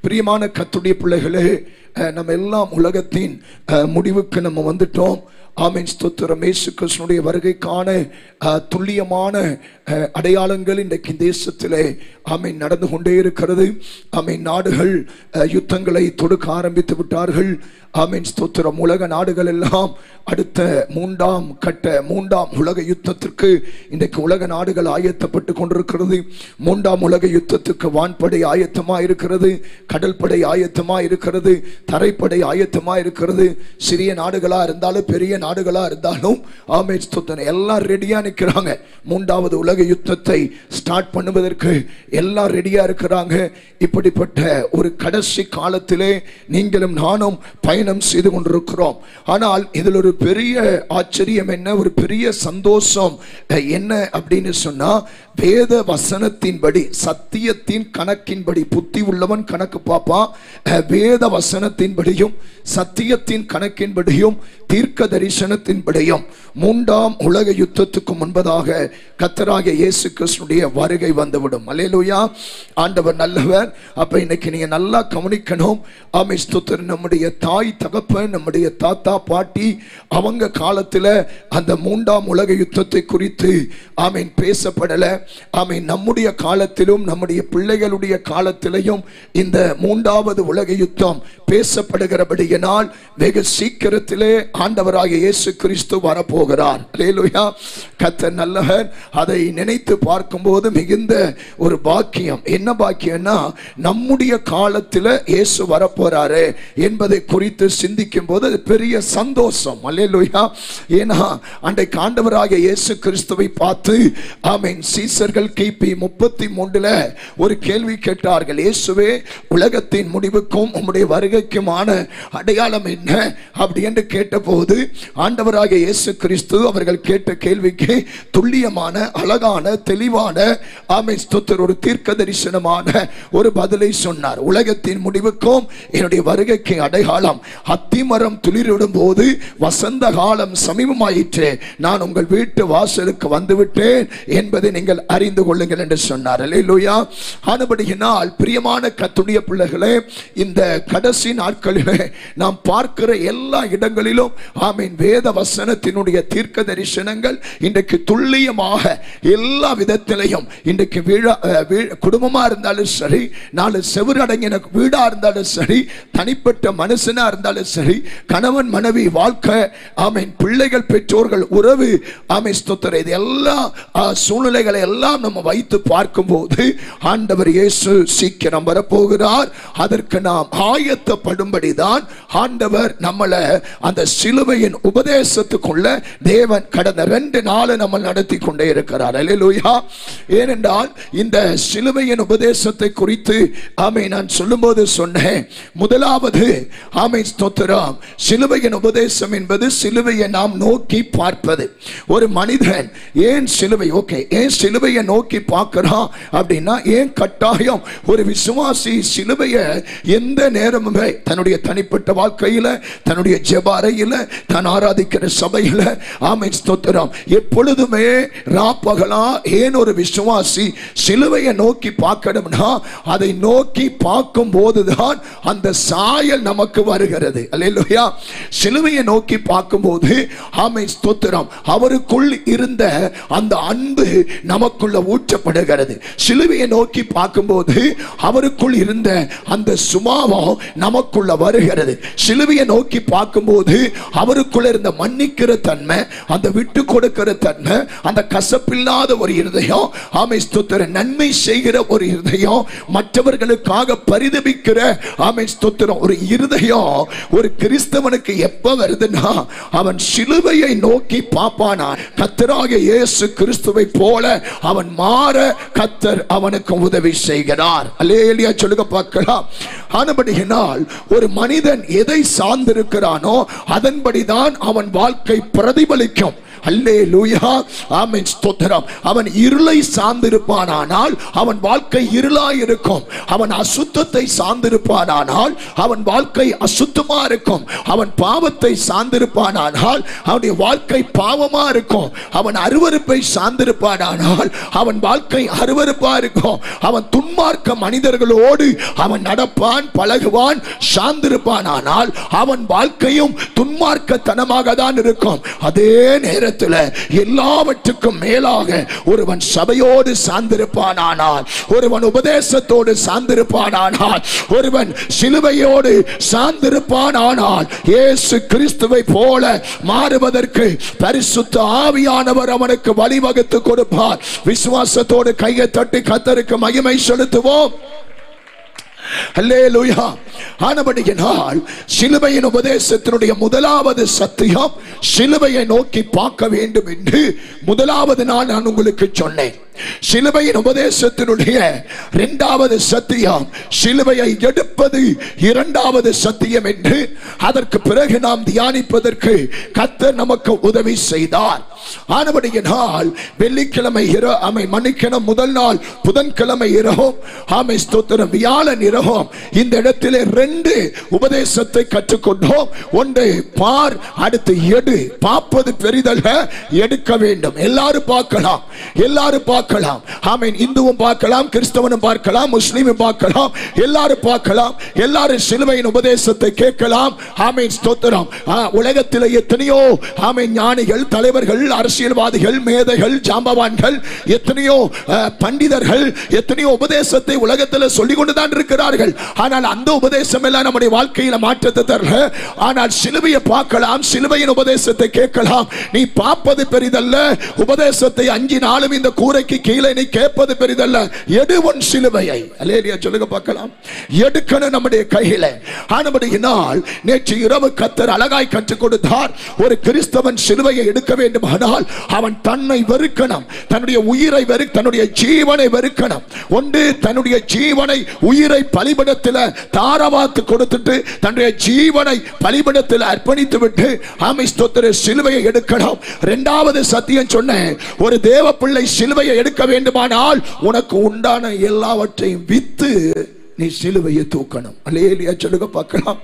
பிரியமான கர்த்தருடைய பிள்ளைகளே, நம்ம எல்லாம் உலகத்தின் முடிவுக்கு நம்ம வந்துட்டோம். ஆமென், ஸ்தோத்திரம். இயேசு கிறிஸ்துவினுடைய வருகைக்கான துல்லியமான அடையாளங்கள் இன்றைக்கு தேசத்திலே ஆமென் நடந்து கொண்டே இருக்கிறது. ஆமென், நாடுகள் யுத்தங்களை தொடுக்க ஆரம்பித்து விட்டார்கள். ஆமென், ஸ்தோத்திரம். உலக நாடுகள் எல்லாம் அடுத்த மூன்றாம் உலக யுத்தத்திற்கு இன்றைக்கு உலக நாடுகள் ஆயத்தப்பட்டு கொண்டிருக்கிறது. மூன்றாம் உலக யுத்தத்துக்கு வான்படை ஆயத்தமா இருக்கிறது, கடல் படை ஆயத்தமா இருக்கிறது, தரைப்படை ஆயத்தமா இருக்கிறது. சிறிய நாடுகளா இருந்தாலும் பெரிய நாடுகளா இருந்தாலும் ஆமென், ஸ்தோத்திரம், எல்லாம் ரெடியா நிற்கிறாங்க. மூன்றாவது உலக யுத்தத்தை ஸ்டார்ட் பண்ணுவதற்கு எல்லாம் ரெடியா இருக்கிறாங்க. இப்படிப்பட்ட ஒரு கடைசி காலத்திலே நீங்களும் நானும் பயணம் செய்து கொண்டிருக்கிறோம். ஆனால் இதில் ஒரு பெரிய ஆச்சரியம் என்ன, ஒரு பெரிய சந்தோஷம் என்ன அப்படின்னு சொன்னா, வேத வசனத்தின்படி, சத்தியத்தின் கணக்கின்படி, புத்தி உள்ளவன் கணக்கு பாப்பா, வேத வசனத்தின்படியும் சத்தியத்தின் கணக்கின்படியும் தீர்க்க தரிசனத்தின்படியும் மூன்றாம் உலக யுத்தத்துக்கு முன்பதாக கர்த்தராகிய இயேசு கிறிஸ்துவினுடைய வருகை வந்துவிடும். அல்லேலூயா, ஆண்டவர் நல்லவர். அப்ப இன்னைக்கு நீங்க நல்லா கவனிக்கணும். ஆமென், ஸ்தோத்திரம். நம்முடைய தாய் தகப்பன், நம்முடைய தாத்தா பாட்டி அவங்க காலத்துல அந்த மூன்றாம் உலக யுத்தத்தை குறித்து ஆமென் பேசப்படல. ஆமென், நம்முடைய காலத்திலும் நம்முடைய பிள்ளைகளுடைய காலத்திலையும் இந்த மூன்றாவது உலக யுத்தம் பேசப்படுகிறபடியினால் வெகு சீக்கிரத்திலே ஆண்டவராகிய இயேசு கிறிஸ்து வரப்போகிறார். அல்லேலூயா, கர்த்தர் நல்லவர். அதை நினைத்து பார்க்கும்போது மிகுந்த ஒரு பாக்கியம். என்ன பாக்கியம்னா, நம்முடைய காலத்தில் இயேசு வரப்போறாரு என்பதை குறித்து சிந்திக்கும் போது அது பெரிய சந்தோஷம். அல்லேலூயா, ஏன்னா அன்றைக்கு ஆண்டவராகிய இயேசு கிறிஸ்துவை பார்த்து ஆமென் சீசர்கள் கிபி 33 ஒரு கேள்வி கேட்டார்கள். இயேசுவே, உலகத்தின் முடிவுக்கும் உம்முடைய வருகைக்குமான அடையாளம் என்ன அப்படி என்று கேட்டபோது ஆண்டவராகிய இயேசு கிறிஸ்து அவர்கள் கேட்ட கேள்விக்கு துல்லியமான, அழகான, தெளிவான ஆமென் ஸ்தோத்திரம் ஒரு தீர்க்க தரிசனமான ஒரு பதிலை சொன்னார். உலகத்தின் முடிவுக்கும் என்னுடைய வருகைக்கு அடையாளம், அத்திமரம் துளிரிடும் போது வசந்த காலம் சமீபமாயிற்று, நான் உங்கள் வீட்டு வாசலுக்கு வந்துவிட்டேன் என்பதை நீங்கள் அறிந்து கொள்ளுங்கள் என்று சொன்னார். அல்லேலூயா, ஆனபடியினால் பிரியமான கர்த்தருடைய பிள்ளைகளே, இந்த கடைசி நாட்களிலே நாம் பார்க்கிற எல்லா இடங்களிலும் ஆமென் வேத வசனத்தினுடைய தீர்க்க தரிசனங்கள் இன்றைக்கு துல்லியமாக எல்லா விதத்திலையும் இன்றைக்கு குடும்பமா இருந்தாலும் சரி, 4 செவுறு அடங்கின வீடா இருந்தாலும் சரி, தனிப்பட்ட மனுஷனா இருந்தாலும் சரி, கணவன் மனைவி வாழ்க்கை, ஆமென் பிள்ளைகள் பெற்றோர்கள் உறவு, ஆமென் ஸ்தோத்திரம், இது எல்லா சூழ்நிலைகளை எல்லாம் நம்ம வைத்து பார்க்கும்போது ஆண்டவர் இயேசு சீக்கிரம் வரப்போகிறார். அதற்கு நாம் ஆயத்தப்படும்படிதான் ஆண்டவர் நம்மளை அந்த சிலுவையின் உபதேசத்துக்குள்ள தேவன் கடந்த 2 நாள் நம்ம நடத்தி கொண்டே இருக்கிறார். அல்லேலூயா, ஏனென்றால் இந்த சிலுவையின் உபதேசத்தை குறித்து ஆமென் நான் சொல்லும்போது சொன்னேன், முதலாவது ஆமென் ஸ்தோத்திரம், சிலுவையின் உபதேசம் என்பது சிலுவையை நாம் நோக்கி பார்ப்பது. ஒரு மனிதன் ஏன் சிலுவை, ஏன் சிலுவையை நோக்கி பார்க்கிறான் அப்படின்னா, ஏன் கட்டாயம் ஒரு விசுவாசி சிலுவையை எந்த நேரமுமே தன்னுடைய தனிப்பட்ட வாழ்க்கையில, தன்னுடைய ஜெப அறையில, தான் ஆராதிக்கிற சபையில ஆமென் ஸ்தோத்திரம் எப்பொழுதுமே ராப்பகலா ஏன் ஒரு விசுவாசி சிலுவையை நோக்கி பார்க்கணும்னா, அதை நோக்கி பார்க்கும் போதுதான் அந்த சாயல் நமக்கு வருகிறது. அல்லேலூயா, சிலுவையை நோக்கி பார்க்கும்போது ஆமென் ஸ்தோத்திரம் அவருக்குள் இருந்த அந்த அன்பு நமக்குள்ள ஊற்றப்படுகிறது. சிலுவையை நோக்கி பார்க்கும்போது அவருக்குள் இருந்த அந்த சுபாவம் நமக்குள்ள வருகிறது. சிலுவையை நோக்கி பார்க்கும்போது அவருக்குள்ள இருந்த மன்னிக்கிற தன்மை, அந்த விட்டு கொடுக்கிற தன்மை, அந்த கசப்பில்லாத ஒரு இருதயம், ஆமென் ஸ்தோத்திரம் நன்மை செய்கிற ஒரு இருதயம், மற்றவர்களுக்காக பரிதபிக்கிற ஆமென் ஸ்தோத்திரம் ஒரு இருதயம் ஒரு கிறிஸ்தவனுக்கு எப்ப வருதுன்னா, அவன் சிலுவையை நோக்கி பார்ப்பானா, கர்த்தராகிய இயேசு கிறிஸ்துவை போல அவன் மாற கர்த்தர் அவனுக்கு உதவி செய்கிறார். அல்லேலூயா, சொல்லுங்க பார்க்கலாம். ஆனபடியினால் ஒரு மனிதன் எதை சார்ந்திருக்கிறானோ அதன்படிதான் அவன் வாழ்க்கை பிரதிபலிக்கும். அல்லேலூயா, ஆமென், ஸ்தோத்திரம். அவன் இருளை சார்ந்திருப்பானால் அவன் வாழ்க்கை இருளாய் இருக்கும். அவன் அசுத்தத்தை சார்ந்திருப்பானால் அவன் வாழ்க்கை அசுத்தமா இருக்கும். அவன் பாவத்தை சார்ந்திருப்பானால் அவனுடைய வாழ்க்கை பாவமா இருக்கும். அவன் அருவருப்பை சார்ந்திருப்பானால் அவன் வாழ்க்கை அருவருப்பா இருக்கும். அவன் துன்மார்க்க மனிதர்களோடு அவன் நடப்பான், பழகுவான், சார்ந்திருப்பானால் அவன் வாழ்க்கையும் துன்மார்க்கத்தனமாக தான் இருக்கும். அதே நேரத்தில் எல்லாவற்றுக்கும் மேலாக ஒருவன் சபையோடு சார்ந்திருப்பானால், ஒருவன் உபதேசத்தோடு சார்ந்திருப்பானால், ஒருவன் சிலுவையோடு சார்ந்திருப்பானால் இயேசு கிறிஸ்துவை போல மாறுவதற்கு பரிசுத்த ஆவியானவர் அவனுக்கு வழிவகுத்து கொடுப்பார். விசுவாசத்தோடு கையை தட்டி கர்த்தருக்கு மகிமை செலுத்துவோம். அல்லேலூயா. ஆனபடியினால் சிலுவையின் உபதேசத்தினுடைய முதலாவது சத்தியம் சிலுவையை நோக்கி பார்க்க வேண்டும் என்று முதலாவது நாள் நான் உங்களுக்கு சொன்னேன். சிலுவையின் உபதேசத்தினுடைய இரண்டாவது சத்தியம் சிலுவையை எடுப்பது இரண்டாவது சத்தியம் என்று அதற்கு பிறகு நாம் தியானிப்பதற்கு கர்த்தர் நமக்கு உதவி செய்தார். ஆனபடியினால் வெள்ளிக்கிழமை மன்னிக்கணும், முதல் நாள் புதன்கிழமை இரவும், ஆமை ஸ்தோத்திரம், வியாழன் இரவும் இந்த இடத்திலே ரெண்டு உபதேசத்தை கற்றுக்கொண்டோம். ஒன்று பார், அடுத்து எடு. பார்ப்பது பெரிதல்ல, எடுக்க வேண்டும். எல்லாரும் பார்க்கலாம், எல்லாரும் பார்க்கலாம். ஆமென். இந்துவும் பார்க்கலாம், கிறிஸ்தவனும் பார்க்கலாம், முஸ்லிமும் பார்க்கலாம், எல்லாரும் பார்க்கலாம். எல்லாரும் சிலுவையின் உபதேசத்தை கேட்கலாம். ஆமென், ஸ்தோத்திரம். உலகத்தில் எத்தனையோ ஆமென் ஞானிகள், தலைவர்கள், அரசியல்வாதிகள், மேதைகள், ஜாம்பவான்கள், எத்தனையோ பண்டிதர்கள் எத்தனையோ உபதேசத்தை உலகத்தில் சொல்லிக் கொண்டுதான் இருக்கிறார்கள். ஆனால் அந்த உபதேசம் எல்லாம் நம்முடைய வாழ்க்கையில மாற்றத்தை தரல. ஆனால் சிலுவையை பார்க்கலாம், சிலுவையின் உபதேசத்தை கேட்கலாம். நீ பார்ப்பது பெரிதல்ல, உபதேசத்தை அஞ்சினாலும் இந்த கூரைக்கு கீழே நீ கேட்பது பெரிதல்ல. எடு உன் சிலுவையை. அல்லேலூயா சொல்லுங்க பார்க்கலாம். எடுக்கணும் நம்முடைய கையில. ஆனபடியினால் நேற்று இரவு கர்த்தர் அழகாய் கற்றுக் கொடுத்தார். ஒரு கிறிஸ்தவன் சிலுவையை எடுக்க வேண்டுமானால் அவன் தன்னை வெறுக்கணும், தன்னுடைய உயிரை தன்னுடைய ஜீவனை வெறுக்கணும். ஒன்று தன்னுடைய ஜீவனை, உயிரை பலிபீடத்தில் தாரவாத்து கொடுத்துட்டு தன்னுடைய ஜீவனை பலிபீடத்தில் அர்ப்பணித்து விட்டு ஆமை ஸ்தோத்திர சிலுவையை எடுக்கணும். இரண்டாவது சத்தியம் சொன்னேன், ஒரு தேவ பிள்ளை சிலுவையை எடுக்க வேண்டுமானால் உனக்கு உண்டான எல்லாவற்றையும் வித்து நீ சிலுவையை தூக்கணும். அல்லேலூயா சொல்லுங்க பார்க்கலாம்.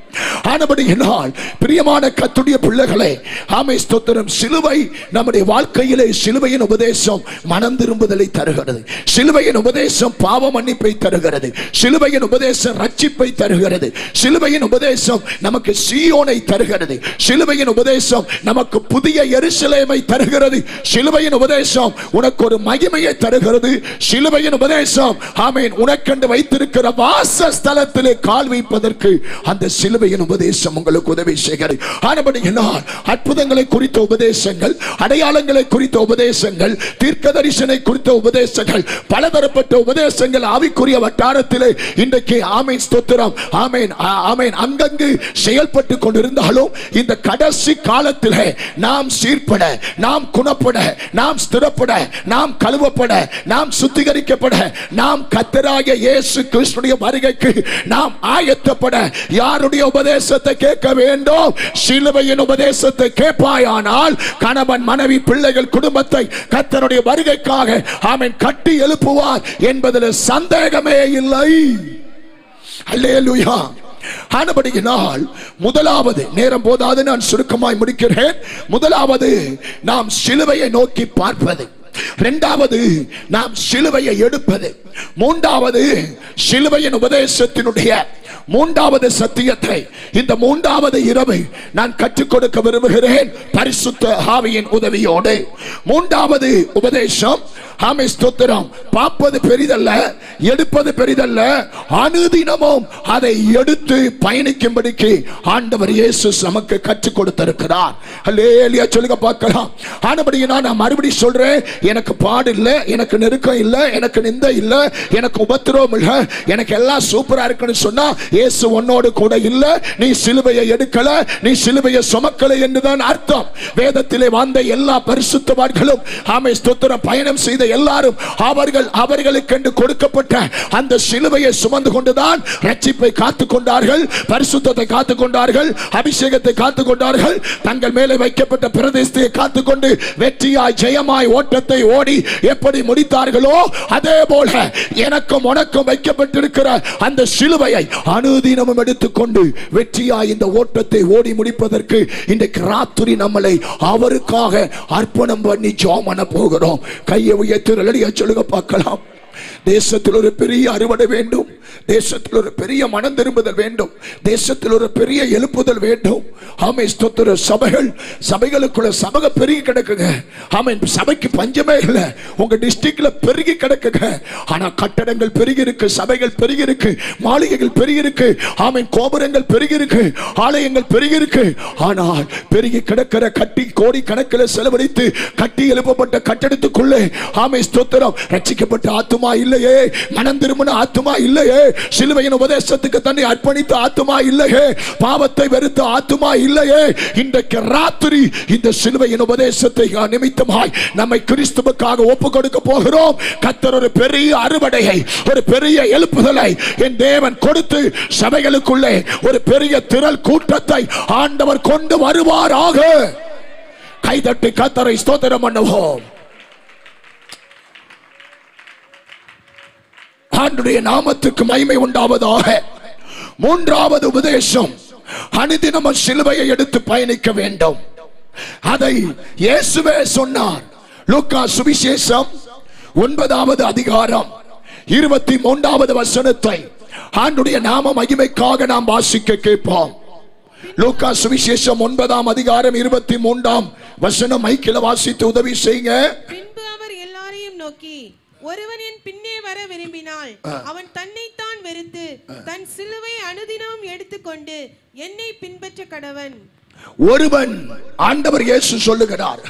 ஆனபடியினால் பிரியமான கர்த்தருடைய பிள்ளைகளே, ஆமை ஸ்தோத்திரம், சிலுவை நம்முடைய வாழ்க்கையிலே சிலுவையின் உபதேசம் மனம் திரும்புதலை தருகிறது. சிலுவையின் உபதேசம் பாவ மன்னிப்பை தருகிறது. சிலுவையின் உபதேசம் ரட்சிப்பை தருகிறது. சிலுவையின் உபதேசம் நமக்கு சீயோனை தருகிறது. சிலுவையின் உபதேசம் நமக்கு புதிய எருசலேமை தருகிறது. சிலுவையின் உபதேசம் உனக்கு ஒரு மகிமையை தருகிறது. சிலுவையின் உபதேசம் ஆமென் உனக்கென்று வைத்திருக்கிற வாசஸ்தலத்திலே கால் வைப்பதற்கு அந்த சிலுவையின் உபதேசம் உங்களுக்கு உதவி செய்கிறது. ஆனபடியினால் அற்புதங்களை குறித்த உபதேசங்கள், அடையாளங்களை குறித்த உபதேசங்கள், தீர்க்கதரிசனை குறித்த உபதேசங்கள், பலதரப்பட்ட உபதேசங்கள் ஆவிக்குரிய வட்டாரத்திலே இன்றைக்கு ஆமென் ஸ்தோத்திரம் ஆமென் ஆமென் அங்கங்கு செயல்பட்டு கொண்டிருந்தாலும் இந்த கடைசி காலத்திலே நாம் சீர்பட, நாம் குணப்பட, நாம் ஸ்திரப்பட, நாம் கழுவப்பட, நாம் சுத்திகரிக்கப்பட, நாம் கர்த்தராகிய இயேசு கிறிஸ்துவின் வருகைக்கு நாம் ஆயத்தப்பட யாருடைய உபதேசத்தை கேட்க வேண்டும்? சிலுவையின் உபதேசத்தை கேட்பாயானால் கணவன், மனைவி, பிள்ளைகள், குடும்பத்தை கர்த்தருடைய வருகைக்காக ஆமென் கட்டி எழுப்புவார் என்பதில் சந்தேகமே இல்லை. அல்லேலூயா. ஆனபடியினால் முதலாவது, நேரம் போதாது நான் சுருக்கமாய் முடிக்கிறேன். முதலாவது நாம் சிலுவையை நோக்கி பார்ப்பது. இரண்டாவது நாம் சிலுவையை எடுப்பது. மூன்றாவது சிலுவையின் உபதேசத்தினுடைய மூன்றாவது சத்தியத்தை இந்த மூன்றாவது இரவை நான் கற்றுக் கொடுக்க விரும்புகிறேன் பரிசுத்த ஆவியின் உதவியோடு. மூன்றாவது உபதேசம் ஆமை ஸ்தோத்திரம், பார்ப்பது பெரிதல்ல, எடுப்பது பெரிதல்ல, அனுதினமும் அதை எடுத்து பயணிக்கும்படிக்கு ஆண்டவர் இயேசு நமக்கு கற்றுக் கொடுத்திருக்கிறார். அல்லேலூயா சொல்லுங்க பார்க்கலாம். ஆனபடியினால் நான் மறுபடியும் சொல்றேன், எனக்கு பாடு இல்லை, எனக்கு நெருக்கம் இல்லை, எனக்கு நிந்தை இல்லை, எனக்கு உபத்திரவம் இல்லை, எனக்கு எல்லாம் சூப்பரா இருக்குன்னு சொன்னா இயேசு உன்னோடு கூட இல்லை. நீ சிலுவையை எடுக்கல, நீ சிலுவையை சுமக்கல என்றுதான் அர்த்தம். வேதத்திலே வாழ்ந்த எல்லா பரிசுத்தவான்களும் ஆமை ஸ்தோத்திரம் பயணம் செய்த எல்லாரும் அவர்களுக்கு கொடுக்கப்பட்ட அந்த சிலுவையை சுமந்து கொண்டுதான் ரட்சிப்பை காத்துக் கொண்டார்கள், பரிசுத்தத்தை காத்துக் கொண்டார்கள், அபிஷேகத்தை காத்துக் கொண்டார்கள், தங்கள் மேலே வைக்கப்பட்ட பிரதிஷ்டையை காத்துக்கொண்டு வெற்றியாய் ஜெயமாய் ஓட்டத்தை ஓடி எப்படி முடித்தார்களோ அதே போல எனக்கும் உனக்கும் வைக்கப்பட்டிருக்கிற அந்த சிலுவையை அனுதினமும் எடுத்துக்கொண்டு வெற்றியாய் இந்த ஓட்டத்தை ஓடி முடிப்பதற்கு இன்றைக்கு ராத்திரி நம்மளை அவருக்காக அர்ப்பணம் பண்ணி ஜெபம் பண்ண போகிறோம். கையை உயர்த்தி ரெடியா சொல்லுங்க பார்க்கலாம். தேசத்தில் ஒரு பெரிய அறுவடை வேண்டும், தேசத்தில் ஒரு பெரிய மனம் திரும்புதல் வேண்டும், தேசத்தில் ஒரு பெரிய எழுப்புதல் வேண்டும். ஆமென் ஸ்தோத்திர. சபைகளுக்குள்ள சபை பெருகி கிடக்குங்க. ஆமென். சபைக்கு பஞ்சமே இல்லை. உங்க டிஸ்ட்ரிக்ட்ல பெருகி கிடக்குங்க. ஆனா கட்டடங்கள் பெருகி இருக்கு, சபைகள் பெருகி இருக்கு, மாளிகைகள் பெருகி இருக்கு, ஆமென், கோபுரங்கள் பெருகி இருக்கு, ஆலயங்கள் பெருகி இருக்கு. ஆனால் பெருகி கிடக்கிற கட்டி கோடி கணக்கில் செலவழித்து கட்டி எழுப்பப்பட்ட கட்டடத்துக்குள்ளே ஆமென் ஸ்தோத்திரம் ரட்சிக்கப்பட்ட ஆத்துமா இல்லையே, மனம் திரும்பின ஆத்துமா இல்லையே, சிலுவையின் உபதேசத்துக்கு தன்னை அர்ப்பணித்த ஆத்துமா இல்லையே, பாவத்தை வெறுத்த ஆத்துமா இல்லையே. இன்றைக்கு ராத்திரி இந்த சிலுவையின் உபதேசத்தை நிமித்தமாய் நம்மை கிறிஸ்துவுக்காக ஒப்பு கொடுக்க போகிறோம். கர்த்தர் ஒரு பெரிய அறுவடையை, ஒரு பெரிய எழுப்புதலை என் தேவன் கொடுத்து சபைகளுக்குள்ளே ஒரு பெரிய திரள் கூட்டத்தை ஆண்டவர் கொண்டு வருவாராக. கைதட்டி கர்த்தரை ஸ்தோத்திரம் பண்ணுவோம். ஆண்டவருடைய நாமத்துக்கு மகிமை உண்டாவதாக. மூன்றாவது உபதேசம், அனுதினம் சிலுவையை எடுத்து பயணிக்க வேண்டும். அதை இயேசுவே சொன்னார். லூக்கா சுவிசேஷம் 9வது அதிகாரம் 23வது வசனத்தை ஆண்டவருடைய நாம மகிமைக்காக நாம் வாசிக்க கேட்போம். லூக்கா சுவிசேஷம் 9ஆம் அதிகாரம் 23ஆம் வசனம் மைக்கில வாசித்து உதவி செய்யுங்க. பின்பு அவர் எல்லாரையும் நோக்கி, ஒருவன் என் பின்னே வர விரும்பினால் அவன் தன்னைத்தான் வெறுத்து தன் சிலுவை அனுதினம் எடுத்துக்கொண்டு என்னை பின்பற்ற கடவன். ஒருவன், ஆண்டவர் இயேசு சொல்லுகிறார்,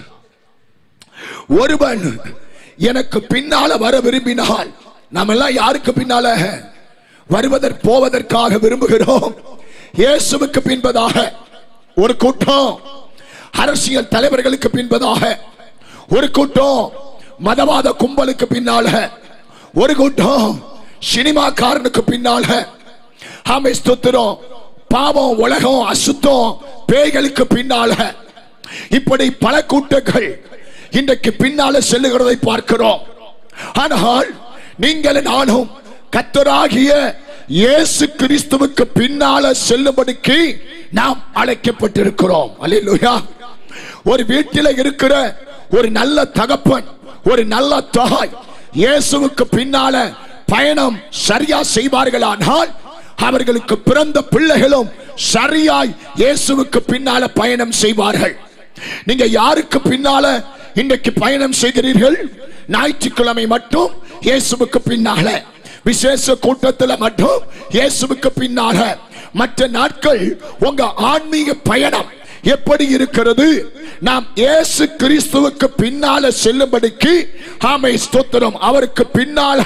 ஒருவன் எனக்கு பின்னால வர விரும்பினால், நாம் எல்லாம் யாருக்கு பின்னால போவதற்காக விரும்புகிறோம்? இயேசுவுக்கு பின்பதாக ஒரு கூட்டம், அரசியல் தலைவர்களுக்கு பின்பதாக ஒரு கூட்டம், மதவாத கும்பலுக்கு பின்னால ஒரு கூட்டம், சினிமாக்காரனுக்கு பின்னால ஆமென் ஸ்தோத்திரம், பாவம், உலகம், அசுத்தம், பேய்களுக்கு பின்னால, இப்படி பல கூட்டங்கள் இன்றைக்கு பின்னால செல்லுகிறதை பார்க்கிறோம். ஆனால் நீங்கள் நானும் கர்த்தராகிய இயேசு கிறிஸ்துவுக்கு பின்னால செல்லும்படிக்கு நாம் அழைக்கப்பட்டிருக்கிறோம். அல்லேலூயா. ஒரு வீட்டில் இருக்கிற ஒரு நல்ல தகப்பன், ஒரு நல்ல தாய் இயேசுவுக்கு பின்னால பயணம் சரியா செய்வார்களானால் அவர்களுக்கு பிறந்த பிள்ளைகளும் சரியாய் இயேசுவுக்கு பின்னால பயணம் செய்வார்கள். நீங்க யாருக்கு பின்னால இன்றைக்கு பயணம் செய்கிறீர்கள்? ஞாயிற்றுக்கிழமை மட்டும் இயேசுவுக்கு பின்னால, விசேஷ கூட்டத்தில் மட்டும் இயேசுவுக்கு பின்னால, மற்ற நாட்கள் உங்க ஆன்மீக பயணம் எப்படி இருக்கிறது? நாம் இயேசு கிறிஸ்துவுக்கு பின்னால செல்லும்படிக்கு ஆமென் ஸ்தோத்திரம், அவருக்கு பின்னால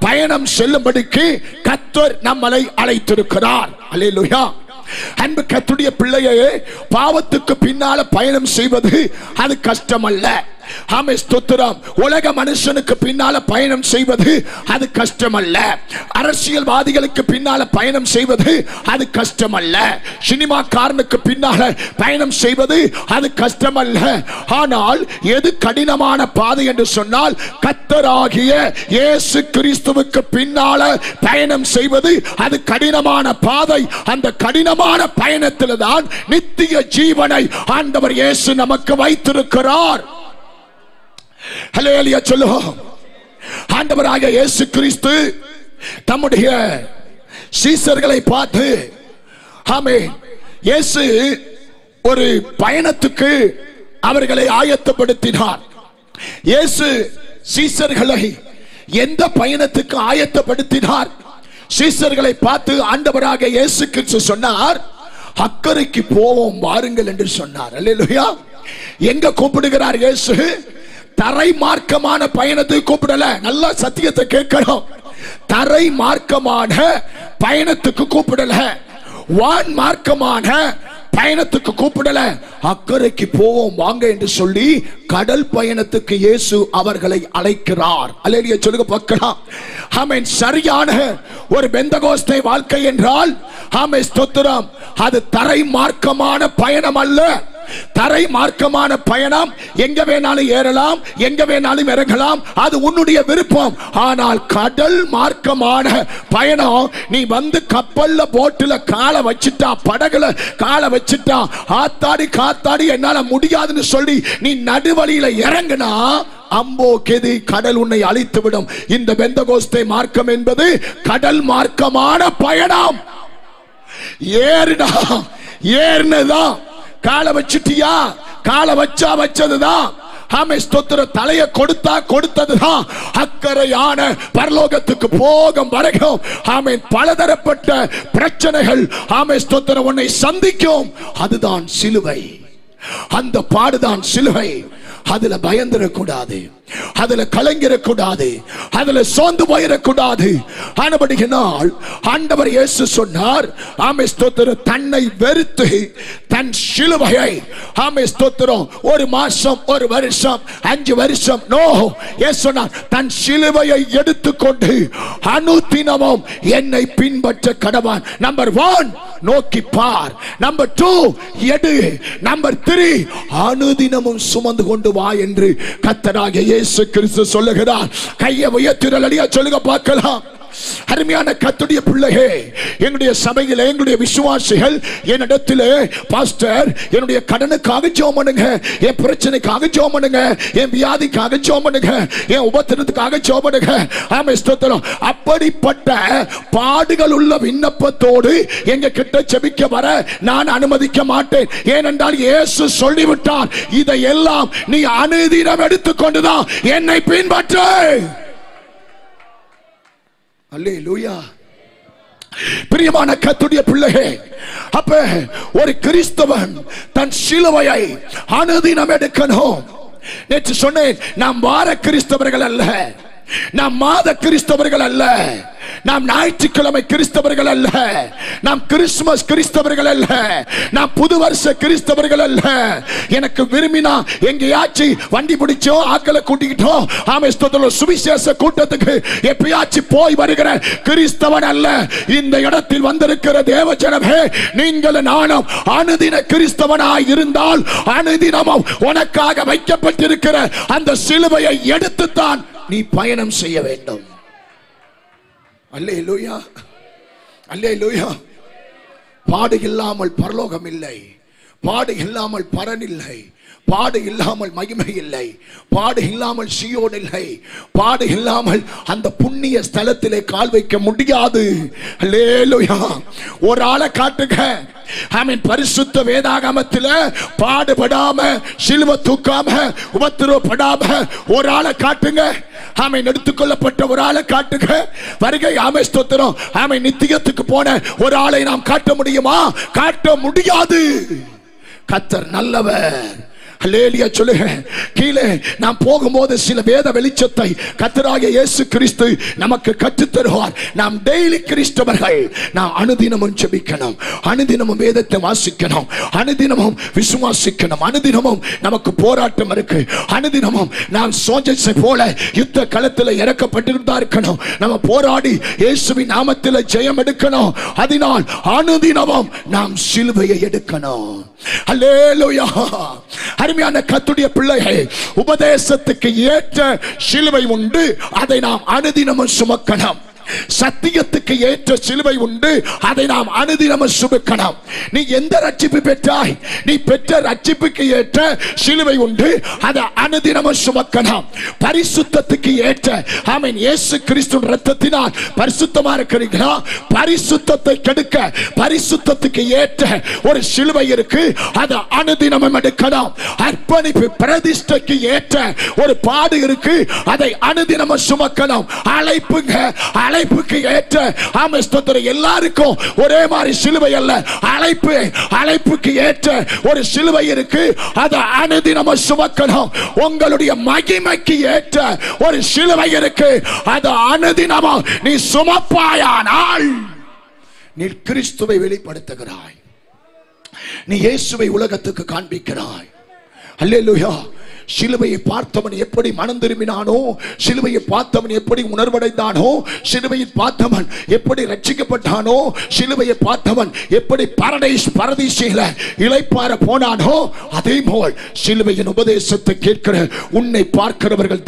பயணம் செல்லும்படிக்கு கர்த்தர் நம்மளை அழைத்திருக்கிறார். அல்லேலூயா. அன்பு கர்த்தருடைய பிள்ளையே, பாவத்துக்கு பின்னால பயணம் செய்வது அது கஷ்டமல்ல. ஆமென் ஸ்தோத்திரம். உலக மனுஷனுக்கு பின்னால பயணம் செய்வது அது கஷ்டமல்ல. அரசியல்வாதிகளுக்கு பின்னால பயணம் செய்வது அது கஷ்டமல்ல. சினிமாக்காரனுக்கு பின்னால பயணம் செய்வது அது கஷ்டமல்ல. ஆனால் எது கடினமான பாதை என்று சொன்னால், கர்த்தராகிய இயேசு கிறிஸ்துவுக்கு பின்னால பயணம் செய்வது அது கடினமான பாதை. அந்த கடினமான பயணத்தில் தான் நித்திய ஜீவனை ஆண்டவர் இயேசு நமக்கு வைத்திருக்கிறார். ஹல்லேலூயா சொல்லுவோம். ஆண்டவராகிய இயேசு கிறிஸ்து தம்முடைய சீஷர்களை பார்த்து, ஆமென், இயேசு ஒரு பயணத்துக்கு அவர்களை ஆயத்தப்படுத்தினார். இயேசு சீஷர்களை எந்த பயணத்துக்கு ஆயத்தப்படுத்தினார்? சீஷர்களை பார்த்து ஆண்டவராகிய இயேசு கிறிஸ்து சொன்னார், அக்கறைக்கு போவோம் வாருங்கள் என்று சொன்னார். அல்லேலூயா. எங்க கூப்பிடுகிறார் இயேசு? தரை மார்க்கமான பயணத்தை கூப்பிடல. நல்ல சத்தியத்தை கேட்கணும். தரை மார்க்கமான பயணத்துக்கு கூப்பிடல, வான் மார்க்கமான பயணத்துக்கு கூப்பிடல, அக்கறைக்கு போவோம் வாங்க என்று சொல்லி கடல் பயணத்துக்கு இயேசு அவர்களை அழைக்கிறார். அல்லேலூயா சொல்லுங்க பார்க்கலாம். ஆமென். சரியான ஒரு பெந்தகோஸ்தே வாழ்க்கை என்றால் ஆமென் ஸ்தோத்திரம், அது தரை மார்க்கமான பயணம் அல்ல. தரை மார்க்கமான பயணம் எங்க வேணாலும் ஏறலாம், எங்க வேணாலும் இறங்கலாம், அது உன்னுடைய விருப்பம். ஆனால் கடல் மார்க்கமான பயணம், நீ வந்து கப்பல்ல போட்டுல காலை வச்சிட்டா, படகுல காலை வச்சிட்டா, ஆத்தாடி காத்தாடி என்னால முடியாதுன்னு சொல்லி நீ நடுவழியில இறங்குனா அம்போ கெதி கடல் உன்னை அழித்து விடும். இந்த பெந்தகோஸ்தே மார்க்கம் என்பது கடல் மார்க்கமான பயணம். ஏறினா ஏறினதான், காலை வச்சிட்டியா, காலை வச்சா வச்சதுதான். ஆமென் ஸ்தோத்திரம். தலையை கொடுத்தா கொடுத்ததுதான். அக்கறையான பரலோகத்துக்கு போகும் வரைக்கும் ஆமென் பலதரப்பட்ட பிரச்சனைகள் ஆமென் ஸ்தோத்திரம் உன்னை சந்திக்கும். அதுதான் சிலுவை, அந்த பாடுதான் சிலுவை. அதுல பயந்திடக்கூடாது, அதுல கலங்கிடக்கூடாது, அதுல சோர்ந்து போயிடக்கூடாது. ஆனபடியினால் ஆண்டவர் இயேசு சொன்னார், ஆமென் ஸ்தோத்திரம், தன்னை வெறுத்து தன் சிலுவையை ஆமென் ஸ்தோத்திரம் ஒரு மாசம், ஒரு வருஷம், 5 வருஷம் நோ, இயேசு சொன்னார் தன் சிலுவையை எடுத்துக்கொண்டு அனுதினமும் என்னை பின்பற்ற கடவான். நம்பர் 1 நோக்கி பார், நம்பர் 2 எடு, நம்பர் 3 அனுதினமும் சுமந்து கொண்டு வா என்று கர்த்தராகிய இயேசு கிறிஸ்து சொல்லுகிறார். கையை உயர்த்திரலடியா சொல்லுங்க பார்க்கலாம். அருமையான கர்த்தருடைய பிள்ளைகளே, என்னுடைய சபையிலே என்னுடைய விசுவாசிகள் என்னிடத்திலே, பாஸ்டர் என்னுடைய கடனுக்காக ஜெபம் பண்ணுங்க, என் பிரச்சனைக்காக ஜெபம் பண்ணுங்க, என் வியாதிக்காக ஜெபம் பண்ணுங்க, என் உபத்திரத்துக்காக ஜெபம் பண்ணுங்க. ஆமென் ஸ்தோத்திரம். அப்படிப்பட்ட பாடுகள் உள்ள விண்ணப்பத்தோடு எங்க கிட்ட ஜெபிக்க வர நான் அனுமதிக்க மாட்டேன். ஏனென்றால் இயேசு சொல்லிவிட்டார், இதையெல்லாம் நீ அனுதினம் எடுத்துக்கொண்டுதான் என்னை பின்பற்று. அல்லேலூயா. பிரியமான கர்த்தருடைய பிள்ளையே, அப்ப ஒரு கிறிஸ்தவன் தன் சிலுவையை அனுதினம் எடுக்கணும். நேற்று சொன்னேன், நாம் வார கிறிஸ்தவர்கள் அல்ல, நாம் மாத கிறிஸ்தவர்கள் அல்ல, நாம் ஞாயிற்றுக்கிழமை கிறிஸ்தவர்கள் அல்ல, நாம் கிறிஸ்துமஸ் கிறிஸ்தவர்கள் அல்ல, நாம் புது வருஷ கிறிஸ்தவர்கள் அல்ல. எனக்கு விரும்பினா எங்கேயாச்சும் வண்டி பிடிச்சோ ஆக்களை கூட்டிக்கிட்டோ ஆமென் ஸ்தோத்திரம் சுவிசேஷ கூட்டத்துக்கு எப்பயாச்சும் போய் வருகிற கிறிஸ்தவன் அல்ல. இந்த இடத்தில் வந்திருக்கிற தேவ ஜனமே, நீங்கள் நானும் அனுதின கிறிஸ்தவனாய் இருந்தால் அனுதினமும் உனக்காக வைக்கப்பட்டிருக்கிற அந்த சிலுவையை எடுத்துத்தான் நீ பயணம் செய்ய வேண்டும். அல்லேலூயா, அல்லேலூயா. பாடு இல்லாமல் பரலோகம் இல்லை, பாடு இல்லாமல் பரன் இல்லை, பாடு இல்லாமல் மகிமை இல்லை, பாடு இல்லாமல் சீயோன் இல்லை, பாடு இல்லாமல் அந்த புண்ணிய ஸ்தலத்திலே கால் வைக்க முடியாது. அல்லேலூயா. ஒரு ஆளை காட்டுங்க, ஆமென், பரிசுத்த வேதாகமத்தில் பாடுபடாம, சிலுவை தூக்காம, உபத்திரவப்படாம ஒரு ஆளை காட்டுங்க. ஆமென், எடுத்துக்கொள்ளப்பட்ட ஒரு ஆளை காட்டுங்க. வருகை ஆமென் ஸ்தோத்திரம், ஆமென், நித்தியத்துக்கு போன ஒரு ஆளை நாம் காட்ட முடியுமா? காட்ட முடியாது. கர்த்தர் நல்லவர். அல்லேலூயா சொல்லுங்க. கீழே நாம் போகும்போது சில வேத வெளிச்சத்தை கர்த்தராகிய இயேசு கிறிஸ்து நமக்கு கற்றுத் தருவார். நாம் டெய்லி கிறிஸ்தவர்கள், நாம் அனுதினமும் ஜெபிக்கணும், அனுதினமும் வேதத்தை வாசிக்கணும், அனுதினமும் விசுவாசிக்கணும், அனுதினமும் நமக்கு போராட்டம் இருக்கு, அனுதினமும் நாம் சோஜஸை போல யுத்த களத்தில் இறக்கப்பட்டிருந்தா இருக்கணும். நம்ம போராடி இயேசுவின் நாமத்தில் ஜெயம் எடுக்கணும். அதனால் அனுதினமும் நாம் சிலுவையை எடுக்கணும். அல்லேலூயா. அருமையான கர்த்தருடைய பிள்ளைகள், உபதேசத்துக்கு ஏற்ற சிலுவை உண்டு, அதை நாம் அனுதினமும் சுமக்கணும். சத்தியத்துக்கு ஏற்ற சிலுவை உண்டு, அதை நாம் அனுதினமும் சுமக்கணும். நீ எந்த ரட்சிப்பு பெற்றாய், நீ பெற்ற ரட்சிப்புக்கு ஏற்ற சிலுவை உண்டு, அதை அனுதினமும் சுமக்கணும். பரிசுத்தத்துக்கு ஏற்ற, ஆமென், இயேசு கிறிஸ்துவின் இரத்தத்தினால் பரிசுத்தமா இருக்கிறீங்களா? பரிசுத்தத்தை கெடுக்க பரிசுத்தத்துக்கு ஏற்ற ஒரு சிலுவை இருக்கு, அதை அனுதினமும் எடுக்கணும். அர்ப்பணிப்பு பிரதிஷ்டைக்கு ஏற்ற ஒரு பாடு இருக்கு, அதை அனுதினமும் சுமக்கணும். அழைப்புங்க, அழைப்புக்கு ஏற்ற, ஆமென் ஸ்தோத்திரம், எல்லாருக்கும் ஒரே மாதிரி சிலுவை அல்ல. அழைப்பு, அழைப்புக்கு ஏற்ற ஒரு சிலுவை இருக்கு, அதை அனுதினமும் சுமக்கணும். உங்களுடைய மகிமைக்கு ஏற்ற ஒரு சிலுவை இருக்கு, அதை அனுதினமும் நீ சுமப்பாயானால் நீ கிறிஸ்துவை வெளிப்படுத்துகிறாய். நீ இயேசுவை உலகத்துக்கு காண்பிக்கிறாய். அல்லேலூயா. சிலுவையை பார்த்தவன் எப்படி மனம் திரும்பினானோ, சிலுவையை பார்த்தவன் எப்படி உணர்வடைந்தானோ, சிலுவையை பார்த்தவன் எப்படி ரட்சிக்கப்பட்டானோ, சிலுவையை பார்த்தவன் எப்படி பரதீசில இளைப்பாற போனானோ, அதே போல் சிலுவையின் உபதேசத்தை கேட்கிற உன்னை பார்க்கிறவர்கள்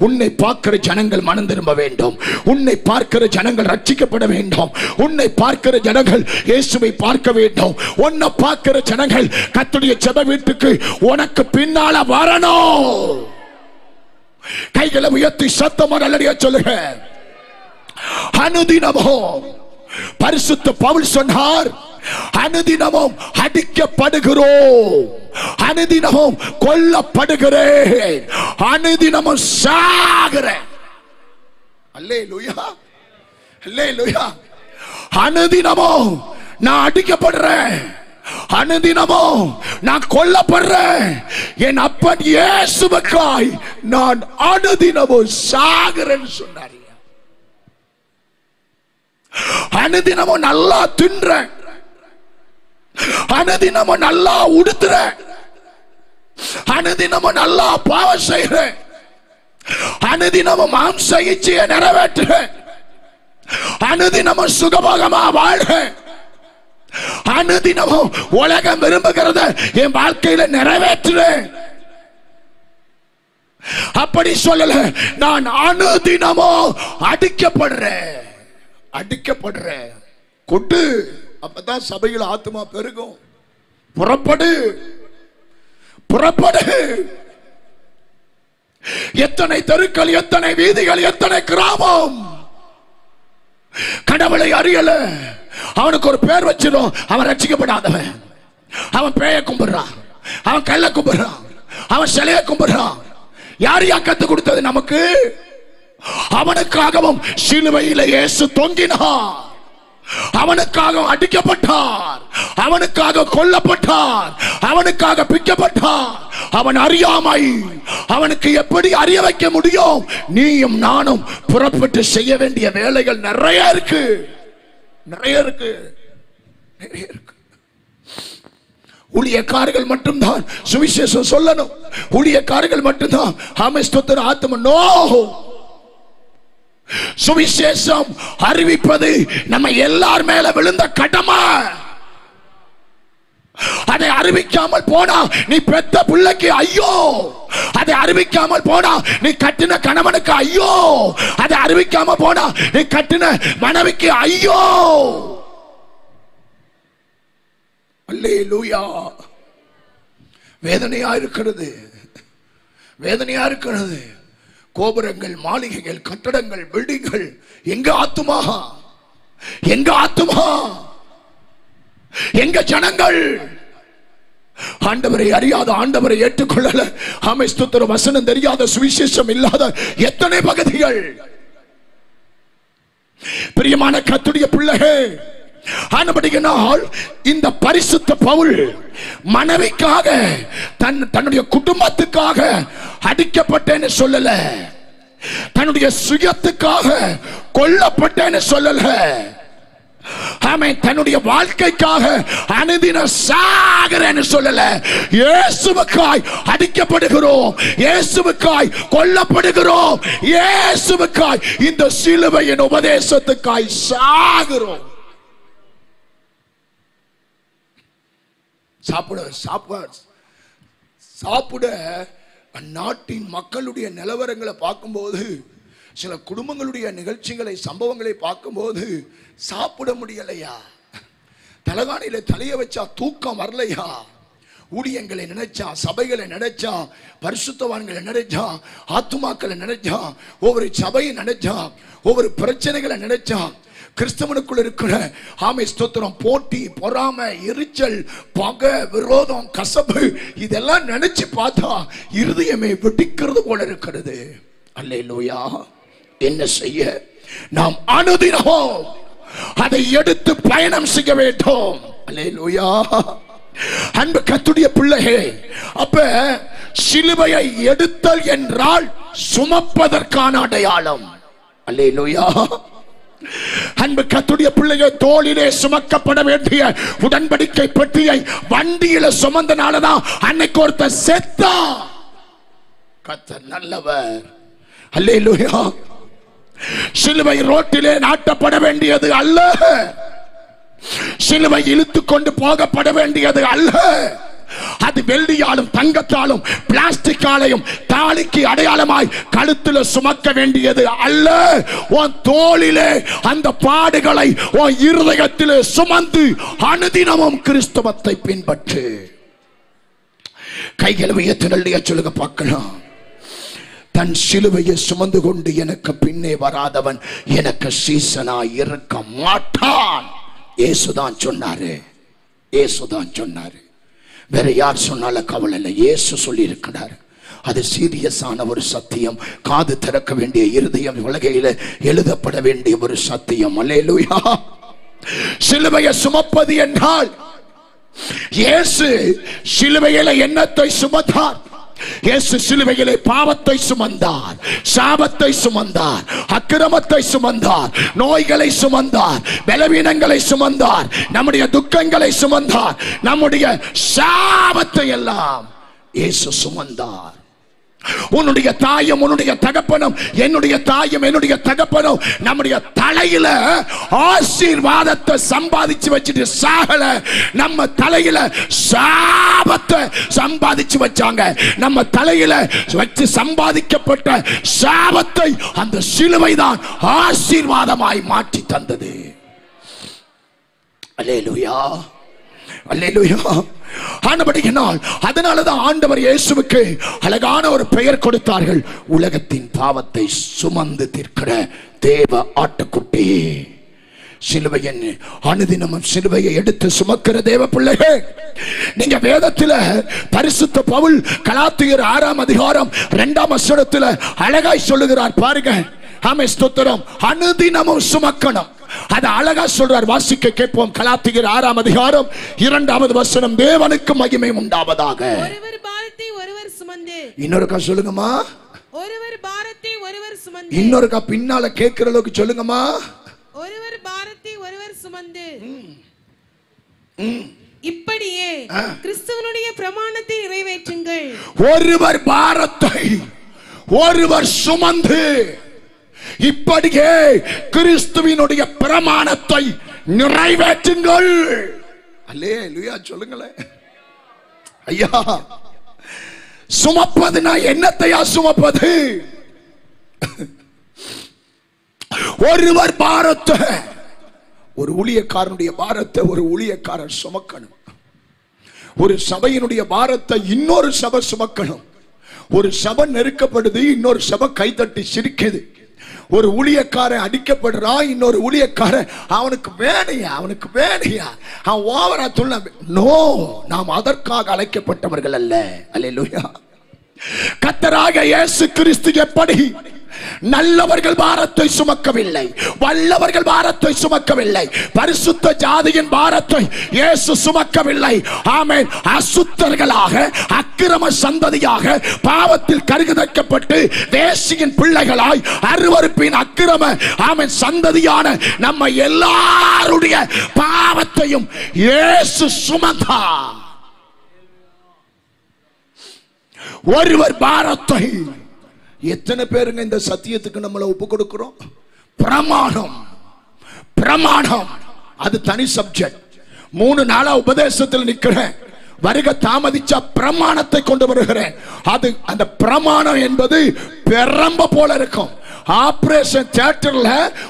உன்னை பார்க்கிற ஜனங்கள் மனம் திரும்ப வேண்டும். உன்னை பார்க்கிற ஜனங்கள் ரட்சிக்கப்பட வேண்டும். உன்னை பார்க்கிற ஜனங்கள் இயேசுவை பார்க்க வேண்டும். உன்னை பார்க்கிற ஜனங்கள் கர்த்தருடைய ஜெப வீட்டுக்கு உனக்கு பின்னால வரணும். கைகளை உயர்த்தி சத்தமாக அல்லேலூயா சொல்லுங்க. அனுதினமும் பரிசுத்த பவுல் சொன்னார், அனுதினமும் அடிக்கப்படுகிறோம், அனுதினமும் கொல்லப்படுகிறேன், அனுதினமும் சாகிறேன். அல்லேலூயா, அல்லேலூயா. அனுதினமும் நான் அடிக்கப்படுறேன், அனுதினமும் நான் கொல்லப்படுறேன். என் அப்பன் இயேசுவுக்காய் நான் அனுதினமும் சாகிறேன்னு சொன்னார். அனுதினமும் நல்லா தின்றேன், அனுதினமும் நல்லா உடுத்துறேன், அனுதினமும் நல்லா பாவம் செய்கிறேன், அனுதினமும் மாம்ச இச்சையை நிறைவேற்றுறேன், அனுதினமும் சுகபோகமா வாழ்கிறேன், அனுதினமும் உலகம் விரும்புகிறத என் வாழ்க்கையில நிறைவேற்றுறேன். அப்படி சொல்லல, நான் அனுதினமும் அடிக்கப்படுறேன், அடிக்கப்படுறேன். கொண்டு அப்பதான் சபையில் ஆத்துமா பெருகும். புறப்படு, புறப்படு. எத்தனை தெருக்கள், எத்தனை வீதிகள், எத்தனை கிராமம் கடவுளை அறியல. அவனுக்கு ஒரு பேர் வச்சிடும், அவன் ரட்சிக்கப்படாதவன். அவன் பேயை கும்பிடுறான், அவன் கல்ல கும்பிடுறான், அவன் சிலையை கும்பிடுறான். யார் கத்து கொடுத்தது நமக்கு? அவனுக்காகவும் சிலுவையில இயேசு தொங்கினார், அவனுக்காக அடிக்கப்பட்டார், அவனுக்காக கொல்லப்பட்டார், அவனுக்காக பிக்கப்பட்டார். அவன் அறியாமை அவனுக்கு எப்படி அறிய வைக்க முடியும்? நீயும் நானும் புறப்பட்டு செய்ய வேண்டிய வேலைகள் நிறைய இருக்கு, நிறைய இருக்கு, நிறைய இருக்கு. ஊழியக்காரர்கள் மட்டும்தான் சுவிசேஷம் சொல்லணும், ஊழியக்காரர்கள் மட்டும்தான் ஆமென் ஸ்தோத்திரம் ஆத்தும. நோ, சுவிசேஷம் அறிவிப்பது நம்ம எல்லார் மேல விழுந்த கடமை. அதை அறிவிக்காமல் போனா நீ பெத்த பிள்ளைக்கு ஐயோ, அதை அறிவிக்காமல் போனா நீ கட்டின கணவனுக்கு ஐயோ, அதை அறிவிக்காம போனா நீ கட்டின மனைவிக்கு ஐயோ. அல்லேலூயா. வேதனையா இருக்கிறது, வேதனையா இருக்கிறது. கோபுரங்கள், மாளிகைகள், கட்டடங்கள், பில்டிங்கள். எங்க ஆத்துமா, எங்க ஆத்துமா, எங்க ஜனங்கள்? ஆண்டவரை அறியாத, ஆண்டவரை ஏற்றுக்கொள்ளல, ஆமென் ஸ்தோத்திரம், வசனம் தெரியாத, சுவிசேஷம் இல்லாத எத்தனை பகுதிகள். பிரியமான கர்த்தருடைய பிள்ளைகளே, ஆனபடியினால் இந்த பரிசுத்த பவுல் மனைவிக்காக, தன்னுடைய குடும்பத்துக்காக அடிக்கப்பட்டேன்னு சொல்லல, தன்னுடைய சுயத்துக்காக கொல்லப்பட்டேன்னு சொல்லல, ஆமென், தன்னுடைய வாழ்க்கைக்காக அனுதின சாகிறேன்னு சொல்லல. இயேசுவுக்காய் அடிக்கப்படுகிறோம், இயேசுவுக்காய் கொல்லப்படுகிறோம், இயேசுவுக்காய் இந்த சிலுவையின் உபதேசத்துக்காய் சாகிறோம். சாப்பிட சாப்பிட சாப்பிட நாட்டின் மக்களுடைய நிலவரங்களை பார்க்கும்போது, சில குடும்பங்களுடைய நிகழ்ச்சிகளை, சம்பவங்களை பார்க்கும்போது சாப்பிட முடியலையா? தலகாணியில தலைய வச்சா தூக்கம் வரலையா? ஊழியங்களை நினைச்சா, சபைகளை நினைச்சா, பரிசுத்தவான்களை நினைச்சா, ஆத்துமாக்களை நினைச்சா, ஒவ்வொரு சபையை நினைச்சா, ஒவ்வொரு பிரச்சனைகளை நினைச்சா, கிறிஸ்தவனுக்குள்ள இருக்கிற ஆமென் ஸ்தோத்திரம் போட்டி, பொறாமை, எரிச்சல், பகை, விரோதம், கசப்பு, இதெல்லாம் நினைச்சு பார்த்தா இருதயமே வெடிக்கிறது போல இருக்கிறது. அல்லேலூயா. என்ன செய்ய? நாம் அனுதினமும் அதை எடுத்து பயணம் செய்ய வேண்டும். அல்லேலூயா. அன்பு கர்த்தருடைய பிள்ளைகளே, அப்ப சிலுவையை எடுத்தல் என்றால் சுமப்பதற்கான அடையாளம். அல்லேலூயா. அன்பு கர்த்தருடைய பிள்ளைகள், தோளிலே சுமக்கப்பட வேண்டிய உடன்படிக்கை பெட்டியை வண்டியில சுமந்தனாலதான் அன்னைக்கு ஒருத்தர் செத்தா. கர்த்தர் நல்லவர். அல்லேலூயா. சிலுவை ரோட்டிலே நாட்டப்பட வேண்டியது அல்ல, சிலுவை இழுத்து கொண்டு போகப்பட வேண்டியது அல்ல. அது வெள்ளியாலும் தங்கத்தாலும் பிளாஸ்டிக்காலையும் தாலிக்கு அடையாளமாய் கழுத்துல சுமக்க வேண்டியது அல்ல. உன் தோளிலே அந்த பாடுகளை உன் இருதயத்திலே சுமந்து அனுதினமும் கிறிஸ்தவத்தை பின்பற்று. கைகளை உயர்த்தி சொல்லுங்க பார்க்கலாம். தன் சிலுவையை சுமந்து கொண்டு எனக்கு பின்னே வராதவன் எனக்கு சீசனாய் இருக்க மாட்டான். இயேசுதான் சொன்னாரு, இயேசுதான் சொன்னாரு. வேற யார் சொன்னால கவலை இல்லை, இயேசு சொல்லி இருக்கிறார். அது சீரியஸான ஒரு சத்தியம். காது திறக்க வேண்டிய இருதயம், உலகையில எழுதப்பட வேண்டிய ஒரு சத்தியம். அல்லேலூயா. சிலுவையை சுமப்பது என்றால் இயேசு சிலுவையில என்னத்தை சுமந்தார்? இயேசு சிலுவையிலே பாவத்தை சுமந்தார், சாபத்தை சுமந்தார், அக்கிரமத்தை சுமந்தார், நோய்களை சுமந்தார், பலவீனங்களை சுமந்தார், நம்முடைய துக்கங்களை சுமந்தார், நம்முடைய சாபத்தை எல்லாம் இயேசு சுமந்தார். உன்னுடைய தாயும் உன்னுடைய தகப்பனும், என்னுடைய தாயும் என்னுடைய தகப்பனும் நம்முடைய தலையில ஆசீர்வாதத்தை சம்பாதிச்சு வச்சுட்டு சாகல, நம்ம தலையில சாபத்தை சம்பாதிச்சு வச்சாங்க. நம்ம தலையில வச்சு சம்பாதிக்கப்பட்ட சாபத்தை அந்த சிலுவை தான் ஆசீர்வாதமாய் மாற்றி தந்தது. அல்லேலூயா, அல்லேலூயா. அதனாலதான் ஆண்டவர் இயேசுவுக்கு அழகான ஒரு பெயர் கொடுத்தார்கள், உலகத்தின் பாவத்தை சுமந்து தீர்க்கிற தேவ ஆட்டுக்குட்டி. சிலுவையின் அனுதினமும் சிலுவையை எடுத்து சுமக்கிற தேவ பிள்ளைகள், நீங்க வேதத்துல பரிசுத்த பவுல் கலாத்தியர் 6ஆம் அதிகாரம் 2ஆம் வசனத்துல அழகாய் சொல்லுகிறார் பாருங்க. ஆமே, ஸ்தோத்திரம். அனுதினமும் சுமக்கணும். அது அழகா சொல்றார், வாசிக்க கேட்போம். கலாத்தியர் 6ஆம் அதிகாரம் 2வது வசனம். தேவனுக்கு மகிமை உண்டாவதாக. ஒருவர் பாரத்தை ஒருவர் சுமந்து. இன்னொருக்கா சொல்லுங்கம்மா. ஒருவர் பாரத்தை ஒருவர் சுமந்து. இன்னொருக்கா பின்னால கேட்கிற அளவுக்கு சொல்லுங்கம்மா. ஒருவர் பாரத்தை ஒருவர் சுமந்து. இப்படியே கிறிஸ்துவனுடைய பிரமாணத்தை நிறைவேற்றுங்கள். ஒருவர் பாரத்தை ஒருவர் சுமந்து, இப்படியே கிறிஸ்துவினுடைய பிரமாணத்தை நிறைவேற்றுங்கள். அல்லேலூயா சொல்லுங்களேன். ஐயா, சுமப்பதுனா என்னத்தையா சுமப்பது? ஒருவர் பாரத்தை, ஒரு ஊழியக்காரனுடைய பாரத்தை ஒரு ஊழியக்காரர் சுமக்கணும். ஒரு சபையினுடைய பாரத்தை இன்னொரு சபை சுமக்கணும். ஒரு சபை நெருக்கப்படுது, இன்னொரு சபை கைதட்டி சிரிக்குது. ஒரு ஊழியக்காரன் அடிக்கப்படுறான், இன்னொரு ஊழியக்காரன் அவனுக்கு வேணையா, அவனுக்கு வேணையா, அவன் ஓவரா சொல்ல. நோ, நாம் அதற்காக அழைக்கப்பட்டவர்கள் அல்ல. அல்லேலூயா. கர்த்தராகிய இயேசு கிறிஸ்து எப்படி நல்லவர்கள் பாரத்தை சுமக்கவில்லை, வல்லவர்கள் பாரத்தை சுமக்கவில்லை, பரிசுத்த ஜாதியின் பாரத்தை இயேசு சுமக்கவில்லை. ஆமென். அசுத்தர்களாக, அக்கிரம சந்ததியாக, பாவத்தில் கருகுதைக்கப்பட்டு வேசியின் பிள்ளைகளாய், அருவருப்பின் அக்கிரம ஆமென் சந்ததியான நம்ம எல்லாருடைய பாவத்தையும் இயேசு சுமந்தார். ஒருவர் பாரத்தை. எத்தனை பேருங்க இந்த சத்தியத்துக்கு நம்மளை ஒப்பு கொடுக்கிறோம்? பிரமாணம், பிரமாணம் அது தனி சப்ஜெக்ட். 3 நாளா உபதேசத்தில் நிற்கிறேன். வருக தாமதிச்சா பிரமாணத்தை கொண்டு வருகிறேன். அது அந்த பிரமாணம் என்பது பெரம்ப போல இருக்கும். ஆபரேஷன் தியேட்டர்ல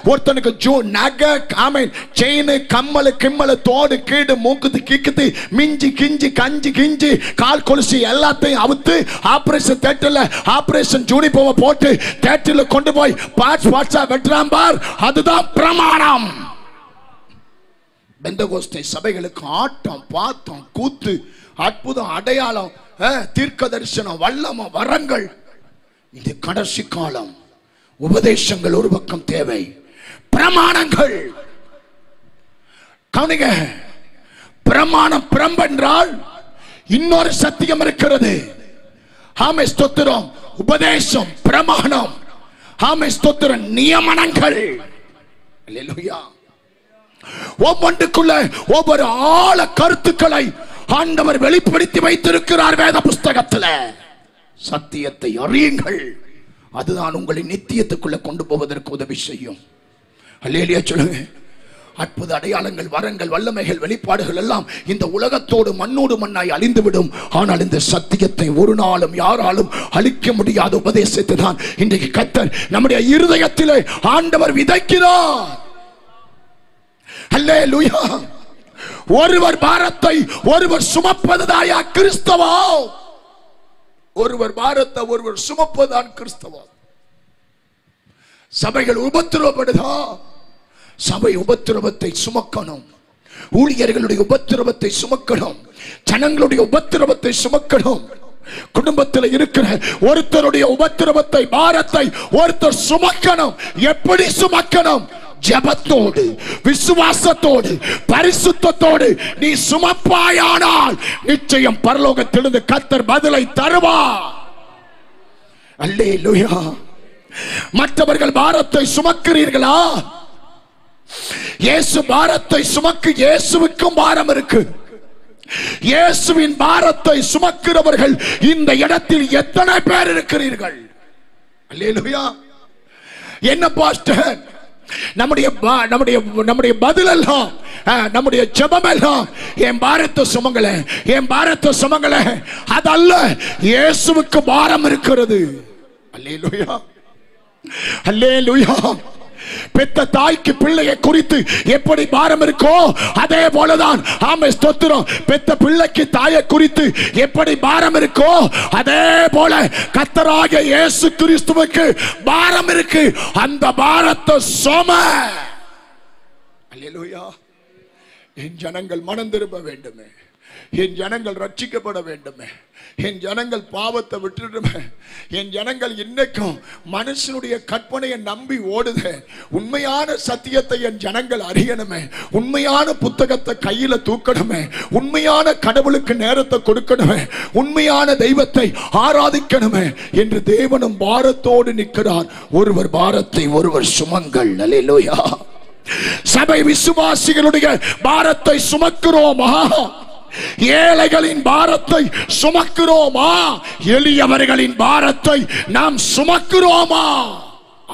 ஒருத்தனுக்கு நகை, ஆமென், செயின், கம்மல், கிம்மல், தோடு, கீடு, மூக்குத்து, கீக்குத்து, மிஞ்சி கிஞ்சி, கஞ்சி கிஞ்சி, கால் கொலுசு எல்லாத்தையும் அவுத்து ஆபரேஷன் தியேட்டர்ல ஆபரேஷன் யூனிஃபார்மை போட்டு தியேட்டர்ல கொண்டு போய் பார்ட்ஸ் பார்ட்ஸா வெட்டுறான் பார். அதுதான் பிரமாணம். பெந்தகோஸ்தே சபைகளுக்கு ஆட்டம், பாத்தம், கூத்து, அற்புதம், அடையாளம், தீர்க்க தரிசனம், வல்லம, வரங்கள். இது கடைசி காலம். உபதேசங்கள் ஒரு பக்கம் தேவை, பிரமாணங்கள். கவனிங்க, பிரமாணம் பிரம்பென்றால் இன்னொரு சத்தியம் இருக்கிறது. ஆமே ஸ்தோத்திரம். உபதேசம், பிரமாணம், ஆமே ஸ்தோத்திரம், நியமனங்கள். அல்லேலூயா. ஒவ்வொன்றுக்குள்ள ஒவ்வொரு ஆழ கருத்துக்களை ஆண்டவர் வெளிப்படுத்தி வைத்திருக்கிறார் வேத புஸ்தகத்தில். சத்தியத்தை அறியுங்கள், அதுதான் உங்களை நித்தியத்துக்குள்ள கொண்டு போவதற்கு உதவி செய்யும். அல்லேலூயா சொல்லுங்க. அற்புத அடையாளங்கள், வரங்கள், வல்லமைகள், வெளிப்பாடுகள் எல்லாம் இந்த உலகத்தோடு மண்ணோடு மண்ணாய் அழிந்துவிடும். ஆனால் இந்த சத்தியத்தை ஒரு நாளும் யாராலும் அழிக்க முடியாத உபதேசத்தை தான் இன்றைக்கு கர்த்தர் நம்முடைய இருதயத்திலே ஆண்டவர் விதைக்கிறார். அல்லேலூயா. ஒருவர் பாரத்தை ஒருவர் சுமப்பதுதாயா கிறிஸ்தவம். ஒருவர் பாரத்தை ஒருவர் சுமப்பதுதான் கிறிஸ்தவம். சபைகள் உபத்திரவப்படுதா? சபை உபத்திரவத்தை சுமக்கணும். ஊழியர்களுடைய உபத்திரவத்தை சுமக்கணும். ஜனங்களுடைய உபத்திரவத்தை சுமக்கணும். குடும்பத்தில் இருக்கிற ஒருத்தருடைய உபத்திரவத்தை, பாரத்தை ஒருத்தர் சுமக்கணும். எப்படி சுமக்கணும்? ஜெபத்தோடு, விசுவாசத்தோடு, பரிசுத்தத்தோடு நீ சுமப்பாயானால் நிச்சயம் பரலோகத்திலிருந்து கர்த்தர் பதிலை தருவார். அல்லேலூயா. மற்றவர்கள் பாரத்தை சுமக்கிறீர்களா? இயேசு பாரத்தை சுமக்கு. இயேசுவுக்கும் பாரம் இருக்கு. இயேசுவின் பாரத்தை சுமக்கிறவர்கள் இந்த இடத்தில் எத்தனை பேர் இருக்கிறீர்கள்? அல்லேலூயா. என்ன பாஸ்டர், நம்முடைய பதில் எல்லாம், நம்முடைய ஜெபம் எல்லாம் என் பாரத்தை சுமங்கல, என் பாரத்தை சுமங்கல, அதல்ல. இயேசுவுக்கு பாரம் இருக்கிறது. அல்லேலூயா. அல்லேலூயா. பெத்த தாய்க்கு பிள்ளையை குறித்து எப்படி பாரம் இருக்கோ அதே போலதான், ஆமென் ஸ்தோத்திரம், பெத்த பிள்ளைக்கு தாயை குறித்து எப்படி பாரம் இருக்கோ அதே போல கர்த்தராகிய இயேசு கிறிஸ்துவுக்கு பாரம் இருக்கு. அந்த பாரத்தை சும. அல்லேலூயா. என் ஜனங்கள் மனம் திரும்ப வேண்டுமே, என் ஜனங்கள் ரட்சிக்கப்பட வேண்டுமே, என் ஜனங்கள் பாவத்தை விட்டுடுமே, என் ஜனங்கள் இன்னைக்கும் மனுஷனுடைய கற்பனையை நம்பி ஓடுதே. உண்மையான சத்தியத்தை என் ஜனங்கள் அறியணுமே, உண்மையான புத்தகத்தை கையில தூக்கணுமே, உண்மையான கடவுளுக்கு நேரத்தை கொடுக்கணுமே, உண்மையான தெய்வத்தை ஆராதிக்கணுமே என்று தேவனும் பாரத்தோடு நிற்கிறார். ஒருவர் பாரத்தை ஒருவர் சுமங்கள். அல்லேலூயா. சபை விசுவாசிகளுடைய பாரத்தை சுமக்கிறோமா? ஏழைகளின் பாரத்தை சுமக்கிறோமா? எளியவர்களின் பாரத்தை நாம் சுமக்கிறோமா?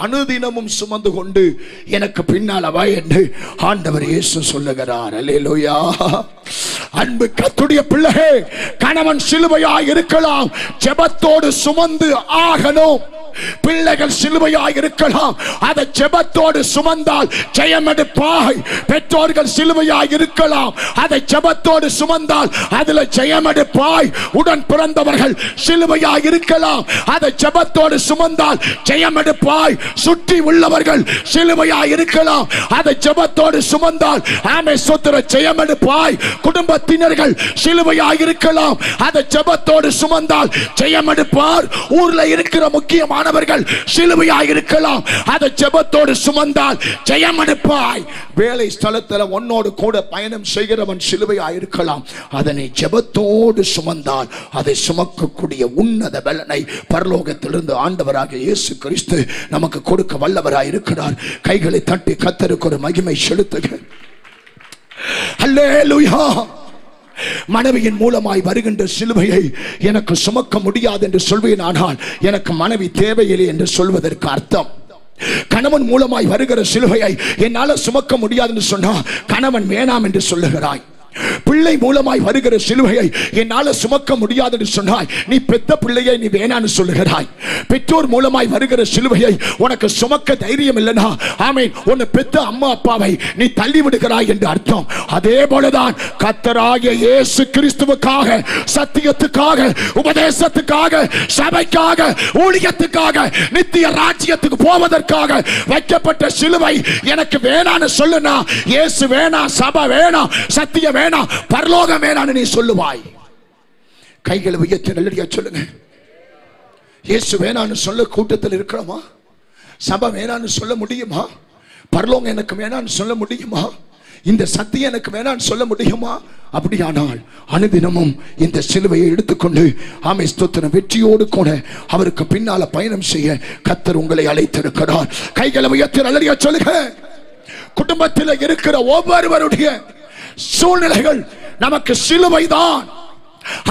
அனுதினமும் சுமந்து கொண்டு எனக்கு பின்னால் வா என்று ஆண்டவர் இயேசு சொல்லுகிறார். அல்லேலூயா. அன்பு கர்த்தருடைய பிள்ளையே, கணவன் சிலுவையாய் இருக்கலாம், ஜெபத்தோடு சுமந்து ஆகணும். பிள்ளைகள் சிலுவையாய் இருக்கலாம், அதை ஜெபத்தோடு சுமந்தால் ஜெயமெடுப்பாய். பெற்றோர்கள் சிலுவையாய் இருக்கலாம், அதை ஜெபத்தோடு சுமந்தால் அதில் ஜெயமெடுப்பாய். உடன் பிறந்தவர்கள் சிலுவையாய் இருக்கலாம், அதை ஜெபத்தோடு சுமந்தால் ஜெயமெடுப்பாய். சுற்றி உள்ளவர்கள் சிலுவையாய் இருக்கலாம், அதை ஜெபத்தோடு சுமந்தால் ஆமென் ஸ்தோத்திரம் ஜெயமெடுப்பாய். குடும்பத்தினர்கள் சிலுவையாய் இருக்கலாம், அதை ஜெபத்தோடு சுமந்தால் ஜெயமெடுப்பார். ஊர்ல இருக்கிற முக்கியமான சிலுவையாய் இருக்கலாம், அதை ஜெபத்தோடு சுமந்தால் ஜெயமெடுப்பாய். வேலை ஸ்தலத்தில் உன்னோடு கூட பயணம் செய்கிறவன் சிலுவையாய் இருக்கலாம், அதனை ஜெபத்தோடு சுமந்தால் அதை சுமக்கக்கூடிய உன்னத பலனை பரலோகத்திலிருந்து ஆண்டவராகிய இயேசு கிறிஸ்து நமக்கு கொடுக்க வல்லவராய் இருக்கிறார். கைகளை தட்டி கர்த்தருக்கு ஒரு மகிமை செலுத்துக. அல்லேலூயா. மனைவியின் மூலமாய் வருகின்ற சிலுவையை எனக்கு சுமக்க முடியாது என்று சொல்வேன். ஆனால் எனக்கு மனைவி தேவையில்லை என்று சொல்வதற்கு அர்த்தம், கணவன் மூலமாய் வருகிற சிலுவையை என்னால் சுமக்க முடியாது என்று சொன்னா கணவன் வேணாம் என்று சொல்லுகிறாய். பிள்ளை மூலமாய் வருகிற சிலுவையை என்னால் சுமக்க முடியாது என்று சொன்னாய், நீ பெத்த பிள்ளையை நீ வேணான்னு சொல்லுகிறாய். பெற்றோர் மூலமாய் வருகிற சிலுவையை உனக்கு சுமக்க தைரியம் இல்லைனா ஆமென் உன்னை பெத்த அம்மா அப்பாவை நீ தள்ளி விடுகிறாய் என்று அர்த்தம். அதே போலதான் கர்த்தராகிய இயேசு கிறிஸ்துவுக்காக, சத்தியத்துக்காக, உபதேசத்துக்காக, சபைக்காக, ஊழியத்துக்காக, நித்திய ராஜ்யத்துக்கு போவதற்காக வைக்கப்பட்ட சிலுவை எனக்கு வேணான்னு சொல்லுனா, இயேசு வேணாம், சபை வேணாம், சத்தியம் வேணாம், பரலோகம் வேணான்னு நீ சொல்லுவாய். கைகளை உயர்த்தி நல்லடியா சொல்லுங்க. இயேசு வேணான்னு சொல்ல கூட்டத்தில் இருக்கிறோமா? சபை வேணான்னு சொல்ல முடியுமா? பரலோகம் எனக்கு வேணான்னு சொல்ல முடியுமா? இந்த சத்தியம் எனக்கு வேணான்னு சொல்ல முடியுமா? அப்படியானால் அனுதினமும் இந்த சிலுவையை எடுத்துக்கொண்டு ஆமென் ஸ்தோத்திரம் வெற்றியோடு கூட அவருக்கு பின்னால பயணம் செய்ய கர்த்தர் உங்களை அழைத்திருக்கிறார். கைகளை உயர்த்தி நல்லடியா சொல்லுங்க. குடும்பத்தில் இருக்கிற ஒவ்வொருவருடைய சூழ்நிலைகள் நமக்கு சிலுவைதான்.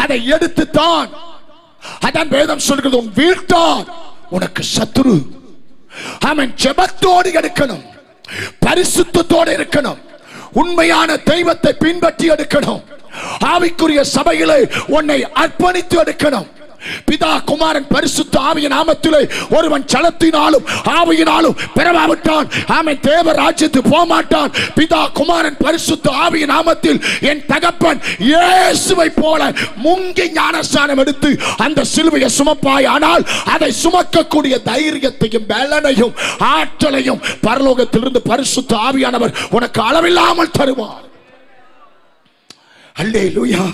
அதை எடுத்துத்தான் அதான் வேதம் சொல்கிறது, உன் வீட்டார் உனக்கு சத்துரு. அவன் ஜெபத்தோடு எடுக்கணும், பரிசுத்தத்தோடு இருக்கணும், உண்மையான தெய்வத்தை பின்பற்றி எடுக்கணும், ஆவிக்குரிய சபையிலே உன்னை அர்ப்பணித்து எடுக்கணும். பிதா குமாரன் பரிசுத்த ஆவியின் நாமத்திலே ஒருவன் சலத்தினாலும் ஆவியினாலும் பெறவாவிட்டான் அவன் தேவ ராஜ்யத்துக்கு போக மாட்டான். பிதா குமாரன் பரிசுத்த ஆவியின் நாமத்தில் என் தகப்பன் இயேசுவை போல முங்கி ஞானஸ்நானம் எடுத்து அந்த சிலுவையை சுமப்பாய். ஆனால் அதை சுமக்கக்கூடிய தைரியத்தையும் பலனையும் ஆற்றலையும் பரலோகத்திலிருந்து பரிசுத்த ஆவியானவர் உனக்கு அளவில்லாமல் தருவார். அல்லேலூயா,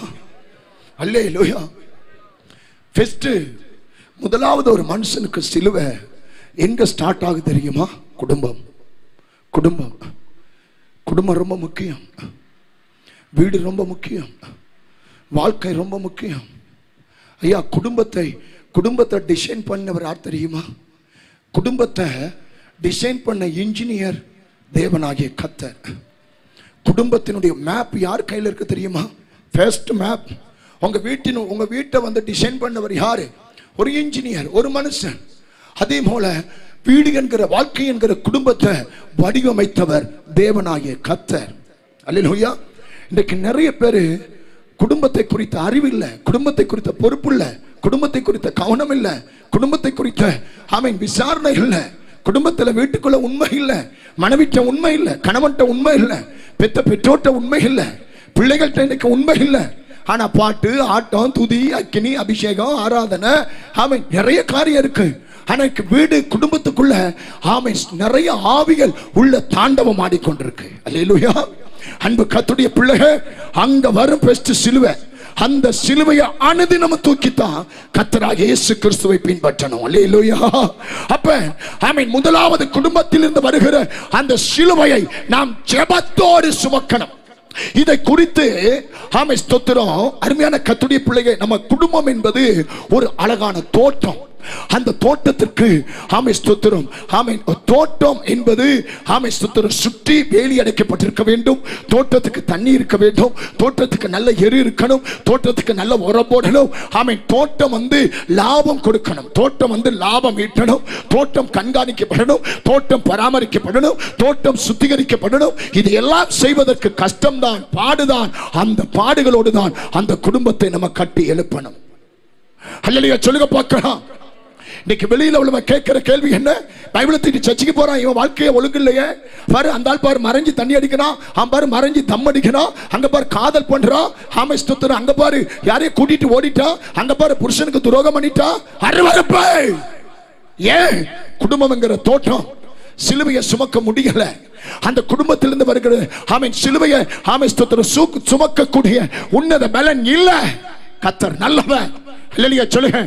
அல்லேலூயா. முதலாவது ஒரு மனுஷனுக்கு சிலுவை எங்க ஸ்டார்ட் ஆகுது தெரியுமா? குடும்பம். குடும்பம் குடும்பம் ரொம்ப முக்கியம். வீடு ரொம்ப முக்கியம். வாழ்க்கை ரொம்ப முக்கியம். ஐயா, குடும்பத்தை டிசைன் பண்ணவர் யார் தெரியுமா? குடும்பத்தை டிசைன் பண்ண இன்ஜினியர் தேவனாகிய கர்த்தர். குடும்பத்தினுடைய மேப் யார் கையில் இருக்கு தெரியுமா? ஃபர்ஸ்ட் மேப் உங்க வீட்டை வந்து டிசைன் பண்ணவர் யாரு? ஒரு இன்ஜினியர், ஒரு மனுஷன். அதே போல வீடு என்கிற வாழ்க்கை என்கிற குடும்பத்தை வடிவமைத்தவர் தேவனாகிய கர்த்தர். அல்லேலூயா. இன்றைக்கு நிறைய பேர் குடும்பத்தை குறித்த அறிவு இல்லை, குடும்பத்தை குறித்த பொறுப்பு இல்லை, குடும்பத்தை குறித்த கவனம் இல்லை, குடும்பத்தை குறித்த விசாரணை இல்லை. குடும்பத்தில் வீட்டுக்குள்ள உண்மை இல்லை, மனைவிட்ட உண்மை இல்லை, கணவன்கிட்ட உண்மை இல்லை, பெற்றோட்ட உண்மை இல்லை, பிள்ளைகள்கிட்ட இன்னைக்கு உண்மை இல்லை. ஆனா பாட்டு, ஆட்டம், துதி, அக்கினி, அபிஷேகம், ஆராதனை, நிறைய காரியம் இருக்கு. ஆனா வீடு குடும்பத்துக்குள்ள நிறைய ஆவிகள் உள்ள தாண்டவம் ஆடிக்கொண்டிருக்கு. அல்லேலூயா. அன்பு கர்த்தருடைய பிள்ளைகள், அங்க வரும் பெஸ்ட் சிலுவை. அந்த சிலுவையை அனுதினம் தூக்கித்தான் கர்த்தராகிய இயேசு கிறிஸ்துவை பின்பற்றணும். அல்லேலூயா. அப்ப முதலாவது குடும்பத்தில் இருந்து வருகிற அந்த சிலுவையை நாம் ஜெபத்தோடு சுமக்கணும். இதை குறித்து ஸ்தோத்திரம். அருமையான கர்த்தருடைய பிள்ளைகள், நம்ம குடும்பம் என்பது ஒரு அழகான தோட்டம். அந்த தோட்டத்திற்கு ஸ்தோத்திரம் தோட்டம் என்பது ஸ்தோத்திரம் சுற்றி வேலி அடைக்கப்பட்டிருக்க வேண்டும். தோட்டத்துக்கு தண்ணி இருக்க வேண்டும், தோட்டத்துக்கு நல்ல எரு இருக்கணும், தோட்டத்துக்கு நல்ல உரம் போடணும். தோட்டம் லாபம் கொடுக்கணும், தோட்டம் லாபம் ஈட்டணும், தோட்டம் கண்காணிக்கப்படணும், தோட்டம் பராமரிக்கப்படணும், தோட்டம் சுத்திகரிக்கப்படணும். இது எல்லாம் செய்வதற்கு கஷ்டம்தான், பாடுதான். அந்த பாடுகளோடு தான் அந்த குடும்பத்தை நம்ம கட்டி எழுப்பணும். அல்லேலூயா சொல்லுங்க பார்க்கலாம். இன்னைக்கு வெளியில உள்ளவன் கேட்கிற கேள்வி என்ன? பைபிளை தூக்கி சர்ச்சுக்கு போறான், இவன் வாழ்க்கையை ஒழுங்கு இல்லையே. பாரு, அந்த ஆள் பாரு மறைஞ்சு தண்ணி அடிக்கிறான், பாரு மறைஞ்சு தம் அடிக்கிறான், அங்க பாரு காதல் பண்றான், அங்க பாரு யாரையும் கூட்டிட்டு ஓடிட்டான், அங்க பாரு புருஷனுக்கு துரோகம் பண்ணிட்டான். அருவருப்பு. ஏன்? குடும்பம்ங்கிற தோட்டம் சிலுவையை சுமக்க முடியல. அந்த குடும்பத்திலிருந்து வருகிற சிலுவையை சுமக்கக்கூடிய உன்னத பலன் இல்ல. கர்த்தர் நல்லவன். இல்லையா சொல்லுங்க.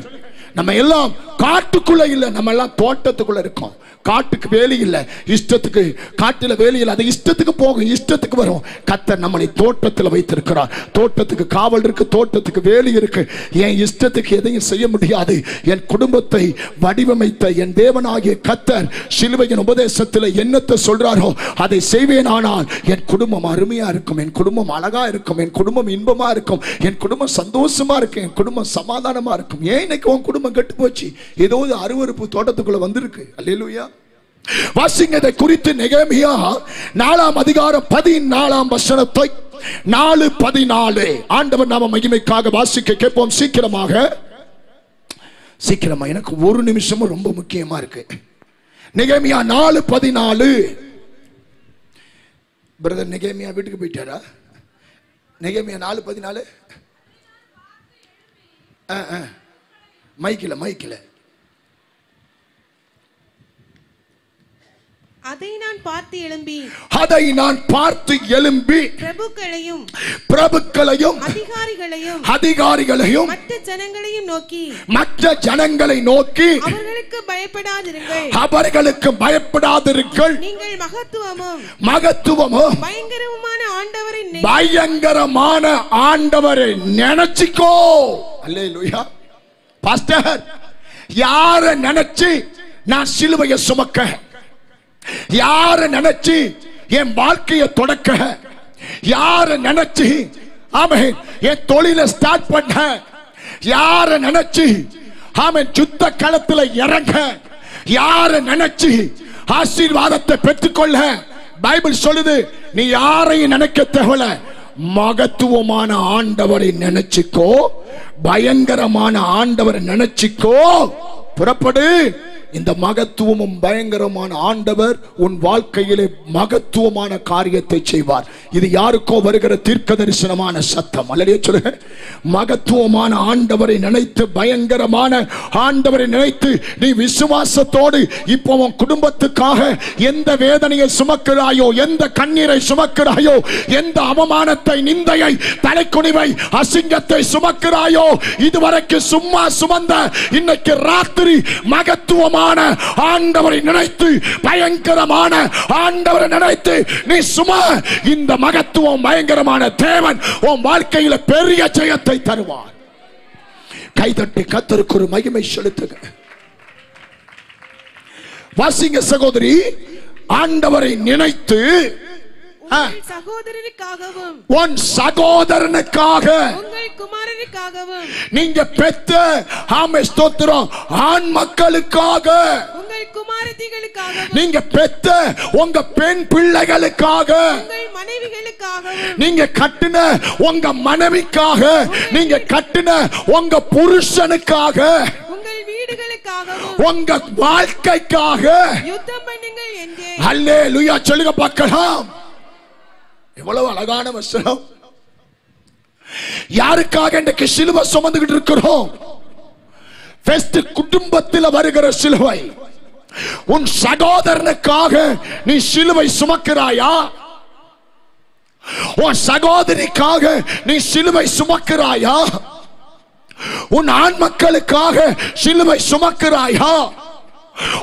நம்ம எல்லாம் காட்டுக்குள்ள இல்ல, நம்ம எல்லாம் தோட்டத்துக்குள்ள இருக்கோம். காட்டுக்கு வேலி இல்ல, இஷ்டத்துக்கு காட்டுல வேலி இல்ல, அது இஷ்டத்துக்கு போகும், இஷ்டத்துக்கு வரும். கர்த்தர் நம்மளை தோட்டத்தில் வைத்திருக்கிறார். தோட்டத்துக்கு காவல் இருக்கு, தோட்டத்துக்கு வேலி இருக்கு. என் இஷ்டத்துக்கு எதையும் செய்ய முடியாது. என் குடும்பத்தை வடிவமைத்த என் தேவனாகிய கர்த்தர் சிலுவையின் உபதேசத்தில் என்னத்தை சொல்றாரோ அதை செய்வேன். ஆனால் என் குடும்பம் அருமையா இருக்கும், என் குடும்பம் அழகா இருக்கும், என் குடும்பம் இன்பமா இருக்கும், என் குடும்பம் சந்தோஷமா இருக்கும், என் குடும்பம் சமாதானமா இருக்கும். ஏன் இன்னைக்கு உன் குடும்பம் கெட்டு போச்சு? ஏதோ அருவருப்பு தோட்டத்துக்குள்ள வந்திருக்கு. அல்லேலூயா. வாசிங்க இதை குறித்து நெகேமியா 4ஆம் அதிகாரம் 14ஆம் வசனத்தை 4:14 ஆண்டவர் நாம மகிமைக்காக வாசிக்க கேட்போம். சீக்கிரமா, எனக்கு ஒரு நிமிஷமும் ரொம்ப முக்கியமா இருக்கு. நெகேமியா 4:14. பிரதர் நெகேமியா வீட்டுக்கு போயிட்டாரா? நெகேமியா 4:14 மைக்கில அதை நான் பார்த்து எழும்பி பிரபுக்களையும் அதிகாரிகளையும் மற்ற ஜனங்களை நோக்கி அவர்களுக்கு பயப்படாதிருங்கள், நீங்கள் மகத்துவமும் பயங்கரமான ஆண்டவரை நினைச்சுக்கோ. அல்லேலூயா. பாஸ்டர், யார நினைச்சு நான் சிலுவையை சுமக்க, யார நினைச்சு என் வாழ்க்கையை தொடக்க யார நினைச்சு ஆமென் என் தொழிலை ஸ்டார்ட் பண்ண யார நினைச்சு ஆமென் யுத்த களத்துல இறங்க யார நினைச்சு ஆசீர்வாதத்தை பெற்றுக்கொள்ள பைபிள் சொல்லுது. நீ யாரையும் நினைக்க தேவையில்ல, மகத்துவமான ஆண்டவரை நினைச்சுக்கோ, பயங்கரமான ஆண்டவரை நினைச்சுக்கோ, புறப்படு. இந்த மகத்துவமும் பயங்கரமான ஆண்டவர் உன் வாழ்க்கையிலே மகத்துவமான காரியத்தை செய்வார். இது யாருக்கோ வருகிற தீர்க்க தரிசனமான சத்தம். அல்லையே சொல்லுங்க, மகத்துவமான ஆண்டவரை நினைத்து, பயங்கரமான ஆண்டவரை நினைத்து நீ விசுவாசத்தோடு இப்போ உன் குடும்பத்துக்காக எந்த வேதனையை சுமக்கிறாயோ, எந்த கண்ணீரை சுமக்கிறாயோ, எந்த அவமானத்தை, நிந்தையை, தலைக்குனிவை, அசிங்கத்தை சுமக்கிறாயோ, இதுவரைக்கும் சும்மா சுமந்த இன்னைக்கு ராத்திரி மகத்துவமான ஆண்டவரை நினைத்து, பயங்கரமான ஆண்டவரை நினைத்து நீ சும்மா, இந்த மகத்துவம் பயங்கரமான தேவன் உன் வாழ்க்கையில பெரிய ஜெயத்தை தருவார். கைதட்டி கர்த்தருக்கு ஒரு மகிமை செலுத்துங்க. வாசிங்க சகோதரி, ஆண்டவரை நினைத்து சகோதரனுக்காகவும் உன் சகோதரனுக்காக உங்கள் குமாரனுக்காகவும் நீங்க பெற்ற ஆமென் ஸ்தோத்திரம் ஆண் மக்களுக்காக உங்கள் குமாரத்திகளுக்காகவும் நீங்க பெற்ற உங்க பெண் பிள்ளைகளுக்காக உங்கள் மனைவிகளுக்காகவும் நீங்க கட்டின உங்க மனைவிக்காக நீங்க கட்டின உங்க புருஷனுக்காக உங்கள் வீடுகளுக்காகவும் உங்க வாழ்க்கைக்காக யுத்தம் பண்ணுங்கள் என்றே. அல்லேலூயா சொல்லுங்க பார்க்கலாம். எவ்வளவு அழகான வசனம். யாருக்காக இன்றைக்கு சிலுவை சுமந்துகிட்டு இருக்கிறோம்? ஃபர்ஸ்ட் குடும்பத்தில் வருகிற சிலுவை. உன் சகோதரனுக்காக நீ சிலுவை சுமக்கிறாயா? உன் சகோதரிக்காக நீ சிலுவை சுமக்கிறாயா? உன் ஆண் மக்களுக்காக சிலுவை சுமக்கிறாயா?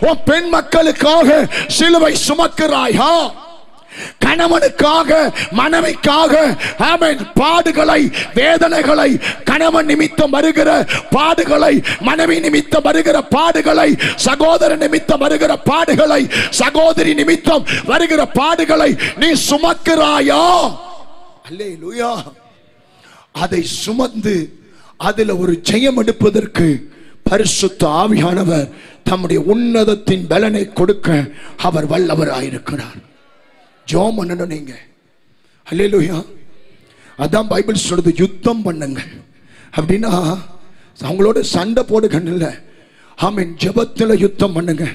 உன் பெண் மக்களுக்காக சிலுவை சுமக்கிறாயா? கணவனுக்காக, மனைவிக்காக ஆமென் பாடுகளை, வேதனைகளை, கணவன் நிமித்தம் வருகிற பாடுகளை, மனைவி நிமித்தம் வருகிற பாடுகளை, சகோதர நிமித்தம் வருகிற பாடுகளை, சகோதரி நிமித்தம் வருகிற பாடுகளை நீ சுமக்கிறாயா? அல்லேலூயா. அதை சுமந்து அதில் ஒரு ஜெயம் எடுப்பதற்கு பரிசுத்த ஆவியானவர் தம்முடைய உன்னதத்தின் பலனை கொடுக்க அவர் வல்லவராயிருக்கிறார். ஜெபம் பண்ணணும் நீங்க. அல்லேலூயா. அதான் பைபிள் சொல்றது, யுத்தம் பண்ணுங்க அப்படின்னா அவங்களோட சண்டை போடுகன்னு இல்லை. ஆமென். ஜெபத்துல யுத்தம் பண்ணுங்க.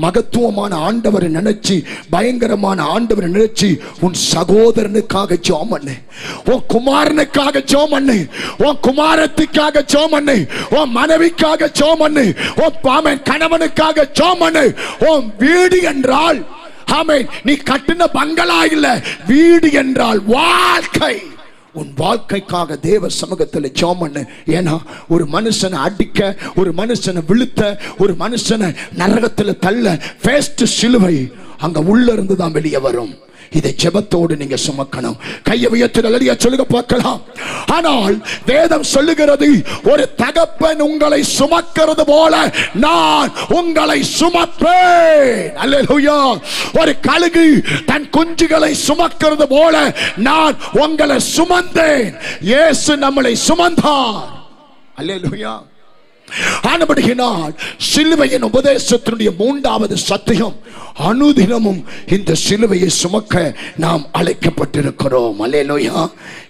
மகத்துவமான ஆண்டவரை நினைச்சு, பயங்கரமான ஆண்டவரை நினைச்சு உன் சகோதரனுக்காக ஜெபம் பண்ணு, உன் குமாரனுக்காக ஜெபம் பண்ணு, உன் குமாரத்துக்காக ஜெபம் பண்ணு, உன் மனைவிக்காக ஜெபம் பண்ணு, உன் கணவனுக்காக ஜெபம் பண்ணு. உன் வீடு என்றால் ஆமென் நீ கட்டின பங்களா இல்ல, வீடு என்றால் வாழ்க்கை. உன் வாழ்க்கைக்காக தேவ சமூகத்தில் ஜெபம் பண்ணு. ஏன்னா ஒரு மனுஷனை அடிக்க, ஒரு மனுஷனை விழுத்த, ஒரு மனுஷனை நரகத்தில் தள்ள ஃபர்ஸ்ட் சிலுவை அங்க உள்ள இருந்து தான் வெளியே வரும். இதை ஜெபத்தோடு நீங்க சுமக்கணும். கையை உயர்த்தி நல்லடியா சொல்லுங்க பார்க்கலாம். ஆனால் வேதம் சொல்லுகிறது, ஒரு தகப்பன் உங்களை சுமக்கிறது போல நான் உங்களை சுமப்பேன். அல்லேலூயா. ஒரு கழுகு தன் குஞ்சுகளை சுமக்கிறது போல நான் உங்களை சுமந்தேன். இயேசு நம்மளை சுமந்தார். அல்லேலூயா. ஆனபடியினால் சிலுவையின் உபதேசத்தினுடைய மூன்றாவது சத்தியம், அனுதினமும் இந்த சிலுவையை சுமக்க நாம் அழைக்கப்பட்டிருக்கிறோம். அல்லேலூயா.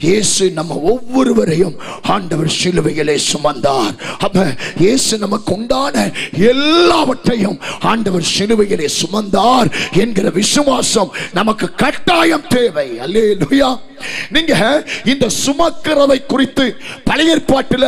இயேசு நம்ம ஒவ்வொருவரையும் ஆண்டவர் சிலுவையிலே சுமந்தார். அப்ப இயேசு நமக்கு உண்டான எல்லாவற்றையும் ஆண்டவர் சிலுவையிலே சுமந்தார் என்கிற விசுவாசம் நமக்கு கட்டாயம் தேவை. அல்லேலூயா. நீங்க இந்த சுமக்கிறதை குறித்து பழைய ஏற்பாட்டில்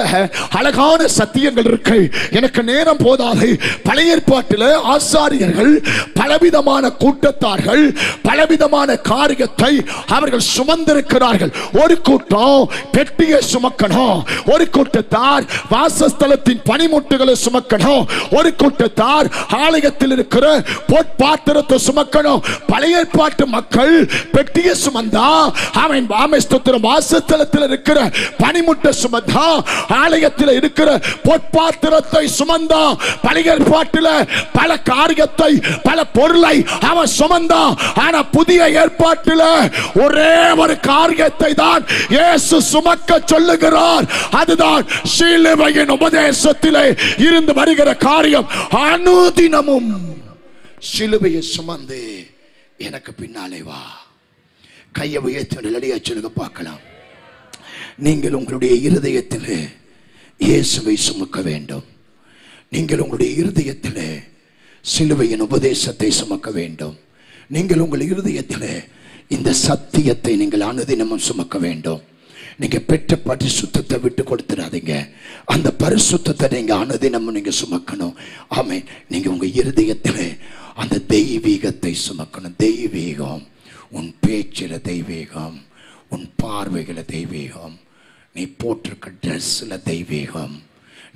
அழகான சத்தியங்கள் இருக்கு. எனக்கு நேரம் போதாது. பழைய ஏற்பாட்டில் ஆசாரியர்கள், பலவிதமான கூட்டத்தார்கள், பலவிதமான காரியத்தை அவர்கள் சுமந்திருக்கிறார்கள். ஒரு கூட்டம் பெட்டியை சுமக்கணும், ஒரு கூட்டத்தார் வாசஸ்தலத்தின் பனிமுட்டுகளை சுமக்கணும், ஒரு கூட்டத்தார் ஆலயத்தில் இருக்கிற பொற்பாத்திரத்தை சுமக்கணும். பழைய ஏற்பாட்டு மக்கள் பெட்டியை சுமந்தா அவன் ஸ்தோத்திரம் வாசஸ்தலத்தில் இருக்கிற பனிமுட்டை சுமந்தா, ஆலயத்தில் இருக்கிற பொற்பாத்திரத்தை சுமந்தா, பழைய ஏற்பாட்டில் பல காரியத்தை பல பொருளை அவன் சுமந்தா. ஆனா புதிய ஏற்பாட்டில் ஒரே ஒரு காரியத்தை தான் இயேசு சுமக்க சொல்லுகிறார். அதுதான் சிலுவையின் உபதேசத்திலே இருந்து வருகிற காரியம். அனுதினமும் சிலுவையை சுமந்து எனக்கு பின்னாலே வா. கையை உயர்த்தி நிலையா சொல்லுங்க பார்க்கலாம். நீங்கள் உங்களுடைய இருதயத்தில் இயேசுவை சுமக்க வேண்டும். நீங்கள் உங்களுடைய இருதயத்தில் சிலுவையின் உபதேசத்தை சுமக்க வேண்டும். நீங்கள் உங்கள் இருதயத்தில் இந்த சத்தியத்தை நீங்கள் அனுதினமும் சுமக்க வேண்டும். நீங்க பெற்ற பரிசுத்தத்தை விட்டு கொடுத்துடாதீங்க. அந்த பரிசுத்தத்தை நீங்க அனுதினமும் நீங்க சுமக்கணும். ஆமென். நீங்க உங்க இருதயத்தில் அந்த தெய்வீகத்தை சுமக்கணும். தெய்வீகம், உன் பேச்சில தெய்வீகம், உன் பார்வைகள தெய்வீகம், நீ போட்டிருக்க ட்ரெஸ்ல தெய்வீகம்,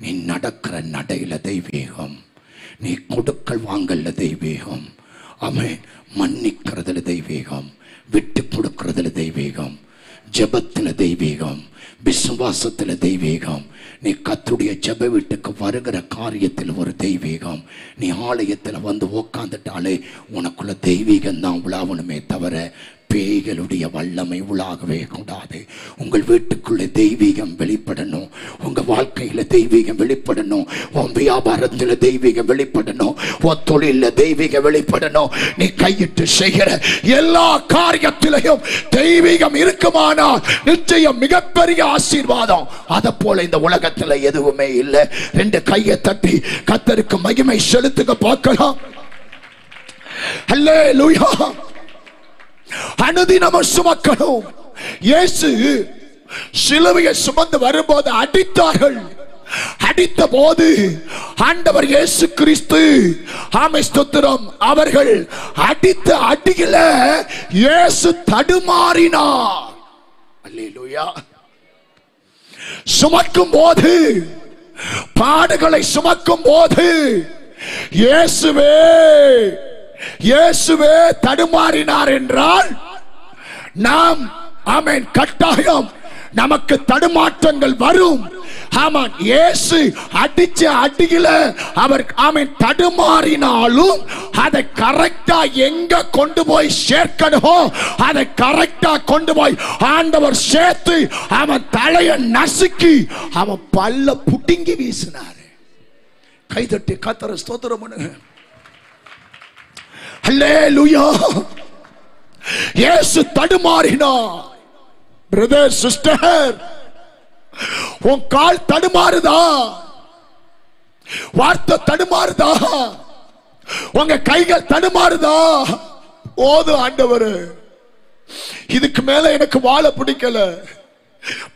நீ நடக்கிற நடையில தெய்வீகம், நீ கொடுக்கல் வாங்கல தெய்வீகம். ஆமென். மன்னிக்கிறதுல தெய்வீகம், விட்டு கொடுக்கிறதுல தெய்வீகம், ஜெபத்துல தெய்வீகம், விசுவாசத்துல தெய்வீகம், நீ கர்த்தருடைய ஜெப வீட்டுக்கு வருகிற காரியத்தில் ஒரு தெய்வீகம். நீ ஆலயத்தில் வந்து உட்காந்துட்டாலே உனக்குள்ள தெய்வீகம் தான் உலாவணுமே தவிர பேய்களுடைய வல்லமை உலாகவே கூடாது. உங்கள் வீட்டுக்குள்ளே தெய்வீகம் வெளிப்படணும். உங்க வாழ்க்கையில தெய்வீகம் வெளிப்படணும். உன் வியாபாரத்தில் தெய்வீகம் வெளிப்படணும். உன் தொழில தெய்வீகம் வெளிப்படணும். நீ கையிட்டு செய்கிற எல்லா காரியத்திலையும் தெய்வீகம் இருக்குமானால் நிச்சயம் மிகப்பெரிய ஆசீர்வாதம். அத போல இந்த உலகத்துல எதுவுமே இல்லை. ரெண்டு கையை தட்டி கர்த்தருக்கு மகிமை செலுத்துக பார்க்கலாம். அல்லேலூயா. அனுதினமும் சுமக்கணும். இயேசு சிலுவையை சுமந்து வரும்போது அடித்தார்கள். அடித்த போது ஆண்டவர் இயேசு கிறிஸ்து ஆமென் ஸ்தோத்திரம் அவர்கள் அடித்த அடியில இயேசு தடுமாறினார். அல்லேலூயா. சுமக்கும் போது, பாடுகளை சுமக்கும் போது இயேசுவே தடுமாறினார் என்றால் நாம் ஆமென் கட்டாயம் நமக்கு தடுமாற்றங்கள் வரும். ஆமாம். இயேசு அடிச்ச அடியில அவர் ஆமென் தடுமாறினாலும் அதை கரெக்டா எங்க கொண்டு போய் சேர்க்கணுமோ அதை கரெக்டா கொண்டு போய் ஆண்டவர் சேர்த்து அவன் தலையை நசுக்கி அவன் பல்ல புடுங்கி வீசினார். கைதட்டி கர்த்தரை ஸ்தோத்திரம் பண்ணுங்க. அல்லேலூயா. இயேசு தடுமாறினார். பிரதர் சிஸ்டர், உன் கால் தடுமாறுதா? வார்த்தை தடுமாறுதா? உங்க கைகள் தடுமாறுதா? ஓது ஆண்டவரே, இதுக்கு மேல எனக்கு வாழ பிடிக்கல,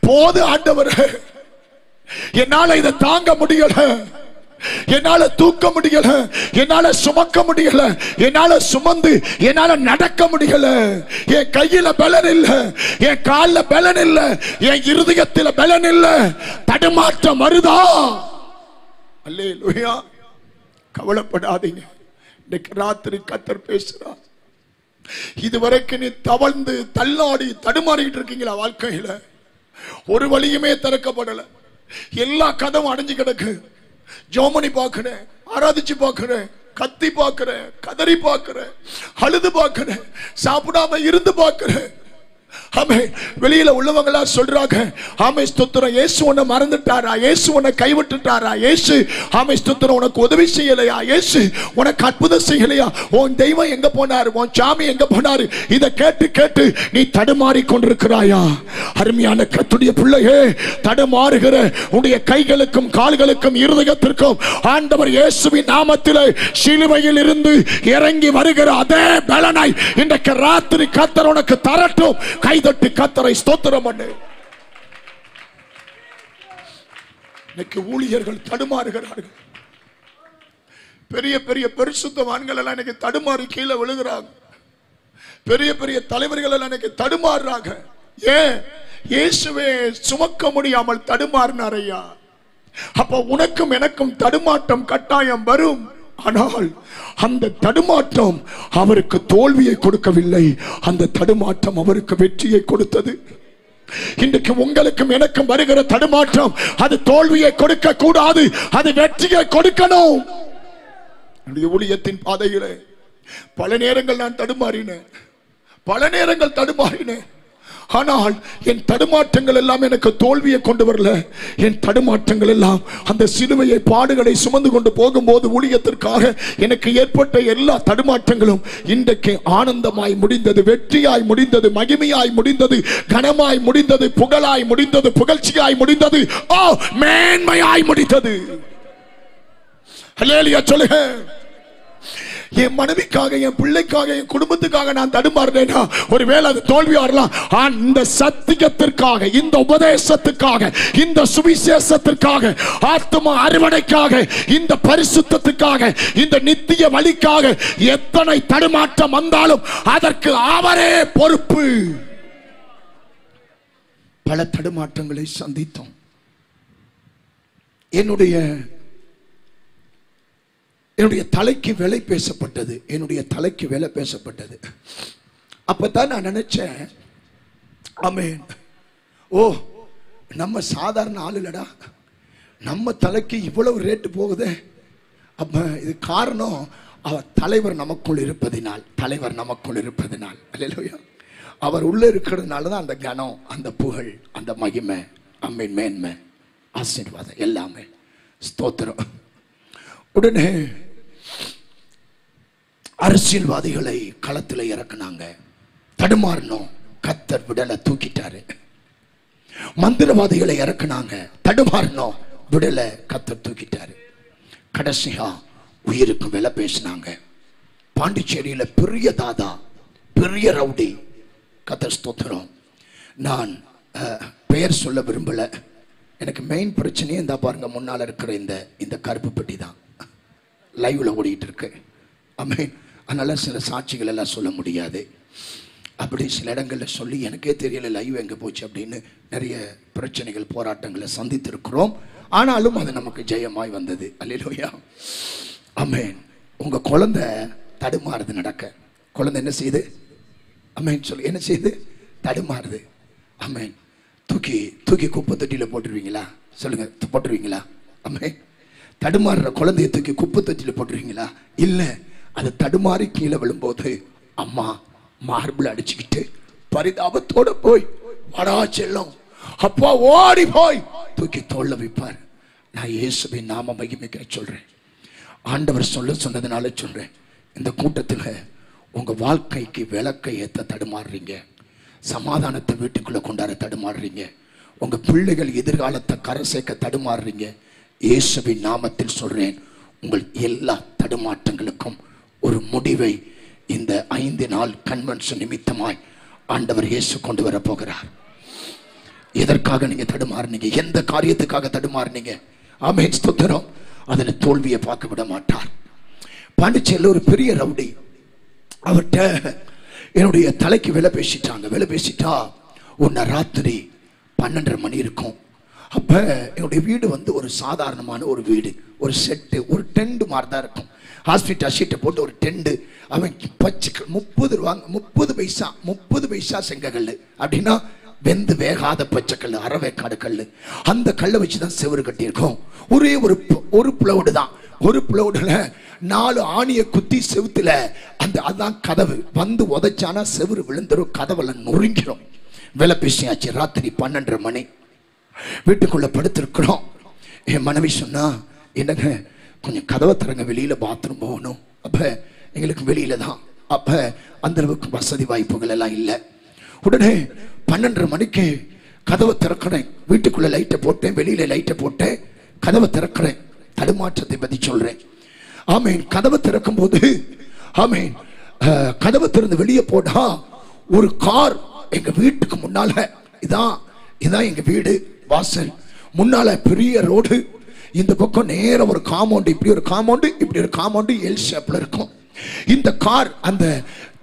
போது ஆண்டவரே, என்னால இதை தாங்க முடியல, என்னால தூக்க முடியல, என்னால சுமக்க முடியல, என்னால சுமந்து என்னால நடக்க முடியல, என் கையில பலன் இல்ல, என் கால்ல பலன் இல்ல, என் இருதயத்தில் பலன் இல்ல, தடுமாற்றம் வருதா? அல்லேலூயா. கவலைப்படாதீங்க. இன்னைக்கு ராத்திரி கர்த்தர் பேசுறார். இதுவரைக்கும் நீ தவழ்ந்து தள்ளாடி தடுமாறிட்டு இருக்கீங்களா? வாழ்க்கையில ஒரு வழியுமே திறக்கப்படல, எல்லா கதவும் அடைஞ்சு கிடக்கு. ஜோமணி பாக்குறேன், ஆராதிச்சு பாக்குறேன், கத்தி பாக்குறேன், கதறி பாக்குறேன், அழுது பாக்குறேன், சாப்பிடாம இருந்து பாக்குறேன். ஆமே. வெளியில உள்ளவங்களா சொல்றாங்க, ஆமே ஸ்தோத்திரம், இயேசு உன்னை மறந்துட்டாரா, இயேசு உன்னை கைவிட்டுட்டாரா, இயேசு ஆமே ஸ்தோத்திரம் உனக்கு உதவி செய்யலையா, இயேசு உனக்கு அற்புதம் செய்யலையா, உன் தெய்வம் எங்க போனாரு, உன் சாமி எங்க போனாரு? இதை கேட்டு கேட்டு நீ தடுமாறி கொண்டிருக்கிறாயா? அருமையான கர்த்தருடைய பிள்ளையே, தடுமாறுகிற உன்னுடைய கைகளுக்கும் கால்களுக்கும் இருதயத்திற்கும் ஆண்டவர் இயேசுவின் நாமத்திலே சிலுவையில் இருந்து இறங்கி வருகிற அதே பலனை இன்றைக்கு ராத்திரி கர்த்தர் உனக்கு தரட்டும். கைதட்டி கர்த்தரை ஸ்தோத்திரம் பண்ணு. இன்னைக்கு ஊழியர்கள் தடுமாறுகிறார்கள். பெரிய பெரிய பரிசுத்தவான்கள் எல்லாம் இன்னைக்கு தடுமாறி கீழே விழுகிறாங்க. பெரிய பெரிய தலைவர்கள் எல்லாம் இன்னைக்கு தடுமாறுறாங்க. ஏன்? இயேசுவே சுமக்க முடியாமல் தடுமாறினார் ஐயா. அப்ப உனக்கும் எனக்கும் தடுமாற்றம் கட்டாயம் வரும். ஆனால் அந்த தடுமாற்றம் அவருக்கு தோல்வியை கொடுக்கவில்லை, அந்த தடுமாற்றம் அவருக்கு வெற்றியை கொடுத்தது. இன்றைக்கு உங்களுக்கும் எனக்கும் வருகிற தடுமாற்றம் அது தோல்வியை கொடுக்க கூடாது, அது வெற்றியை கொடுக்கணும். ஊழியத்தின் பாதையிலே பல நேரங்கள் நான் தடுமாறினேன், பல நேரங்கள் தடுமாறினேன். ஆனால் என் தடுமாற்றங்கள் எல்லாம் எனக்கு தோல்வியை கொண்டு வரல. என் தடுமாற்றங்கள் எல்லாம் அந்த சிலுவையை பாடுகளை சுமந்து கொண்டு போகும்போது ஊழியத்திற்காக எனக்கு ஏற்பட்ட எல்லா தடுமாற்றங்களும் இன்றைக்கு ஆனந்தமாய் முடிந்தது, வெற்றியாய் முடிந்தது, மகிமையாய் முடிந்தது, கனமாய் முடிந்தது, புகழாய் முடிந்தது, புகழ்ச்சியாய் முடிந்தது, மேன்மையாய் முடிந்தது. ஹல்லேலூயா சொல்லுங்க. என் மனைவிக்காக, என் பிள்ளைக்காக, என் குடும்பத்துக்காக நான் தடுமாறினேனா ஒருவேளை அது தோல்வியா இருக்கலாம். இந்த சத்தியத்திற்காக, இந்த உபதேசத்துக்காக, இந்த சுவிசேஷத்திற்காக, ஆத்ம அறுவடைக்காக, இந்த பரிசுத்தத்துக்காக, இந்த நித்திய வழிக்காக எத்தனை தடுமாற்றம் வந்தாலும் அதற்கு அவரே பொறுப்பு. பல தடுமாற்றங்களை சந்தித்தோம். என்னுடைய தலைக்கு விலை பேசப்பட்டது, என்னுடைய தலைக்கு விலை பேசப்பட்டது. அப்பதான் நான் நினைச்சேன், ஆமென், ஓ நம்ம சாதாரண ஆள் இல்லடா, நம்ம தலைக்கு இவ்வளவு ரேட்டு போகுதே. அப்ப இது காரணம் அவர் தலைவர் நமக்குள் இருப்பதினால், தலைவர் நமக்குள் இருப்பதினால். அல்லேலூயா. அவர் உள்ள இருக்கிறதுனால தான் அந்த கனம், அந்த புகழ், அந்த மகிமை, அம்மீன், மேன்மை, ஆசீர்வாதம் எல்லாமே. ஸ்தோத்திரம். உடனே அரசியல்வாதிகளை களத்தில் இறக்குனாங்க. தடுமாறணும், கர்த்தர் விடலை, தூக்கிட்டாரு. மந்திரவாதிகளை இறக்குனாங்க, தடுமாறணும், விடலை, கர்த்தர் தூக்கிட்டாரு. கடைசியா உயிருக்கு விலை பேசினாங்க. பாண்டிச்சேரியில பெரிய தாதா, பெரிய ரவுடி, கர்த்தர் ஸ்தோத்திரம். நான் பெயர் சொல்ல விரும்பல. எனக்கு மெயின் பிரச்சனையே இந்த பாருங்க, முன்னால் இருக்கிற இந்த கருப்பு பெட்டி தான் லைவ்ல ஓடிட்டு இருக்கு. ஆமென். அதனால சில சாட்சிகள் எல்லாம் சொல்ல முடியாது. அப்படி சில இடங்களில் சொல்லி எனக்கே தெரியல லைவ் எங்கே போச்சு அப்படின்னு நிறைய பிரச்சனைகள், போராட்டங்களை சந்தித்திருக்கிறோம். ஆனாலும் அது நமக்கு ஜெயமாய் வந்தது. அல்லேலூயா. ஆமென். உங்க குழந்தை தடுமாறுது நடக்க. குழந்தை என்ன செய்யுது? ஆமென் சொல்லு. என்ன செய்யுது? தடுமாறுது. ஆமென். தூக்கி தூக்கி குப்பை தொட்டியில் போட்டுருவீங்களா? சொல்லுங்க, போட்டுருவீங்களா? ஆமென். தடுமாறுற குழந்தைய தூக்கி குப்பை தொட்டியில் போட்டுருவீங்களா? இல்லை. அது தடுமாறி கீழே விழும்போது அம்மா மார்பிள் அடிச்சுக்கிட்டு பரிதாபத்தோட போய், வாடா செல்லம், அப்பா ஓடி போய் தூக்கி தோல்ல வைப்பார். நான் இயேசுவின் நாம மகிமைக்க சொல்றேன். ஆண்டவர் சொன்னதுனால சொல்றேன். இந்த கூட்டத்தில் உங்க வாழ்க்கைக்கு விளக்கை ஏத்த தடுமாறுறீங்க, சமாதானத்தை வீட்டுக்குள்ள கொண்டாட தடுமாறுறீங்க, உங்க பிள்ளைகள் எதிர்காலத்தை கரை சேர்க்க தடுமாறுறீங்க. இயேசுவின் நாமத்தில் சொல்றேன், உங்கள் எல்லா தடுமாற்றங்களுக்கும் ஒரு முடிவை இந்த 5 நாள் கன்வென்ஷன் நிமித்தமாய் ஆண்டவர் இயேசு கொண்டு வர போகிறார். எதற்காக நீங்க தடுமாறுனீங்க? எந்த காரியத்துக்காக தடுமாறுனீங்க? ஆமென், ஸ்தோத்திரம். அதுல தோல்வியை பார்க்க விட மாட்டார். பாண்டிச்சேரியில் ஒரு பெரிய ரவுடி, அவர்கிட்ட என்னுடைய தலைக்கு விலை பேசிட்டாங்க. விலை பேசிட்டா ஒன்னு ராத்திரி 12:30 மணி இருக்கும். அப்ப என்னுடைய வீடு வந்து ஒரு சாதாரணமான ஒரு வீடு, ஒரு செட்டு, ஒரு டென்ட் மாதிரி தான் இருக்கும். ஹாஸ்பிட்டல் ஷீட்டை போட்டு ஒரு டென்ட். அவன் பச்சை 30 ரூபாங்க, 30 பைசா செங்கக்கல், அப்படின்னா வெந்து வேகாத பச்சைக்கல், அரைவேக்காடு கல். அந்த கல்லை வச்சுதான் செவரு கட்டியிருக்கோம். ஒரே ஒரு பிளவுடு தான். ஒரு பிளவுடுல 4 ஆணியை குத்தி செவுத்துல அதான் கதவு. வந்து உதைச்சானா செவரு விழுந்துரும், கதவுல நொறுங்கிடும். விலை பேசியாச்சு. ராத்திரி 12:30 மணி. வீட்டுக்குள்ள படுத்திருக்கிறோம். என் மனைவி சொன்னா, என்னங்க கொஞ்சம் கதவை திறங்க, வெளியில பாத்ரூம் போகணும். அப்ப எங்களுக்கு வெளியில தான். அப்ப அந்த அளவுக்கு வசதி வாய்ப்புகள் எல்லாம் இல்லை. உடனே 12:30 மணிக்கு கதவை திறக்கிறேன். வீட்டுக்குள்ள லைட்டை போட்டேன், வெளியில லைட்டை போட்டேன், கதவை திறக்கிறேன். தடுமாற்றத்தை பத்தி சொல்றேன். ஆமீன். கதவை திறக்கும் போது ஆமீன், கதவை திறந்து வெளியே போட்டா ஒரு கார் எங்க வீட்டுக்கு முன்னால, இதான் எங்க வீடு வாசல், முன்னால பெரிய ரோடு, இந்த பக்கம் நேர ஒரு காம்பவுண்ட், இப்படி ஒரு காம்பவுண்ட், இப்படி ஒரு காம்பவுண்ட், எல் ஷேப்ல இருக்கும். இந்த கார் அந்த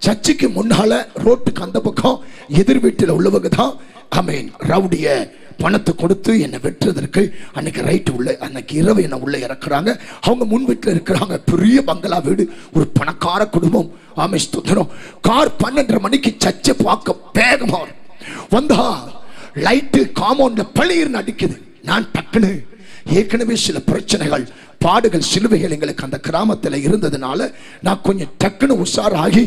சர்ச்சுக்கு முன்னால ரோட்டுக்கு அந்த பக்கம் எதிர் வீட்டில் உள்ளவங்க தான் ஆமீன் ரவுடிய பணத்தை கொடுத்து என்னை வெட்டுறதற்கு அன்னைக்கு ரைட்டு உள்ள அன்னைக்கு இரவு என்னை உள்ள இறக்குறாங்க. அவங்க முன் வீட்டில் இருக்கிறாங்க, பெரிய பங்களா வீடு, ஒரு பணக்கார குடும்பம். ஆமே ஸ்தோத்திரம். கார் 12:30 மணிக்கு சர்ச்சை பார்க்க வேகமா வந்தா லைட்டு காம்பவுண்ட்ல பளிர்னு அடிக்குது. நான் டக்குன்னு ஏற்கனவே சில பிரச்சனைகள் பாடுகள் சிலுவைகள் எங்களுக்கு அந்த கிராமத்தில் இருந்ததுனால நான் கொஞ்சம் டக்குன்னு உஷாராகி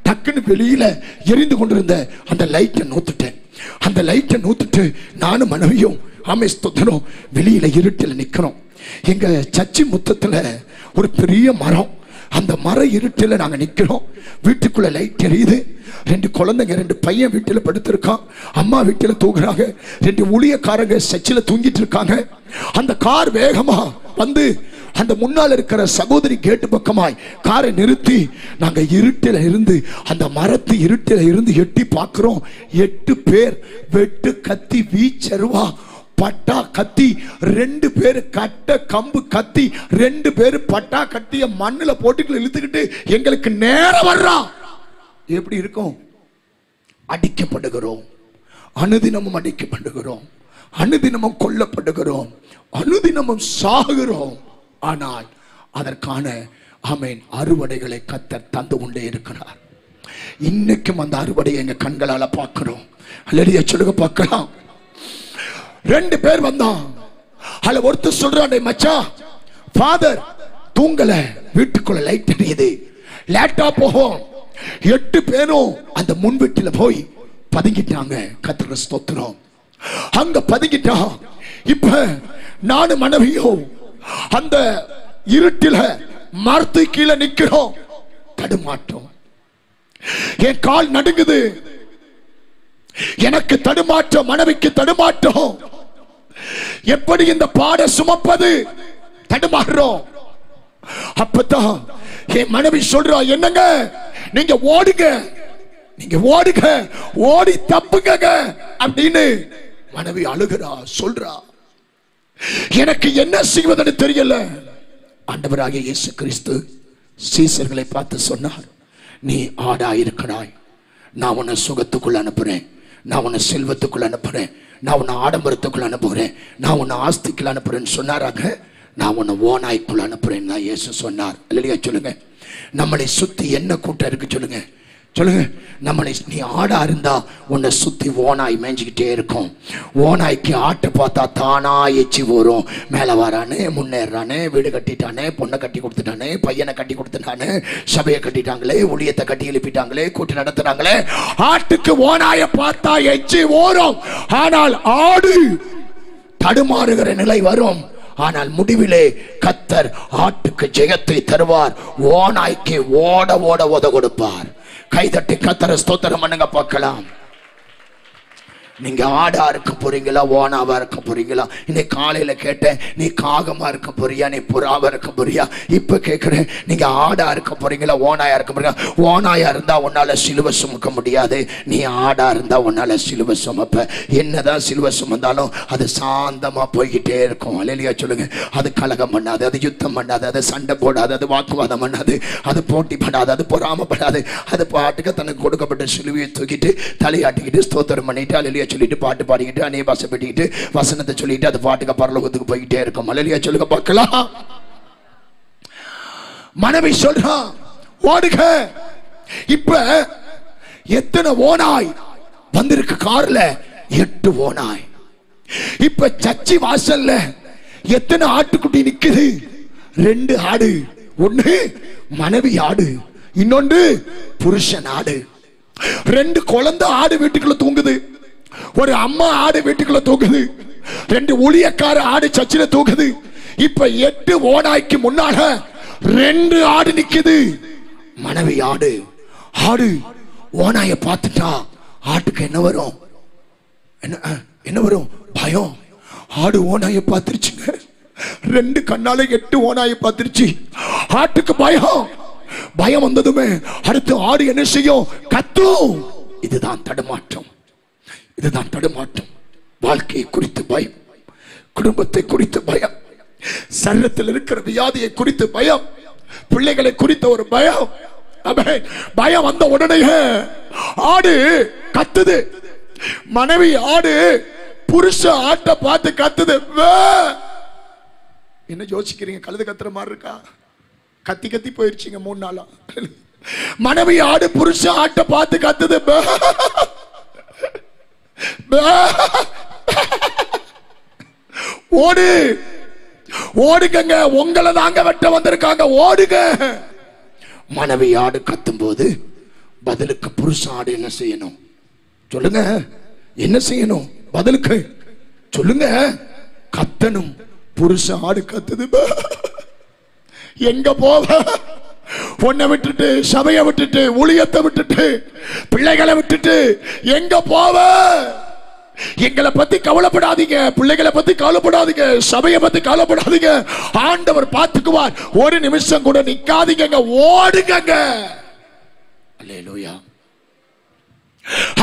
டக்குன்னு வெளியில எரிந்து கொண்டிருந்த அந்த லைட்டை நூத்துட்டேன். அந்த லைட்டை நூத்துட்டு நானும் மனைவியும் ஆமே ஸ்தோத்திரம் வெளியில இருட்டில் நிக்கிறோம். எங்க சர்ச்சி முத்தத்துல ஒரு பெரிய மரம், அந்த மர இருட்டில் நாங்க நிக்கிறோம். வீட்டுக்குள்ள லைட் எரியுது. 2 குழந்தைங்க, 2 பையன் வீட்டுல படுத்திருக்கான், அம்மா வீட்டுல தூங்குறாங்க, 2 ஊழியக்காரங்க சர்ச்சில் தூங்கிட்டு இருக்காங்க. அந்த கார் வேகமா வந்து அந்த முன்னால் இருக்கிற சகோதரி கேட்டு பக்கமாய் காரை நிறுத்தி நாங்க இருட்டில இருந்து அந்த மரத்து இருட்டில இருந்து எட்டி பார்க்கிறோம். 8 பேர் வெட்டு கத்தி வீச்சருவா பட்டா கத்தி, 2 பேரு கட்ட கம்பு கத்தி, 2 பேரு பட்டா கட்டிய மண்ணுல போட்டுக்குள்ள இழுத்துக்கிட்டு எங்களுக்கு நேரம் வர்றான். எப்படி இருக்கும்? அடிக்கப்படுகிறோம், அனுதினமும் அடிக்கப்படுகிறோம், அனுதினமும் கொல்லப்படுகிறோம், அனுதினமும் சாகுகிறோம். ஆனால் அதற்கான ஆமென் அறுவடைகளை கர்த்தர் தந்து கொண்டே இருக்கிறார். இன்னைக்கும் அந்த அறுவடையை எங்க கண்களால பார்க்கிறோம். அல்லேலூயா சொல்லுங்க பார்க்கலாம். 2 பேர் வந்தான். அதுல ஒருத்தர் சொல்றான், மச்சான் ஃபாதர் தூங்கல, வீட்டுக்குள்ள லைட் எரியுது, லேட்டா போகும். 8 பேரும் அந்த முன் வீட்டுல போய் பதுங்கிட்டாங்க. கர்த்தர் ஸ்தோத்திரம். அங்க பதுங்கிட்டா. இப்ப நானும் மனைவியும் அந்த இருட்டில மரத்து கீழே நிக்கிறோம். தடுமாற்றம், என் கால் நடுங்குது, எனக்கு தடுமாற்றம், மனைவிக்கு தடுமாற்றம். எப்படி இந்த பாட சுமப்பது? தடுமாறுறோம். அப்பதான் என் மனைவி சொல்றா, என்னங்க நீங்க ஓடுங்க, நீங்க ஓடுங்க, ஓடி தப்புங்க அப்படின்னு மனைவி அழுகிறா, சொல்றா. எனக்கு என்ன செய்வதுன்னு தெரியல. ஆண்டவராகிய இயேசு கிறிஸ்து சீசர்களை பார்த்து சொன்னார், நீ ஆடாயிருக்கிறாய், நான் உன்னை சுகத்துக்குள்ள அனுப்புறேன், நான் உன்னை செல்வத்துக்குள்ள அனுப்புறேன், நான் உன்னை ஆடம்பரத்துக்குள்ள அனுப்புகிறேன், நான் உன்னை ஆஸ்திக்குள்ள அனுப்புறேன்னு சொன்னாராங்க. நான் உன்னை ஓநாய்க்குள்ள அனுப்புறேன்னு தான் இயேசு சொன்னார். இல்லையா சொல்லுங்க. நம்மளை சுத்தி என்ன கூட்டம் இருக்கு சொல்லுங்க, சொல்லுங்க. நம்மளை நீ ஆடா இருந்தா உன்னை சுத்தி ஓனாய் மேய்ஞ்சிக்கிட்டே இருக்கும். ஓனாய்க்கு ஆட்டை பார்த்தா தானா எச்சி வரும். மேலே வரானே, முன்னேறானே, வீடு கட்டிட்டானே, பொண்ணை கட்டி கொடுத்துட்டானே, பையனை கட்டி கொடுத்துட்டானே, சபையை கட்டிட்டாங்களே, ஊழியத்தை கட்டி எழுப்பிட்டாங்களே, கூட்டி நடத்துறாங்களே. ஆட்டுக்கு ஓனாயை பார்த்தா எச்சி ஓரும். ஆனால் ஆடு தடுமாறுகிற நிலை வரும். ஆனால் முடிவிலே கர்த்தர் ஆட்டுக்கு ஜெயத்தை தருவார், ஓநாய்க்கு ஓட ஓட உத கொடுப்பார். கைதட்டி கர்த்தரை ஸ்தோத்திரம் பண்ணுங்க பார்க்கலாம். நீங்க ஆடா இருக்க போறீங்களா, ஓனாவா இருக்க போறீங்களா? இன்னைக்கு காலையில கேட்டேன், நீ காகமா இருக்க போறியா, நீ புறாவா இருக்க போறியா? இப்ப கேட்கிறேன், நீங்க ஆடா இருக்க போறீங்களா, ஓனாயா இருக்க போறீங்களா? ஓனாயா இருந்தா உன்னால சிலுவை சுமக்க முடியாது, நீ ஆடா இருந்தா உன்னால சிலுவை சுமப்ப. என்னதான் சிலுவை சுமந்தாலும் அது சாந்தமா போய்கிட்டே இருக்கும். அல்லேலூயா சொல்லுங்க. அது கலகம் பண்ணாது, அது யுத்தம் பண்ணாது, அது சண்டை போடாது, அது வாக்குவாதம் பண்ணாது, அது போட்டி பண்ணாது, அது பொறாமப்படாது. அது பாட்டுக்கு தனக்கு கொடுக்கப்பட்ட சிலுவையை தூக்கிட்டு தலையாட்டிக்கிட்டு ஸ்தோத்திரம் பண்ணிட்டு அல்லேலூயா சொல்லிட்டு பாட்டு பாடிக்கிட்டு அநேக வாசப்பட்டிக்கிட்டு வசனத்தை சொல்லிட்டு அது பாட்டுக்கு பரலோகத்துக்கு போய்கிட்டே இருக்கும். அல்லேலூயா சொல்லுங்க பார்க்கலாம். மனைவி சொல்றா, ஓடுக. இப்ப எத்தனை ஓனாய் வந்திருக்கு கார்ல? 8 ஓனாய். இப்ப சர்ச்சி வாசல்ல எத்தனை ஆட்டுக்குட்டி நிக்குது? 2 ஆடு. ஒண்ணு மனைவி ஆடு, இன்னொன்று புருஷன் ஆடு. 2 குழந்தை ஆடு வீட்டுக்குள்ள தூங்குது, ஒரு அம்மா ஆடு வீட்டுக்குள்ள தூக்குது, 2 ஊழியக்கார ஆடு சர்ச்சில தூக்குது. இப்ப 8 ஓனாய்க்கு முன்னால 2 ஆடு நிக்குது. மனைவி ஆடு. ஆடு ஓனாய பார்த்துட்டா ஆட்டுக்கு என்ன வரும்? என்ன வரும்? பயம். ஆடு ஓனாய பார்த்துருச்சுங்க. 2 கண்ணால 8 ஓனாய பார்த்துருச்சு. ஆட்டுக்கு பயம். பயம் வந்ததுமே அடுத்து ஆடு என்ன செய்யும்? கத்தும். இதுதான் தடுமாற்றம். இதுதான் தடுமாற்றம். வாழ்க்கையை குறித்து பயம், குடும்பத்தை குறித்து பயம், சரீரத்தில் இருக்கிற வியாதியை குறித்து பயம், பிள்ளைகளை குறித்த ஒரு பயம். பயம் வந்த உடனே ஆடு கத்துது. மனைவி ஆடு புருஷன் ஆட்ட பார்த்து கத்துது. என்ன யோசிக்கிறீங்க? கழுது கத்துற மாதிரி இருக்கா? கத்தி கத்தி போயிருச்சுங்க 3 நாளா. மனைவி ஆடு புருஷன் ஆட்ட பார்த்து கத்துது. ஓடு, ஓடுங்க, உங்களை தாங்க வெட்ட வந்திருக்காங்க, ஓடுங்க. மனைவி ஆடு கத்தும் போது பதிலுக்கு புருஷன் ஆடு என்ன செய்யணும் சொல்லுங்க? என்ன செய்யணும் பதிலுக்கு சொல்லுங்க? கத்தணும். புருஷன் ஆடு கத்துது. எங்க போவ? உன்னை விட்டுட்டு, சபையை விட்டுட்டு, ஊழியத்தை விட்டுட்டு, பிள்ளைகளை விட்டுட்டு எங்க போவ? எங்களை பத்தி கவலைப்படாதீங்க, பிள்ளைகளை பத்தி கவலைப்படாதீங்க, சபையை பத்தி கவலைப்படாதீங்க. ஆண்டவர் பார்த்துக்குவார். ஒரு நிமிஷம் கூட நிக்காதீங்க, ஓடுங்க. அல்லேலூயா.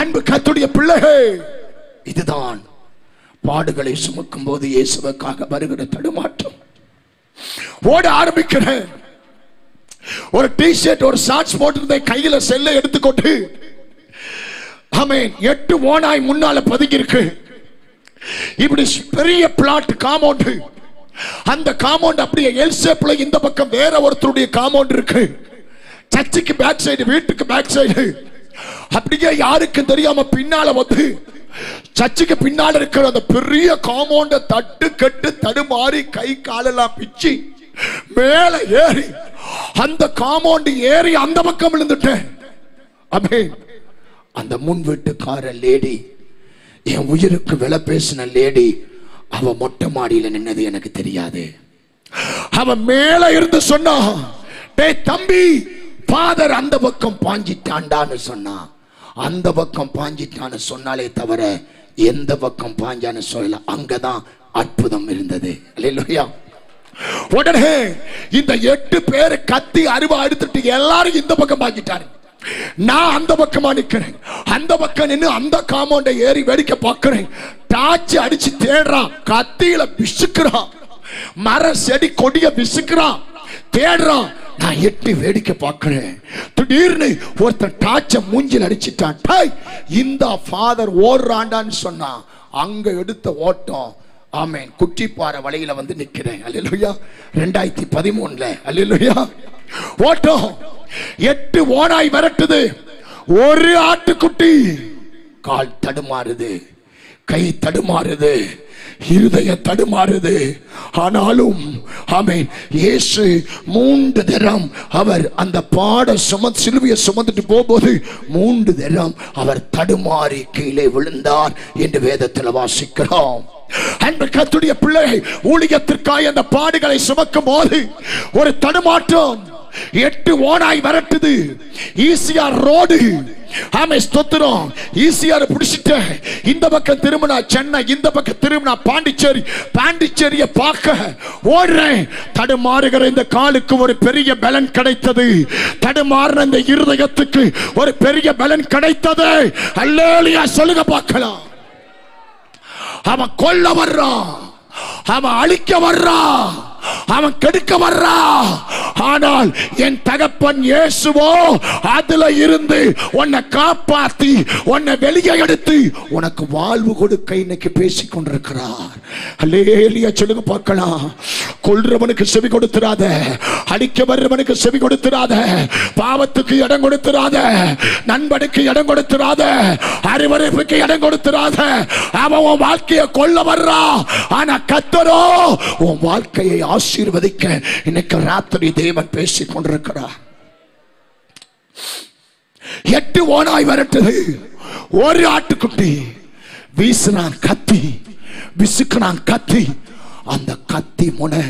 அன்பு கர்த்தருடைய பிள்ளைகள், இதுதான் பாடுகளை சுமக்கும் போது இயேசுவுக்காக வருகிற தடுமாற்றம். ஓட ஆரம்பிக்கிறேன். ஒரு டி-ஷர்ட், ஒரு ஷார்ட்ஸ் போட்டு கையில செல்லை எடுத்துக்கொண்டு, ஆமென், 8 ஓநாய் முன்னால பதுங்கி இருக்கு. இப்படி பெரிய பிளாட் காம்பவுண்ட். அந்த காம்பவுண்ட் அப்படியே எல் ஷேப்ல இந்த பக்கம் வேற ஒருத்தருடைய காம்பவுண்ட் இருக்கு. சர்ச்சுக்கு பேக் சைடு, வீட்டுக்கு பேக் சைடு. அப்படியே யாருக்கும் தெரியாம பின்னால வந்து சர்ச்சுக்கு பின்னால இருக்கிற அந்த பெரிய காம்பவுண்ட தட்டு கட்டு தடுமாறி கை காலெல்லாம் பிச்சு மேல ஏறி அந்த காம்பவுண்ட் ஏறி அந்த பக்கம் விழுந்துட்டேன். ஆமென். அந்த முன் வீட்டுக்கார லேடி, என் உயிருக்கு விலை பேசின லேடி, அவ மொட்டை மாடியில நின்னது எனக்கு தெரியாது. அவ மேல இருந்து சொன்னா, டேய் தம்பி, ஃபாதர் அந்த பக்கம் பாஞ்சிட்டாண்டான்னு சொன்னா. அந்த பக்கம் பாஞ்சிட்டான்னு சொன்னாலே தவிர எந்த பக்கம் பாஞ்சான்னு சொல்லல. அங்கதான் அற்புதம் இருந்தது. அல்லேலூயா. உடனே இந்த 8 பேர் கத்தி அருவா எடுத்துட்டு எல்லாரும் இந்த பக்கம் பாஞ்சிட்டாரு. நான் அந்த பக்கமா நிக்கிறேன். அந்த பக்கம் நின்று அந்த காம்பவுண்ட ஏறி வேடிக்கை பார்க்கிறேன். டாச்சு அடிச்சு தேடுறான், கத்தியில விசுக்குறான், மர செடி கொடிய விசுக்குறான், தேடுறான். நான் எட்டி வேடிக்கை பார்க்கிறேன். திடீர்னு ஒருத்தன் டாச்ச மூஞ்சில் அடிச்சிட்டான். இந்த ஃபாதர் ஓடுறாண்டான்னு சொன்னா. அங்க எடுத்த ஓட்டம், ஆமென், குட்டிப்பாறை வலையில வந்து நிக்கிறேன். அல்லேலூயா. 2013. அல்லேலூயா. ஓட்டம் 8 ஓநாய் விரட்டுது. ஒரு ஆட்டுக்குட்டி கால் தடுமாறுது, கை தடுமாறுது, இருதய தடுமாறுது. ஆனாலும் ஆமென், இயேசு 3 தரம் அவர் அந்த பாட சிலுவையை சுமந்துட்டு போகும்போது 3 தரம் அவர் தடுமாறி கீழே விழுந்தார் என்று வேதத்தில் வாசிக்கிறோம். அன்பு கர்த்தருடைய பிள்ளைகள், ஊழியத்திற்காக அந்த பாடுகளை சுமக்கும் போது ஒரு தடுமாற்றம். 8 ஓநாய் விரட்டுது. ஈசிஆர் ரோடு, ஆமே ஸ்தோத்திரம், ஈசிஆர் பிடிச்சிட்ட. இந்த பக்கம் திரும்பினா சென்னை, இந்த பக்கம் திரும்பினா பாண்டிச்சேரி. பாண்டிச்சேரியை பார்க்க ஓடுறேன். தடுமாறுகிற இந்த காலுக்கு ஒரு பெரிய பலன் கிடைத்தது. தடுமாறுற இந்த இருதயத்துக்கு ஒரு பெரிய பலன் கிடைத்தது. அல்லேலூயா சொல்லுங்க பார்க்கலாம். அவன் கொல்ல வர்றான், அவன் அழிக்க வர்றான், அவன் கெடுக்க வர்றான். ஆனால் என் தகப்பன் இயேசுவோ அதுல இருந்து உன்னை காப்பாத்தி உன்னை வெளியே எடுத்து உனக்கு வாழ்வு கொடுக்க இன்னைக்கு பேசிக் கொண்டிருக்கிறார். அல்லேலூயா சொல்லுங்க பார்க்கலாம். கொல்றவனுக்கு செவி கொடுத்துறாத, அடிக்க வர்றவனுக்கு செவி கொடுத்துறாத, பாவத்துக்கு இடம் கொடுத்துறாத, நண்பனுக்கு இடம் கொடுத்துறாத, அறிவறிப்புக்கு இடம் கொடுத்துறாத. அவன் உன் வாழ்க்கையை கொல்ல வர்றான். ஆனா கர்த்தரோ உன் வாழ்க்கையை ஆசீர்வதிக்க இன்னைக்கு ராத்திரி தேவன் பேசிக் கொண்டிருக்கிறார். 8 ஓநாய் விரட்டுது. ஒரு ஆட்டுக்குட்டி வீசுனான் கத்தி, விசுக்குனான் கத்தி. அந்த கத்தி முனை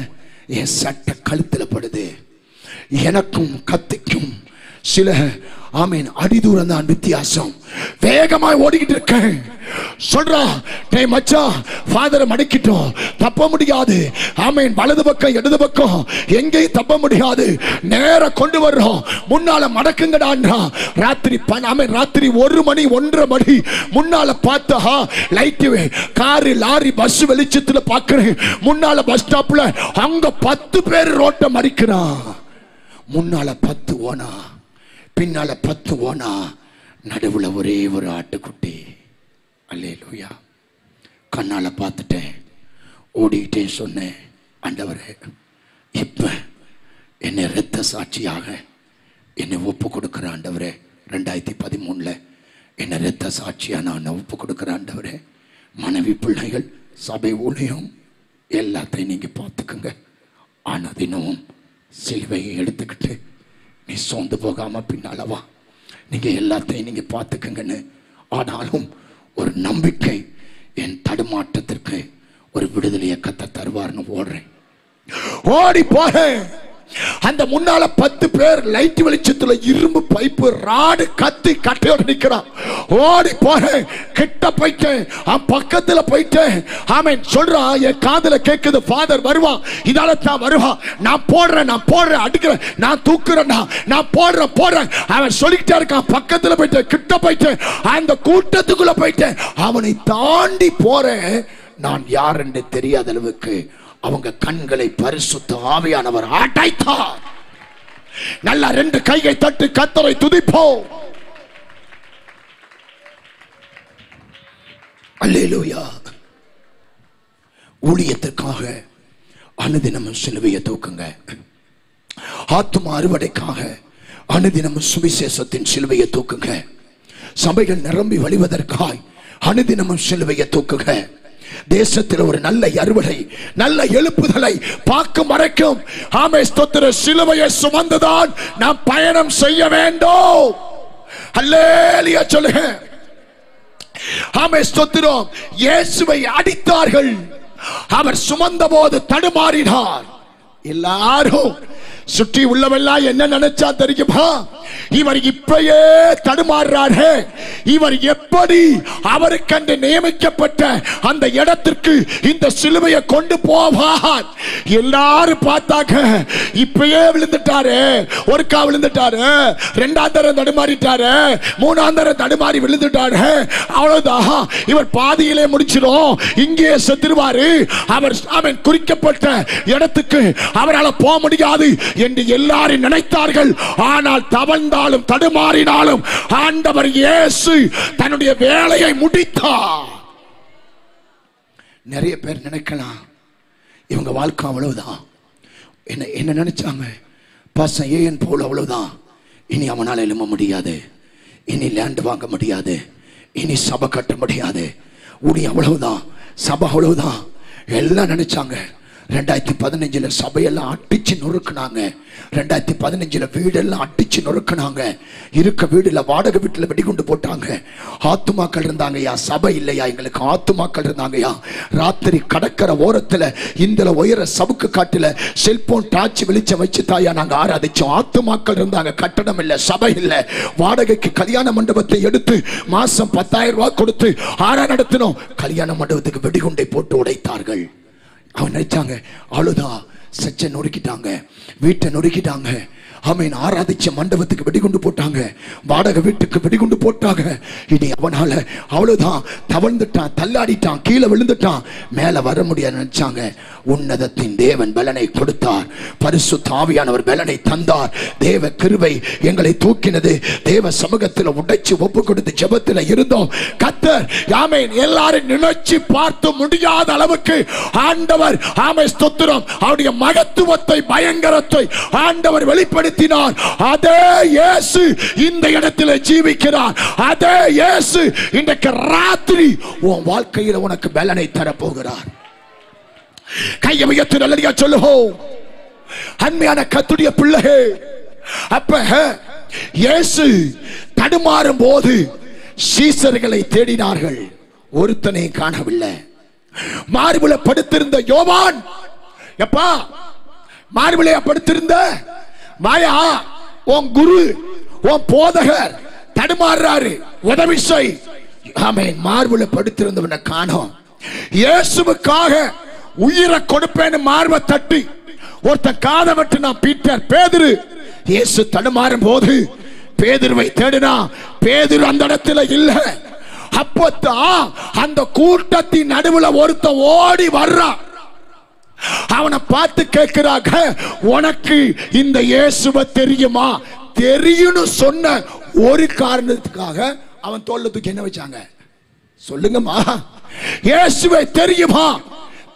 என் சட்டை கழுத்துல படுது. எனக்கும் கத்திக்கும் சில ஆமீன் அடிதூரம் தான் வித்தியாசம். வேகமாய் ஓடிக்கிட்டு இருக்கேன். சொல்றான், டேய் மச்சான், ஃபாதரை மடக்கிட்டோம், தப்ப முடியாது. ஆமீன், வலது பக்கம் இடது பக்கம் எங்கேயும் தப்ப முடியாது. நேர கொண்டு வர்றோம், முன்னால மடக்குங்கடான்றான். ராத்திரி ஆமீன், ராத்திரி 1 மணி 1:30 மணி. முன்னால பார்த்தா லைட், காரு, லாரி, பஸ் வெளிச்சத்துல பாக்குறேன். முன்னால பஸ் ஸ்டாப்ல அங்க 10 பேர் ரோட்டை மறிக்கிறான். முன்னால 10 ஓனா, பின்னால 10 ஓனா, நடுவுல ஒரே ஒரு ஆட்டுக்குட்டி. அல்லேலூயா. கண்ணால பார்த்துட்டேன், ஓடிக்கிட்டே சொன்னேன், ஆண்டவரே இப்ப என்னை இரத்த சாட்சியாக என்னை ஒப்பு கொடுக்கிற ஆண்டவரே, 2013 என்னை இரத்த சாட்சியா நான் ஒப்பு கொடுக்கிற ஆண்டவரே, மனைவி பிள்ளைகள் சபை ஊழியம் எல்லாத்தையும் நீங்க பார்த்துக்குங்க. ஆனா தினமும் சிலுவையை எடுத்துக்கிட்டு நீ சோர்ந்து போகாம பின்னாலவா, நீங்க எல்லாத்தையும் நீங்க பார்த்துக்குங்கன்னு. ஆனாலும் ஒரு நம்பிக்கை, என் தடுமாற்றத்திற்கு ஒரு விடுதலையை கத்த தருவார்னு ஓடுறேன். ஓடி போறேன். அந்த முன்னால 10 பேர் லைட் வெளிச்சத்துல இரும்பு பைப்பு ராடு கத்தி கட்டையோட நிக்கிறான். ஓடி போறேன், கிட்ட போயிட்டேன், பக்கத்துல போயிட்டேன். ஆமென் சொல்றான், என் காதுல கேக்குது, ஃபாதர் வருவான், இதால தான் வருவான், நான் போடுறேன் அடிக்கிறேன், நான் தூக்குறேன், நான் போடுறேன். அவன் சொல்லிக்கிட்டே இருக்கான். பக்கத்துல போயிட்டேன், கிட்ட போயிட்டேன், அந்த கூட்டத்துக்குள்ள போயிட்டேன். அவனை தாண்டி போறேன். நான் யார் என்று தெரியாத அளவுக்கு அவங்க கண்களை பரிசுத்த ஆவியானவர் அடைத்தார். நல்ல 2 கையை தட்டி கர்த்தரை துதிப்போம். அல்லேலூயா. ஊழியத்திற்காக அனுதினமும் சிலுவையை தூக்குங்க. ஆத்தும அறுவடைக்காக அனுதினமும் சுவிசேஷத்தின் சிலுவையை தூக்குங்க. சபைகள் நிரம்பி வழிவதற்காய் அனுதினமும் சிலுவையை தூக்குங்க. தேசத்தில் ஒரு நல்ல அறுவடை, நல்ல எழுப்புதலை பார்க்கும் வரைக்கும் ஆமே ஸ்தோத்திர சிலுவையை சுமந்துதான் நாம் பயணம் செய்ய வேண்டும். அல்லேலூயா சொல்லுங்க. ஆமே ஸ்தோத்திரம். இயேசுவை அடித்தார்கள், அவர் சுமந்த போது தடுமாறினார். எல்லாரும் சுற்றி உள்ளவெல்லாம் என்ன நினைச்சா தெரியுமா, இவர் இப்பயே தடுமாறுறாரு, இவர் எப்படி அவருக்கென்று நியமிக்கப்பட்ட அந்த இடத்திற்கு இந்த சிலுவையை கொண்டு போவார். எல்லாரும் பார்த்தாங்க, இப்பயே விழுந்துட்டாரு, ஒருக்கா விழுந்துட்டாரு, 2ஆம் தரம் தடுமாறிட்டாரு, 3ஆம் தரம் தடுமாறி விழுந்துட்டாரு, அவ்வளவுதான், இவர் பாதியிலே முடிச்சிடும், இங்கே செத்துருவாரு, அவர் குறிக்கப்பட்ட இடத்துக்கு அவரால் போக முடியாது என்று எல்லாரும் நினைத்தார்கள். ஆனால் தவழ்ந்தாலும் தடுமாறினாலும் ஆண்டவர் இயேசு தன்னுடைய வேலையை முடித்தார். நிறைய பேர் நினைக்கலாம், இவங்க வாழ்க்கை அவ்வளவுதான், என்ன நினைச்சாங்க, பாசம் ஏன் போல அவ்வளவுதான், இனி அவனால் எழும்ப முடியாது, இனி லேண்ட் வாங்க முடியாது, இனி சபை கட்ட முடியாது, ஊடி அவ்வளவுதான், சபை அவ்வளவுதான் எல்லாம் நினைச்சாங்க. 2015 சபையெல்லாம் அடிச்சு நொறுக்குனாங்க. 2015 வீடெல்லாம் அடிச்சு நொறுக்குனாங்க. இருக்க வீடுல வாடகை வீட்டுல வெடிகுண்டு போட்டாங்க. ஆத்துமாக்கள் இருந்தாங்கயா, சபை இல்லையா, எங்களுக்கு ஆத்துமாக்கள் இருந்தாங்கயா. ராத்திரி கடற்கரை ஓரத்துல இந்த உயர சவுக்கு காட்டுல செல்போன் டார்ச் வெளிச்சம் வச்சு தாயா நாங்க ஆராதிச்சோம். ஆத்துமாக்கள் இருந்தாங்க. கட்டணம் இல்ல, சபை இல்ல. வாடகைக்கு கல்யாண மண்டபத்தை எடுத்து மாசம் 10,000 ரூபாய் கொடுத்து ஆரா நடத்தினோம். கல்யாண மண்டபத்துக்கு வெடிகுண்டை போட்டு உடைத்தார்கள். அவன் நினைச்சாங்க அவ்வளவுதான், சச்சை நொறுக்கிட்டாங்க, வீட்டை நொறுக்கிட்டாங்க. ஆமீன். ஆராதிச்ச மண்டபத்துக்கு வெடிகுண்டு போட்டாங்க, வாடகை வீட்டுக்கு வெடிகுண்டு போட்டாங்க. இனி அவனால அவ்வளவுதான், தவழ்ந்துட்டான், தள்ளாடிட்டான், கீழே விழுந்துட்டான், மேல வர முடியாது நினைச்சாங்க. உன்னதத்தின் தேவன் பலனை கொடுத்தார், பரிசுத்த ஆவியானவர் பலனை தந்தார். தேவ கிருபை எங்களை தூக்கினது. தேவ சமூகத்தில் உடைச்சு ஒப்பு கொடுத்து ஜெபத்தில் இருந்தோம். கர்த்தர் ஆமென் எல்லாரும் நினைச்சு பார்த்து முடியாத அளவுக்கு ஆண்டவர் ஆமென் ஸ்தோத்திரம் அவருடைய மகத்துவத்தை, பயங்கரத்தை ஆண்டவர் வெளிப்படுத்தினார். அதே இயேசு இந்த இடத்தில் ஜீவிக்கிறார். அதே இயேசு இன்றைக்கு ராத்திரி உன் வாழ்க்கையில் உனக்கு பலனை தரப்போகிறார். கையை உயர்த்தி நல்லடியா சொல்லுவோம். அன்மையான கர்த்தருடைய பிள்ளையே, அப்ப இயேசு தடுமாறும் போது சீசர்களை தேடினார்கள், ஒருத்தனை காணவில்லை. மார்பில படுத்திருந்த யோவான், எப்பா மார்பிலையா படுத்திருந்த மாயா, உன் குரு, உன் போதகர் தடுமாறுறாரு, உதவி செய். ஆமென். மார்பில படுத்திருந்தவனை காணோம். இயேசுவுக்காக உயிரை கொடுப்பேன்னு மார்பை தட்டி ஒருத்தன் காதை வெட்டினா பீட்டர், பேதுரு. இயேசு தடுமாறும் போது பேதுருவை தேடினா, பேதுரு அந்த இடத்துல இல்ல. அப்பத்தான் அந்த கூட்டத்தின் நடுவுல ஒருத்தன் ஓடி வர்றான். அவனை பார்த்து கேட்கிறாங்க, உனக்கு இந்த இயேசுவை தெரியுமா? தெரியும்னு சொன்ன ஒரு காரணத்துக்காக அவன் தோல்ல தூக்கி என்ன வச்சாங்க? சொல்லுங்கம்மா, இயேசுவை தெரியுமா?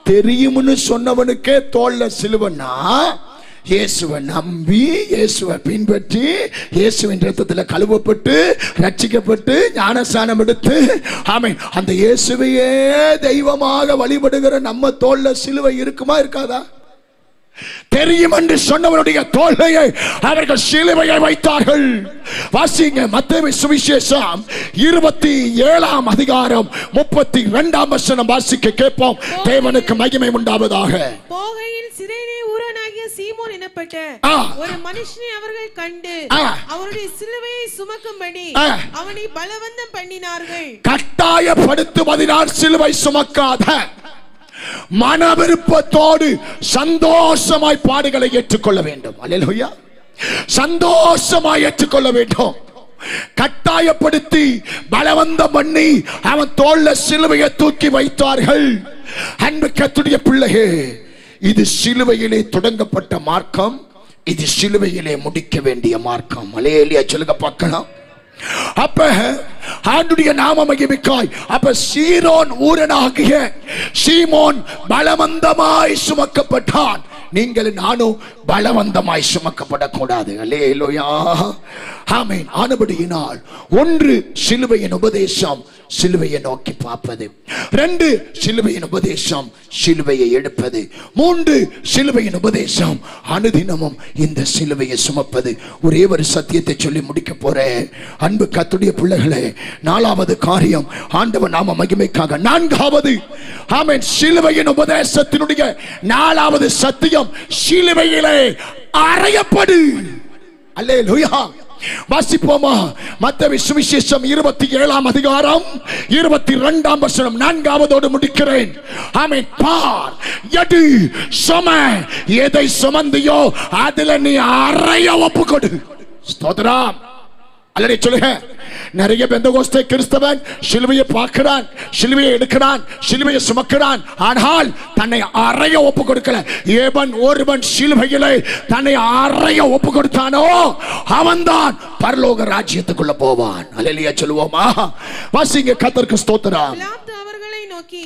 தெரியும்னு சொன்னவனுக்கே தோல்ல சிலுவன்னா, இயேசுவை நம்பி இயேசுவை பின்பற்றி இயேசுவின் இரத்தத்தில் கழுவப்பட்டு ரட்சிக்கப்பட்டு ஞானஸ்நானம் எடுத்து ஆமென் அந்த இயேசுவையே தெய்வமாக வழிபடுகிற நம்ம தோல்ல சிலுவை இருக்குமா இருக்காதா? தெரியும் என்று சொன்னவனுடைய தோள்களை அவர்கள் சிலுவையை வைத்தார்கள். வாசிங்க மத்தேயு சுவிசேஷம் 27ஆம் அதிகாரம் 32ஆம் வசனம் வாசிக்க கேட்போம். தேவனுக்கு மகிமை உண்டாவதாக. போகையில் சிரேனே ஊரானாகிய சீமோன் எனப்பட்ட ஒரு மனுஷனை அவர்கள் கண்டு அவருடைய சிலுவையை சுமக்கும்படி அவனை பலவந்தம் பண்ணினார்கள். கட்டாயப்படுத்துவதினால் சிலுவை சுமக்காத, மன விருப்பத்தோடு சந்தோஷமாய் பாடுகளை ஏற்றுக்கொள்ள வேண்டும். அல்லேலூயா. சந்தோஷமாய் ஏற்றுக்கொள்ள வேண்டும். கட்டாயப்படுத்தி பலவந்தம் பண்ணி அவன் தோள்ல சிலுவையை தூக்கி வைத்தார்கள். அன்பு கர்த்தருடைய பிள்ளையே, இது சிலுவையிலே தொடங்கப்பட்ட மார்க்கம், இது சிலுவையிலே முடிக்க வேண்டிய மார்க்கம். அல்லேலூயா சொல்லுங்க பார்க்கலாம். அப்ப ஆண்டுடைய நாம மகிமைக்காய் அப்ப சீரோன் ஊரனாகிய சீமோன் பலவந்தமாய் சுமக்கப்பட்டான். நீங்கள் நானும் பலவந்தமாய் சுமக்கப்படக்கூடாது. அல்லேலூயா ஆமென். ஆனபடியினால் ஒன்று சிலுவையின் உபதேசம் சிலுவையை நோக்கி பார்ப்பது, 2 சிலுவையின் உபதேசம் சிலுவையை எடுப்பது, 3 சிலுவையின் உபதேசம் அனுதினமும் இந்த சிலுவையை சுமப்பது. ஒரே ஒரு சத்தியத்தை சொல்லி முடிக்க போறேன். அன்பு கர்த்தருடைய பிள்ளைகளே, 4வது காரியம் ஆண்டவர் நாம மகிமைக்காக. 4வது ஆமென் சிலுவையின் உபதேசத்தினுடைய 4வது சத்தியம் சிலுவையிலே அறையப்படு. அல்லேலூயா. வாசிப்போமா? மத்தேயு சுவிசேஷம் 27ஆம் அதிகாரம் 22ஆம் வசனம் 4வதோடு முடிக்கிறேன். ஆமென். பார், எடு, சும, எதை சுமந்தியோ அதில நீ அறைய ஒப்புக்கொடு. ஸ்தோத்திரம். அல்லேலூயா சொல்லுங்க. நிறைய பெந்தகோஸ்தே கிறிஸ்தவன் சிலுவையை பார்க்கிறான், சிலுவையை எடுக்கிறான், சிலுவையை சுமக்கிறான், ஆனால் தன்னை அறைய ஒப்பு கொடுக்கல. எவன் ஒருவன் சிலுவையிலே தன்னை அறைய ஒப்பு கொடுத்தானோ அவன்தான் பரலோக ராஜ்யத்துக்குள்ள போவான். அல்லேலூயா சொல்லுவோமா? வாசிங்க. கர்த்தருக்கு ஸ்தோத்திரம். அவர்களை நோக்கி,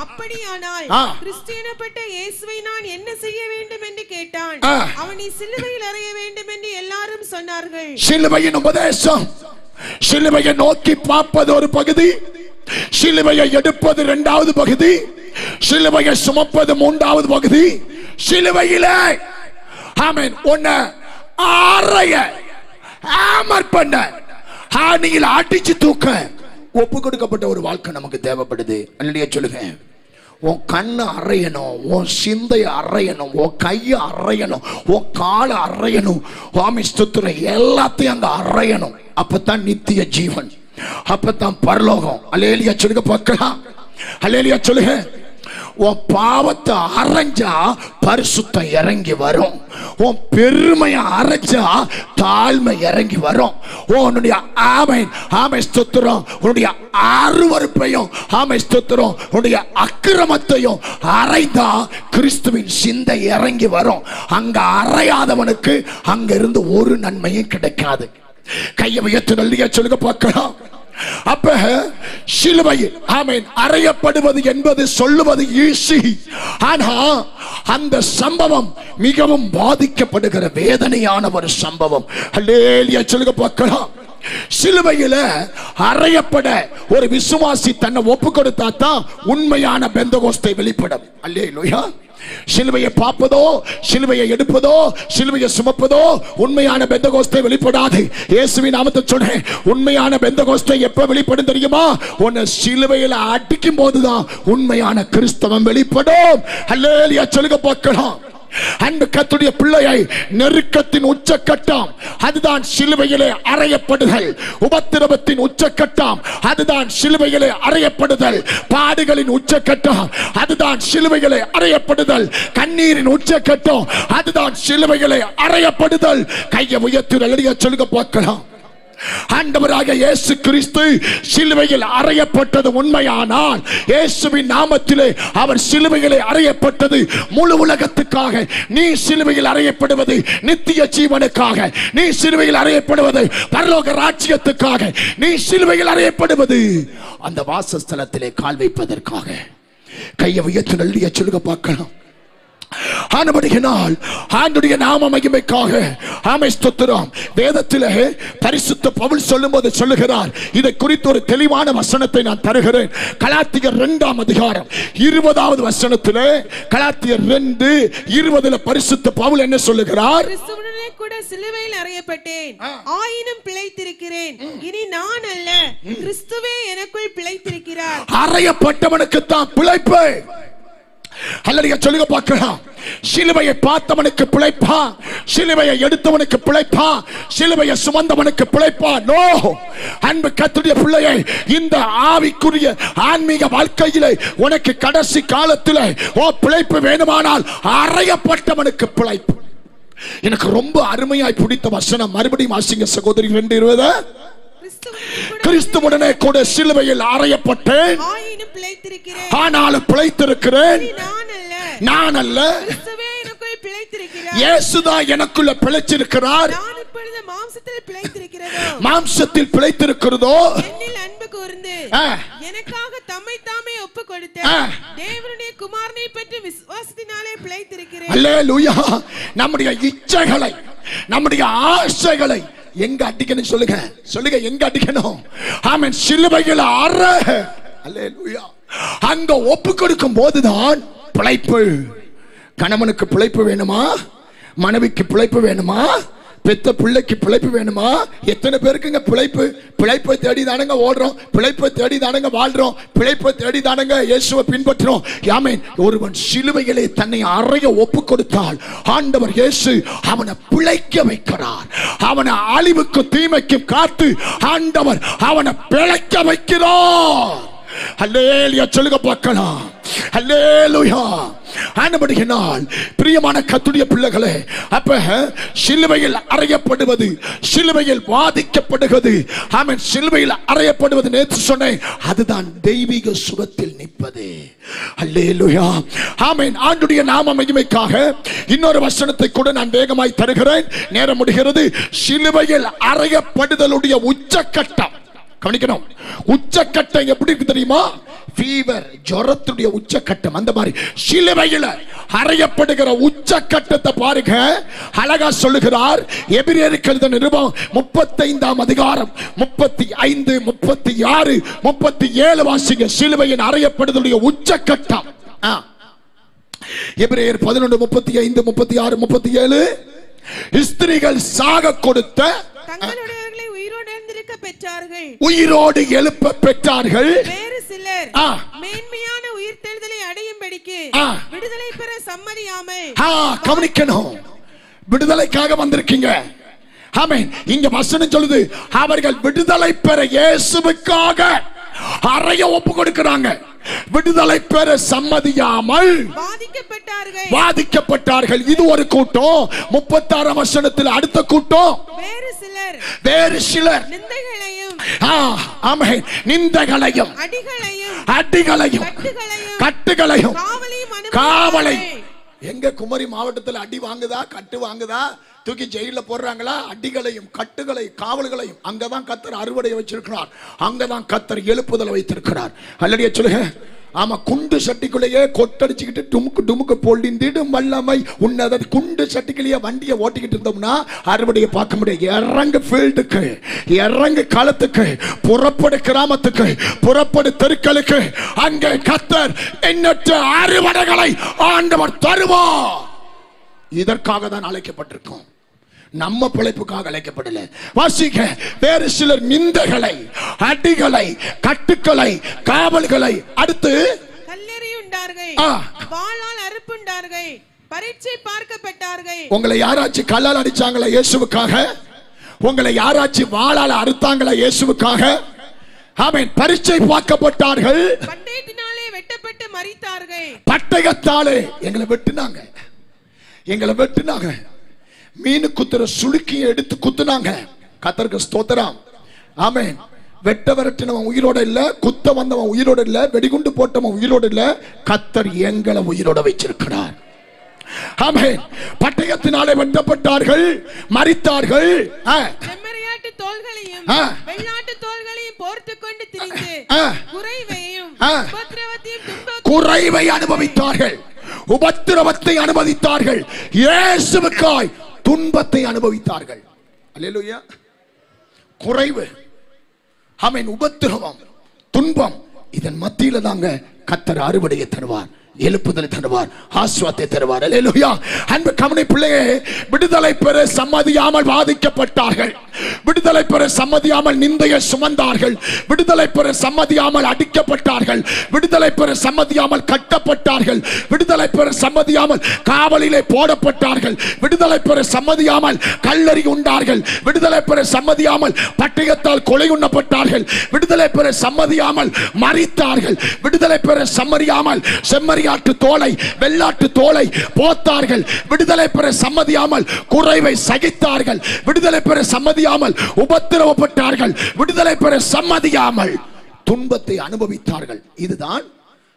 அப்படியானால் கிறிஸ்தியனப்பட்ட இயேசுவை நான் என்ன செய்ய வேண்டும் என்று கேட்டான். அவனை சிலுவையில் அறைய வேண்டும் என்று எல்லாரும் சொன்னார்கள். சிலுவையின் உபதேசம், சிலுவையை நோக்கி பார்ப்பது ஒரு பகுதி, சிலுவையை எடுப்பது 2வது பகுதி, சிலுவையை சுமப்பது 3வது பகுதி. சிலுவையிலே ஆமென் உன்னை அறைய ஆமர் பண்ண ஆணியில் அடிச்சு தூக்க ஒப்பு கொடுக்கப்பட்ட ஒரு வாழ்க்கை நமக்கு தேவைப்படுது. அல்லேலூயா சொல்லுங்க. உன் கண்ணை அறையணும், உன் சிந்தையை அறையணும், உன் கையை அறையணும், உன் காலை அறையணும். ஆமென் ஸ்தோத்திரம். எல்லாத்தையும் அங்க அறையணும். அப்பதான் நித்திய ஜீவன், அப்பதான் பரலோகம். அல்லேலூயா சொல்லுங்க பார்க்கலாம். அல்லேலூயா சொல்லுங்க. உன் பாவத்தை அரைஞ்சா பரிசுத்தம் இறங்கி வரும். உன் பெருமையை அரைஞ்சா தாழ்மை இறங்கி வரும். உன்னுடைய ஆமென் ஆமென் ஸ்தோத்திரம், உன்னுடைய அருவருப்பையும் ஆமென் ஸ்தோத்திரம், உன்னுடைய அக்கிரமத்தையும் அரைந்தா கிறிஸ்துவின் சிந்தை இறங்கி வரும். அங்க அறையாதவனுக்கு அங்க இருந்து ஒரு நன்மையும் கிடைக்காது. கையை உயர்த்தி நல்லியா சொல்லுங்க பார்க்கலாம். அப்ப சிலுவையில் ஆமென் அறையப்படுவது என்பது சொல்லுவது ஈஸி. ஆனா அந்த சம்பவம் மிகவும் பாதிக்கப்படுகிற வேதனையான ஒரு சம்பவம். அல்லேலூயா சொல்லுங்க பார்க்கலாம். சிலுவையில அறையப்பட ஒரு விசுவாசி தன்னை ஒப்பு கொடுத்தா தான் உண்மையான பெந்தகோஸ்தே வெளிப்படும். அல்லேலூயா. சிலுவையை பார்ப்பதோ, சிலுவையை எடுப்பதோ, சிலுவையை சுமப்பதோ உண்மையான பெந்தகோஸ்தே வெளிப்படாது. இயேசுவின் நாமத்தை சொல்றேன். உண்மையான பெந்தகோஸ்தே எப்ப வெளிப்படும் தெரியுமா? உன்னை சிலுவையில அடிக்கும் போதுதான் உண்மையான கிறிஸ்தவம் வெளிப்படும். அல்லேலூயா சொல்லுங்க பார்க்கலாம். அன்பு கர்த்தருடைய பிள்ளையை நெருக்கத்தின் உச்சக்கட்டம் அதுதான் சிலுவையிலே அறையப்படுதல். உபத்திரவத்தின் உச்சக்கட்டம் அதுதான் சிலுவையிலே அறையப்படுதல். பாடுகளின் உச்சக்கட்டம் அதுதான் சிலுவையிலே அறையப்படுதல். கண்ணீரின் உச்சக்கட்டம் அதுதான் சிலுவையிலே அறையப்படுதல். கையை உயர்த்தி அல்லேலூயா சொல்லுங்க பார்க்கலாம். ஆண்டவராக இயேசு கிறிஸ்து சிலுவையில் அறையப்பட்டது உண்மையானால், இயேசுவின் நாமத்திலே அவர் சிலுவையிலே அறையப்பட்டது முழு உலகத்துக்காக. நீ சிலுவையில் அறையப்படுவது நித்திய ஜீவனுக்காக. நீ சிலுவையில் அறையப்படுவது பரலோக ராஜ்யத்துக்காக. நீ சிலுவையில் அறையப்படுவது அந்த வாசஸ்தலத்திலே கால் வைப்பதற்காக. கையை உயர்த்தி நல்லிய சொல்லுங்க பார்க்கலாம். ஆண்டவருடைய நாம மகிமைக்காக ஆமென் ஸ்தோத்திரம். வேதத்திலே பரிசுத்த பவுல் சொல்லும்போது சொல்லுகிறார், இதை குறித்து ஒரு தெளிவான வசனத்தை நான் தருகிறேன். கலாத்தியர் 2ஆம் அதிகாரம் 20வது வசனத்திலே, கலாத்தியர் 2:20 பரிசுத்த பவுல் என்ன சொல்லுகிறார்? கிறிஸ்துவுடனே கூட சிலுவையில் அறையப்பட்டேன், ஆயினும் பிழைத்திருக்கிறேன். இனி நான் அல்ல, கிறிஸ்துவே எனக்குள் பிழைத்திருக்கிறார். அறையப்பட்டவனுக்கு தான் பிழைப்பு. அல்லது சொல்லுங்க பார்க்கலாம். சிலுவையை பார்த்தவனுக்கு பிழைப்பா, சிலுவையை எடுத்தவனுக்கு பிழைப்பா, சிலுவையை சுமந்தவனுக்கு பிழைப்பா? நோ. அன்பு கர்த்தருடைய பிள்ளையை, இந்த ஆவிக்குரிய ஆன்மீக வாழ்க்கையிலே உனக்கு கடைசி காலத்திலே பிழைப்பு வேணுமானால் அறையப்பட்டவனுக்கு பிழைப்பு. எனக்கு ரொம்ப அருமையாய் பிடித்த வசனம், மறுபடியும் வாசிங்க சகோதரி. 2:20. கிறிஸ்துவுடனே கூட சிலுவையில் அறையப்பட்டேன், ஆனாலும் பிழைத்திருக்கிறேன். நான் அல்ல, இயேசுதான் எனக்குள்ள பிழைச்சிருக்கிறார். மாம்சத்தில் பிழைத்திருக்கிறதோ அன்பு கூர்ந்து எனக்காக தம்மை தாமே ஒப்புக் கொடுத்த தேவனுடைய குமாரனை பற்றி விசுவாசத்தினாலே பிழைத்திருக்கிறேன். அல்லேலூயா. நம்முடைய இச்சைகளை, நம்முடைய ஆசைகளை எங்க அடிக்கணும் சொல்லுங்க, சொல்லுங்க எங்க அடிக்கணும்? ஆமென். சிலுவையில் அற. அல்லேலூயா. அங்க ஒப்பு கொடுக்கும் போதுதான் பிழைப்பு. கணவனுக்கு பிழைப்பு வேணுமா? மனைவிக்கு பிழைப்பு வேணுமா? பெத்த பிள்ளைக்கு பிழைப்பு வேணுமா? எத்தனை பேருக்குங்க பிழைப்பு? பிழைப்பை தேடி தானங்க ஓடுறோம், பிழைப்பை தேடி தானங்க வாழ்றோம், பிழைப்பை தேடி தானங்க இயேசுவை பின்பற்றுறோம். ஆமென். ஒருவன் சிலுவையிலே தன்னை அறைய ஒப்பு கொடுத்தால் ஆண்டவர் இயேசு அவனை பிழைக்க வைக்கிறார். அவனை அழிவுக்கு தீமைக்கு காத்து ஆண்டவர் அவனை பிழைக்க வைக்கிறார். அல்லேலூயா சொல்லுங்க பார்க்கலாம். அல்லேலூயா. ஆனபடியினால் பிரியமான கர்த்தருடைய பிள்ளைகளே, அப்ப சிலுவையில் அறையப்படுவது, சிலுவையில் வாதிக்கப்படுவது, ஆமென், சிலுவையில் அறையப்படுவது நேற்று சொன்னேன், அதுதான் தெய்வீக சுகத்தில் நிற்பது. அல்லேலூயா. ஆமென். ஆண்டவருடைய நாம மகிமைக்காக இன்னொரு வசனத்தை கூட நான் வேகமாய் தருகிறேன், நேரம் முடிகிறது. சிலுவையில் அறையப்படுதலுடைய உச்சக்கட்டம் கவனிக்கணும். உச்சக்கட்டம் எப்படி இருக்கு தெரியுமா? ஃபீவர், ஜுரத்துடைய உச்சக்கட்டம். அந்த மாதிரி சிலுவையில் அறையப்படுகிற உச்சக்கட்டத்தை பாருங்க. அழகா சொல்லுகிறார். எபிரேயருக்கு எழுதின நிருபம் 35ஆம் அதிகாரம் 35, 36, 37 வாசிங்க. சிலுவையில் அறையப்படுதலுடைய உச்சக்கட்டம். எபிரேயர் 11, 35, 36, 37. ஸ்திரீகள் சாக கொடுத்த உயிரோடு எழுப்ப பெற்றார்கள். வேறு சிலர் மேன்மையான உயிர்த்தெழுதலை அடையும்படிக்கு விடுதலை பெற சம்மதியாமல். கவனிக்கணும். விடுதலைக்காக வந்திருக்கீங்க. ஆமென். இங்க வசனம் சொல்லுது, அவர்கள் விடுதலை பெற இயேசுவுக்காக அறைய ஒப்பு கொடுக்கிறாங்க. விடுதலை பெற சம்மதியாமல் வாதிக்கப்பட்டார்கள். இது ஒரு கூட்டம். 36ஆம் வசனத்தில் அடுத்த கூட்டம், வேறு சிலர் நிந்தைகளையும், ஆமென், நிந்தைகளையும், அடிகளையும், கட்டுகளையும், காவலை. எங்க குமரி மாவட்டத்தில் அடி வாங்குதா, கட்டு வாங்குதா, தூக்கி ஜெயில போடுறாங்களா? அடிகளையும், கட்டுகளையும், காவல்களையும். அங்கதான் கர்த்தர் அறுவடையை வச்சிருக்கிறார். அங்கதான் கர்த்தர் எழுப்புதலை வைத்திருக்கிறார். அல்லடியா சொல்லுங்க. ஆமா. குண்டு சட்டிக்குள்ளேயே கொட்டடிச்சுக்கிட்டு டுமுக்கு டுமுக்கு பொழிந்திடும் வல்லமை உன்னத குண்டு சட்டிக்குள்ளேயே வண்டியை ஓட்டிக்கிட்டு இருந்தோம்னா அறுவடையை பார்க்க முடியாது. இறங்கு ஃபீல்டுக்கு, இறங்கு களத்துக்கு, புறப்படு கிராமத்துக்கு, புறப்படு தெருக்களுக்கு. அங்கே கர்த்தர் எண்ணற்ற அறுவடைகளை ஆண்டவர் தருவார். இதற்காக தான் அழைக்கப்பட்டிருக்கோம். நம்ம பிழைப்புக்காக அழைக்கப்படல. வாசிக்க. வேறு சிலர் நிந்தைகளை, அடிகளை, கட்டுக்களை, காவல்களை, அடுத்து கல்லெறியுண்டார்கள், வாளால் அறுப்புண்டார்கள், பரீட்சை பார்க்கப்பட்டார்கள். உங்களை யாராச்சும் கல்லால் அடிச்சாங்களா இயேசுவுக்காக? உங்களை யாராச்சும் வாளால் அறுத்தாங்களா இயேசுவுக்காக? ஆமென். பரீட்சை பார்க்கப்பட்டார்கள். பட்டயத்தினாலே வெட்டப்பட்டு மரித்தார்கள். பட்டயத்தாலே எங்களை வெட்டினாங்க, எங்களை வெட்டினாங்க. மீன் குத்துற சுளுக்கியை எடுத்து குத்துனாங்க. கர்த்தருக்கு ஸ்தோத்திரம். ஆமென். வெட்ட விரட்டினவன் உயிரோட இல்ல, குத்த வந்தவன் உயிரோட இல்ல, வெடிகுண்டு போட்டவன் உயிரோட இல்ல, கர்த்தர் எங்களை உயிரோட வச்சிருக்கிறார். ஆமென். பட்டயத்தினாலே வெட்டப்பட்டார்கள், மரித்தார்கள். செம்மறியாட்டு தோள்களையும் வெள்ளாட்டு தோள்களையும் போர்த்துக்கொண்டு திரிந்து குறைவையும் குறைவை அனுபவித்தார்கள், உபத்திரவத்தை அனுபவித்தார்கள், இயேசுவுக்காய் துன்பத்தை அனுபவித்தார்கள். அல்லேலூயா. குறைவு, ஆமென், உபத்திரவம், துன்பம், இதன் மத்தியில தாங்க கர்த்தர் அறுவடையை தருவார், எழுப்புதலை தருவார், ஆசீர்வாதத்தை தருவார். அல்லேலூயா. அன்பு கவனி பிள்ளையே, விடுதலை பெற சம்மதியாமல் வாதிக்கப்பட்டார்கள், விடுதலை பெற சம்மதியாமல் நிந்தையை சுமந்தார்கள், விடுதலை பெற சம்மதியாமல் அடிக்கப்பட்டார்கள், விடுதலை பெற சம்மதியாமல் கட்டப்பட்டார்கள், விடுதலை பெற சம்மதியாமல் காவலிலே போடப்பட்டார்கள், விடுதலை பெற சம்மதியாமல் கல்லறி உண்டார்கள், விடுதலை பெற சம்மதியாமல் பட்டயத்தால் கொலை உண்ணப்பட்டார்கள், விடுதலை பெற சம்மதியாமல் மரித்தார்கள், விடுதலை பெற சம்மதியாமல் செம்மறியாட்டு தோலை வெள்ளாட்டு தோலை போத்தார்கள், விடுதலை பெற சம்மதியாமல் குறைவை சகித்தார்கள், விடுதலை பெற சம்மதியாமல் உபத்திரவப்பட்டார்கள், விடுதலை பெற சம்மதியாமல் துன்பத்தை அனுபவித்தார்கள். இதுதான்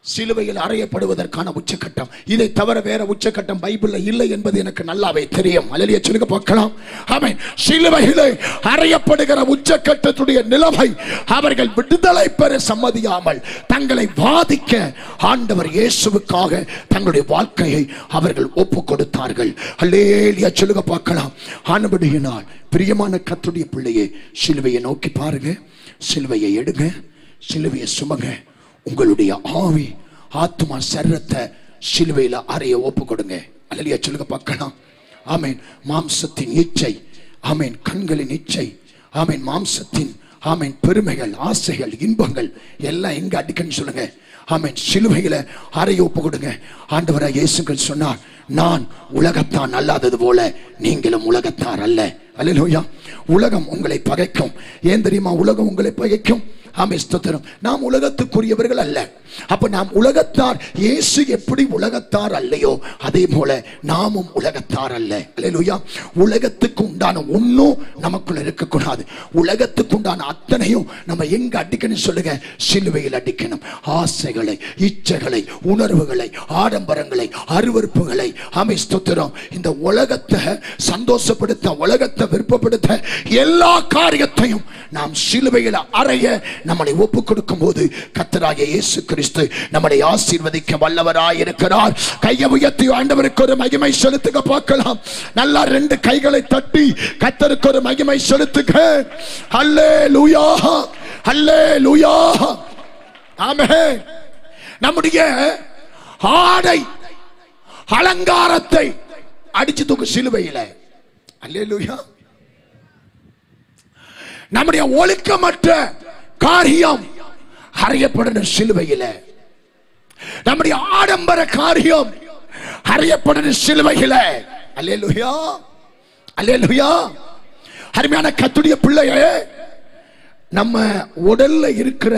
சிலுவையில் அறையப்படுவதற்கான உச்சக்கட்டம். இதை தவிர வேற உச்சக்கட்டம் பைபிள்ல இல்லை என்பது எனக்கு நல்லாவே தெரியும். அல்லேலூயா சொல்லுங்க பார்க்கலாம். ஆமென். சிலுவையிலே அறையப்படுகிற உச்சக்கட்டத்துடைய நிலைமை, அவர்கள் விடுதலை பெற சம்மதியாமல் தங்களை வாதிக்க ஆண்டவர் இயேசுவுக்காக தங்களுடைய வாழ்க்கையை அவர்கள் ஒப்பு கொடுத்தார்கள். அல்லேலூயா சொல்லுங்க பார்க்கலாம். ஆனபடியினால் பிரியமான கர்த்தருடைய பிள்ளையே, சிலுவையை நோக்கி பாருங்க, சிலுவையை எடுங்க, சிலுவையை சுமங்க, உங்களுடைய ஆவி ஆத்மா சரீரத்தை சிலுவையில அறைய ஒப்பு கொடுங்க. அல்லேலூயா சொல்லுங்க பார்க்கலாம். ஆமென். மாம்சத்தின் இச்சை, ஆமென், கண்களின் இச்சை, ஆமென், மாம்சத்தின், ஆமென், பெருமைகள், ஆசைகள், இன்பங்கள் எல்லாம் எங்க அடிக்கன்னு சொல்லுங்க. ஆமென். சிலுவையில அறைய ஒப்பு கொடுங்க. ஆண்டவராகிய இயேசு சொன்னார், நான் உலகத்தான் அல்லாதது போல நீங்களும் உலகத்தார் அல்ல. அல்லேலூயா. உலகம் உங்களை பகைக்கும். ஏன் தெரியுமா உலகம் உங்களை பகைக்கும்? ஆமென், ஸ்தோத்திரம். நாம் உலகத்துக்குரியவர்கள் அல்ல. அப்ப நாம் உலகத்தார். இயேசு எப்படி உலகத்தார் அல்லையோ அதே போல நாமும் உலகத்தார் அல்ல. அல்லேலூயா. உலகத்துக்கு உண்டான ஒன்றும் நமக்குள்ள இருக்கக்கூடாது. உலகத்துக்கு உண்டான அத்தனையும் நம்ம எங்க அடிக்கணும் சொல்லுங்க? சிலுவையில் அடிக்கணும். ஆசைகளை, இச்சைகளை, உணர்வுகளை, ஆடம்பரங்களை, அருவருப்புகளை, ஆமென், ஸ்தோத்திரம், இந்த உலகத்தை சந்தோஷப்படுத்த, உலகத்தை விருப்பப்படுத்த எல்லா காரியத்தையும் நாம் சிலுவையில் அறைய நம்மளை ஒப்பு கொடுக்கும் போது கர்த்தராகிய இயேசு கிறிஸ்து நம்மளை ஆசீர்வதிக்க வல்லவராய் இருக்கிறார். கையை உயர்த்தி ஆண்டவருக்கு ஒரு மகிமை செலுத்துக பார்க்கலாம். நல்லா ரெண்டு கைகளை தட்டி கர்த்தருக்கு ஒரு மகிமை செலுத்துக. அல்லேலூயா, அல்லேலூயா, ஆமென். நம்முடைய ஆடை அலங்காரத்தை அடிச்சு தூக்கு சிலுவையில. அல்லேலூயா. நம்முடைய ஒழுக்கமற்ற காரியம் அறையப்படும் சிலுவையில. நம்முடைய ஆடம்பர காரியம் அறையப்படும் சிலுவையில. அல்லேலூயா, அல்லேலூயா. அருமையான கர்த்தருடைய பிள்ளையே, நம்ம உடல்ல இருக்கிற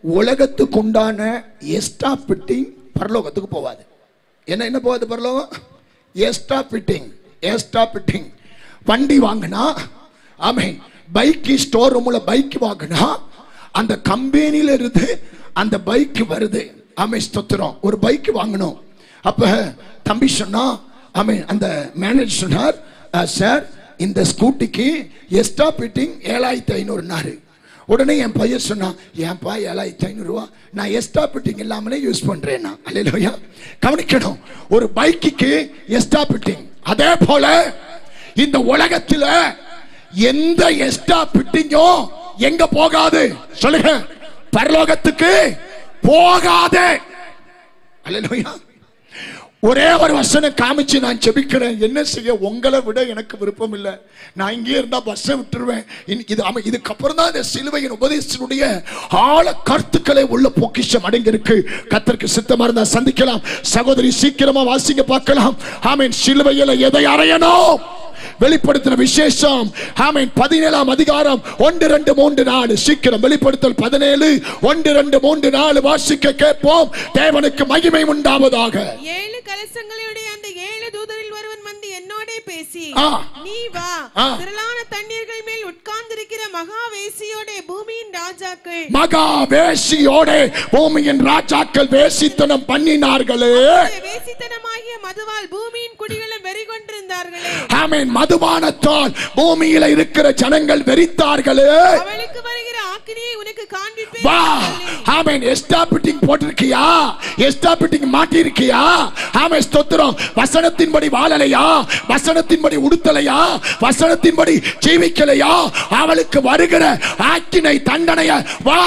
உலகத்துக்கு உண்டான எக்ஸ்ட்ரா ஃபிட்டிங் பரலோகத்துக்கு போவாது. என்ன போவாது பரலோகம்? Extra fitting, extra fitting. வண்டி வாங்கினா, ஆமென், பைக் ஸ்டோர் ரூம்ல பைக் வாங்கினா அந்த கம்பெனியில இருந்து அந்த பைக் வருது. ஆமென், ஸ்தோத்திரம். ஒரு பைக் வாங்கணும். அப்ப தம்பி சொன்னா, ஆமென், அந்த மேனேஜர் சொன்னார், சார் இந்த ஸ்கூட்டிக்கு எக்ஸ்ட்ரா ஃபிட்டிங் 7500. உடனே என் பையன் சொன்னா, ஏன்பா 7500 நான் எக்ஸ்ட்ரா ஃபிட்டிங் இல்லாமலே யூஸ் பண்றேன்னா. அல்லேலூயா. கவனிக்கணும், ஒரு பைக்கு எக்ஸ்ட்ரா ஃபிட்டிங். அதே போல இந்த உலகத்துல எந்த எக்ஸ்ட்ரா ஃபிட்டிங்கும் எங்க போகாது சொல்லுங்க? பரலோகத்துக்கு போகாது. அல்லேலூயா. ஒரே ஒரு வசனம் காமிச்சு நான் ஜெபிக்கிறேன். என்ன செய்ய? உங்களை விட எனக்கு விருப்பம் இல்லை. நான் இங்கே இருந்தா பஸ்ஸை விட்டுருவேன். இதுக்கப்புறம் தான் இந்த சிலுவையின் உபதேசத்தினுடைய ஆழ கருத்துக்களை உள்ள பொக்கிஷம் அடங்கி இருக்கு. கர்த்தருக்கு சித்தமா இருந்தா சந்திக்கலாம். சகோதரி சீக்கிரமா வாசிங்க பார்க்கலாம். ஆமென். சிலுவையில எதை அறையணும்? வெளிப்படுத்தின விசேஷம். ஆமென். 17ஆம் அதிகாரம் 1, 2, 3, 4. சீக்கிரம் வெளிப்படுத்தல் 17, 1, 2, 3, 4 வாசிக்க கேட்போம். தேவனுக்கு மகிமை உண்டாவதாக. 7 கலசங்களுடைய அந்த 7 தூதரில் ஒருவன் வந்து என்னோட பேசி, நீ வா, திரளான தண்ணீர்கள் மேல் உட்கார்ந்திருக்கிற மகாவேசியோட பூமியின் ராஜாக்கள் வேசித்தனம் பண்ணினார்களே. வேசித்தனமாகிய மதுவால் பூமியின் குடிகளும் வெறி கொண்டிருந்தார்களே. ஆமென். மதுபானத்தால் பூமியில இருக்கிற ஜனங்கள் வெறித்தார்களே. அவளுக்கு வருகிற ஆக்கினியை உனக்கு காண்பிப்பேன். வா. ஆமென். எஸ்டாபிட்டிங் போட்டிருக்கியா? எஸ்டாபிட்டிங் மாட்டி இருக்கியா? ஆமென். ஸ்தோத்திரம். வசனத்தின்படி வாழலையா? வசனத்தின்படி உடுத்தலையா? வசனத்தின்படி ஜீவிக்கலையா? அவளுக்கு வருகிற ஆக்கினை தண்டனைய வா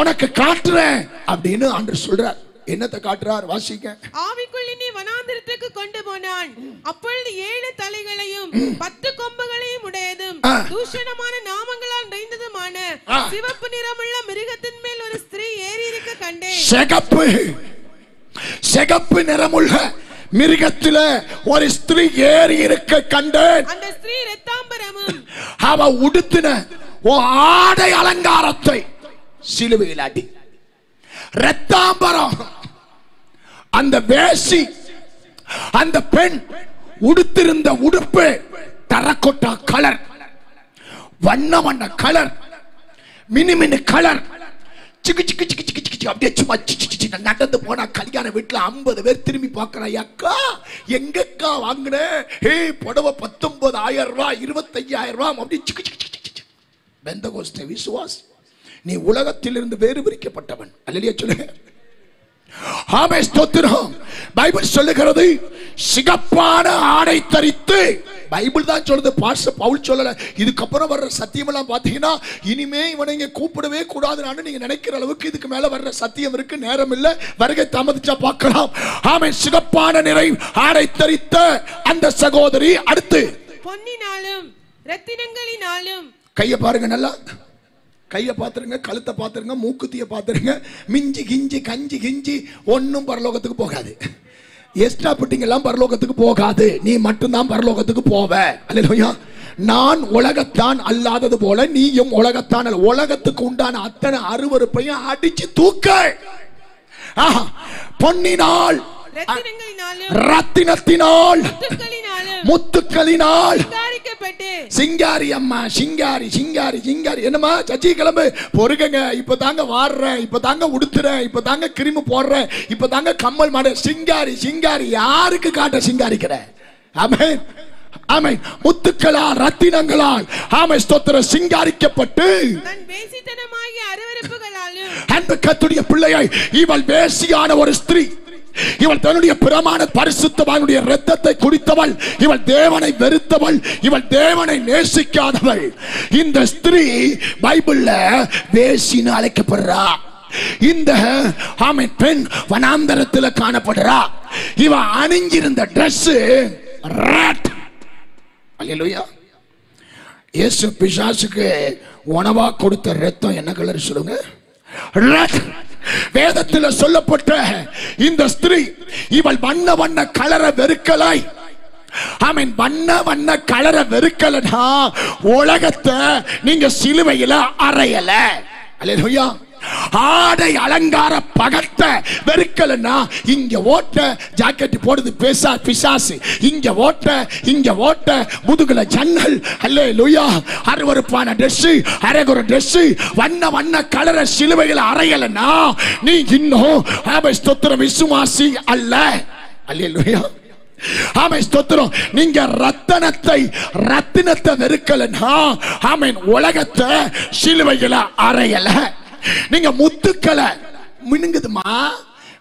உனக்கு காட்டுறேன் அப்படின்னு ஆண்டவர் சொல்றார். என்னத்தை காட்டுறார்? வாசிங்க. ஆவிக்குள் என்னை வனாந்திரத்துக்கு கொண்டு போனான். அப்பொழுது 7 தலைகளையும் 10 கொம்புகளையும் உடையதும் தூஷணமான நாமங்களால் நிறைந்ததுமான சிவப்பு நிறமுள்ள மிருகத்தின் மேல் ஒரு ஸ்திரீ ஏறி இருக்க கண்டேன். சிகப்பு நிறமுள்ள மிருகத்தில ஒரு ஸ்திரீ ஏறி இருக்க கண்டேன். அந்த ஸ்திரீ இரத்தாம்பரமும் அவ உடுத்தின ஆடை அலங்காரத்தை சிலுவையில் அடி. இரத்தாம்பரம். அந்த வேசி, அந்த பெண் உடுத்திருந்த உடுப்பு டெரகோட்டா கலர், வண்ண வண்ண கலர், மினுமினு கலர். சிக்கு சிக்கு சிக்கு சிக்கு சிக்கு அப்படியே சும்மா நடந்து போனா கல்யாண வீட்டுல 50 பேர் திரும்பி பார்க்கறான். அக்கா எங்கக்கா வாங்கின? புடவை 19,000 ரூபாய், 25,000 ரூபாய். அப்படி சிக்கு சிக்கு சிக்கு. பெந்தகோஸ்தே விசுவாசி, நீ உலகத்திலிருந்து வேறு பிரிக்கப்பட்டவன். அல்லேலூயா சொல்லுங்க. ஆமென். ஸ்தோத்திரம். பைபிள் சொல்லுகிறது சிகப்பான ஆடை தரித்து. பைபிள் தான் சொல்லுது, பாஸ்டர் பவுல் சொல்லல. இதுக்கப்புறம் வர்ற சத்தியம் எல்லாம் பாத்தீங்கன்னா இனிமே இவனை இங்க கூப்பிடவே கூடாதுன்னு நீங்க நினைக்கிற அளவுக்கு இதுக்கு மேல வர்ற சத்தியம் இருக்கு. நேரம் இல்ல, வருகை தாமதிச்சா பார்க்கலாம். ஆமென். சிகப்பான நிறை ஆடை தரித்த அந்த சகோதரி அடுத்து பொன்னினாலும் ரத்தினங்களினாலும். கையை பாருங்க, நல்லா கையை பார்த்துருங்க, கழுத்தை பார்த்துருங்க, மூக்குத்திய பார்த்துருங்க. மிஞ்சி கிஞ்சி கஞ்சி கிஞ்சி ஒன்னும் பரலோகத்துக்கு போகாது. எஸ்டாபிட்டிங் எல்லாம் பரலோகத்துக்கு போகாது. நீ மட்டும்தான் பரலோகத்துக்கு போவ. அல்லேலூயா. நான் உலகத்தான் அல்லாதது போல நீயும் உலகத்தான். உலகத்துக்கு உண்டான அத்தனை அருவருப்பையும் அடிச்சு தூக்க. பொன்னினால், ரத்தினத்தினால், முத்துக்களினால் சிங்காரி. அம்மா சிங்காரி சிங்காரி சிங்காரி. என்னமா சச்சி கிளம்பு, பொறுங்க. இப்பதாங்க வாடுறேன், இப்பதாங்க உடுத்துறேன், இப்பதாங்க கிரிமு போடுறேன், இப்பதாங்க கம்மல் மாட. சிங்காரி சிங்காரி. யாருக்கு காட்ட சிங்காரிக்கிற? ஆமென். ஆமென். முத்துக்களால் ரத்தினங்களால் ஆமென் ஸ்தோத்திரம் சிங்காரிக்கப்பட்டு அன்பு கர்த்தருடைய பிள்ளையை இவள் வேசியான ஒரு ஸ்திரீ. இவள் தன்னுடைய பிரமாண பரிசுத்தவானுடைய இரத்தத்தை குடித்தவள். இவள் தேவனை வெறுத்தவள். இவள் தேவனை நேசிக்காதவள். இந்த ஸ்திரீ பைபிள்ல வேசின்னு அழைக்கப்படுறா. இந்த ஆமென் பெண் வனாந்தரத்தில் காணப்படுறா. இவ அணிஞ்சிருந்த டிரஸ் ரெட். அல்லேலூயா. இயேசு பிசாசுக்கு உணவா கொடுத்த இரத்தம் என்ன கலர் சொல்லுங்க? ரெட். வேதத்தில் சொல்லப்பட்ட இந்த ஸ்திரீ இவள் வண்ண வண்ண கலர வெறுக்கலாய். ஆமென். வண்ண வண்ண கலர வெறுக்கலனா உலகத்தை நீங்க சிலுவையில அறையல. அல்லேலூயா. ஆடை அலங்கார பகத்தை வெறுக்கலன்னா இங்க ஓட்ட ஜாக்கெட் போடுது பிசாசு. இங்க ஓட்ட முதுகுல ஜன்னல். அல்லேலூயா. அருவருப்பான டிரஸ், அரகுற டிரஸ், வண்ண வண்ண கலர சிலுவையில அறையலன்னா நீ இன்னும் ஆமென் ஸ்தோத்திரம் விசுவாசி அல்ல. அல்லேலூயா. ஆமென் ஸ்தோத்திரம். நீங்க ரத்தினத்தை வெறுக்கலன்னா ஆமென் உலகத்தை சிலுவையில அறையல. நீங்க முத்துக்களை மினுங்குதுமா,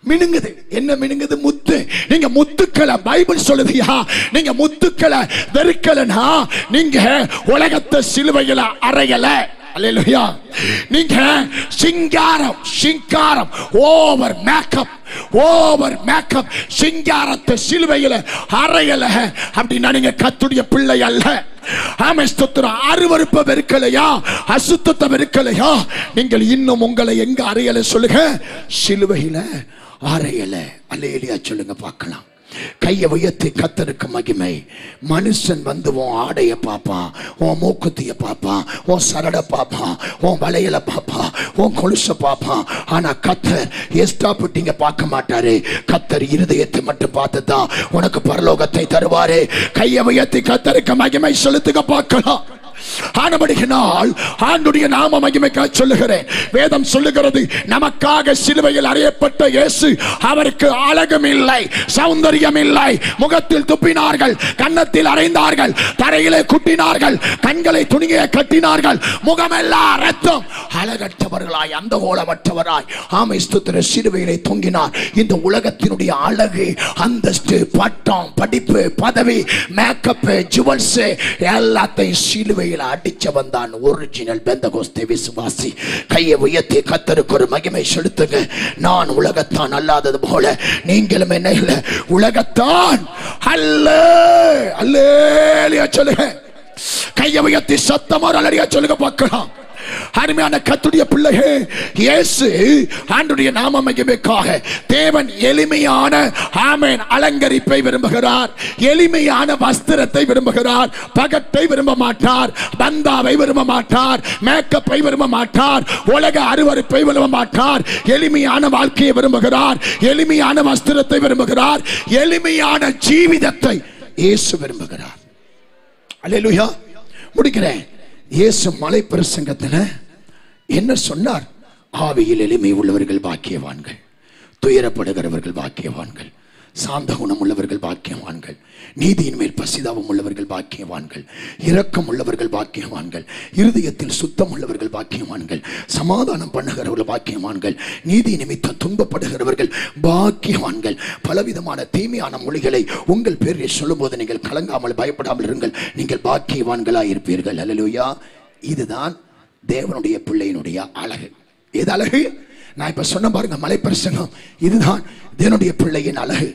மினுங்குது. என்ன மினுங்குது? முத்து. நீங்க முத்துக்களை பைபிள் சொல்லுதியா, நீங்க முத்துக்களை வெறுக்கலனா நீங்க உலகத்தை சிலுவையில அறையல. அல்லேலூயா. நீங்க சிங்காரம் ஓவர் மேக்கப் சிங்காரத்தை சிலுவையில அறையல அப்படின்னா நீங்க கர்த்தருடைய பிள்ளை அல்ல. ஆமென் ஸ்தோத்திரம். அருவருப்பை வெறுக்கலையா, அசுத்தத்தை வெறுக்கலையா, நீங்கள் இன்னும் உங்களை எங்க அறையல சொல்லுங்க? சிலுவையில அறையல. அல்லேலூயா சொல்லுங்க பார்க்கலாம். கையை உயர்த்தி கர்த்தருக்கு மகிமை. மனுஷன் வந்து உன் ஆடைய பாப்பான், உன் மூக்குத்திய பாப்பான், உன் சரட பாப்பான், உன் வளையல பாப்பான், உன் கொலுச பாப்பான். ஆனா கர்த்தர் எஸ்டாபிட்டிங்க பார்க்க மாட்டாரு. கர்த்தர் இருதயத்தை மட்டும் பார்த்துதான் உனக்கு பரலோகத்தை தருவாரு. கையை உயர்த்தி கர்த்தருக்கு மகிமை செலுத்துக பார்க்கலாம். ஆனபடியினால் ஆண்டுடைய நாம மகிமைக்காக சொல்லுகிறேன். வேதம் சொல்லுகிறது, நமக்காக சிலுவையில் அறையப்பட்ட இயேசு, அவருக்கு அழகும் இல்லை, சௌந்தரியம் இல்லை. முகத்தில் துப்பினார்கள், கன்னத்தில் அறைந்தார்கள், தரையிலே குட்டினார்கள், கண்களை துணியை கட்டினார்கள், முகமெல்லாம் ரத்தம். அழகற்றவர்களாய், அந்த கோலமற்றவராய் ஆமை ஸ்தோத்திர சிலுவையிலே தொங்கினார். இந்த உலகத்தினுடைய அழகு, அந்தஸ்து, பட்டம், படிப்பு, பதவி, மேக்கப், ஜுவல்ஸ் எல்லாத்தையும் சிலுவையில் அடிச்சவன் தான் ஒரிஜினல் பெந்தகோஸ்தே விசுவாசி. கையை உயர்த்தி கர்த்தருக்கு ஒரு மகிமை செலுத்துங்க. நான் உலகத்தான் அல்லாதது போல நீங்களும் என்ன இல்லை, உலகத்தான் அல்ல. அல்லேலூயா சொல்லுங்க. கையை உயர்த்தி சத்தமா அல்லேலூயா சொல்லுங்க பார்க்கலாம். அருமையான கர்த்தருடைய பிள்ளையே, இயேசு ஆண்டவருடைய நாம மகிமைக்காக தேவன் எளிமையான ஆமென் அலங்கரிப்பை விரும்புகிறார். எளிமையான வஸ்திரத்தை விரும்புகிறார். பகட்டை விரும்ப மாட்டார், பந்தாவை விரும்ப மாட்டார், மேக்கப்பை விரும்ப மாட்டார், உலக அருவருப்பை விரும்ப மாட்டார். எளிமையான வாழ்க்கையை விரும்புகிறார், எளிமையான வஸ்திரத்தை விரும்புகிறார், எளிமையான ஜீவிதத்தை இயேசு விரும்புகிறார். அல்லேலூயா. முடிக்கிறேன். இயேசு மலை பிரசங்கத்தில் என்ன சொன்னார்? ஆவியில் எளிமை உள்ளவர்கள் பாக்கியவான்கள், துயரப்படுகிறவர்கள் பாக்கியவான்கள், சாந்த குணம் உள்ளவர்கள் பாக்கியவான்கள், நீதியின் மேல் பசிதாபம் உள்ளவர்கள் பாக்கியவான்கள், இரக்கம் உள்ளவர்கள் பாக்கியவான்கள், இருதயத்தில் சுத்தம் உள்ளவர்கள் பாக்கியவான்கள், சமாதானம் பண்ணுகிறவர்கள் பாக்கியவான்கள், நீதி நிமித்தம் துன்பப்படுகிறவர்கள் பாக்கியவான்கள். பலவிதமான தீமையான மொழிகளை உங்கள் பேரில் சொல்லும் போது நீங்கள் கலங்காமல் பயப்படாமல் இருங்கள். நீங்கள் பாக்கியவான்களாக இருப்பீர்கள். அல்லேலூயா. இதுதான் தேவனுடைய பிள்ளையினுடைய அழகு. எது அழகு? நான் இப்ப சொன்ன பாருங்க, மலை பிரசங்கம். இதுதான் தேவனுடைய பிள்ளையின் அழகு.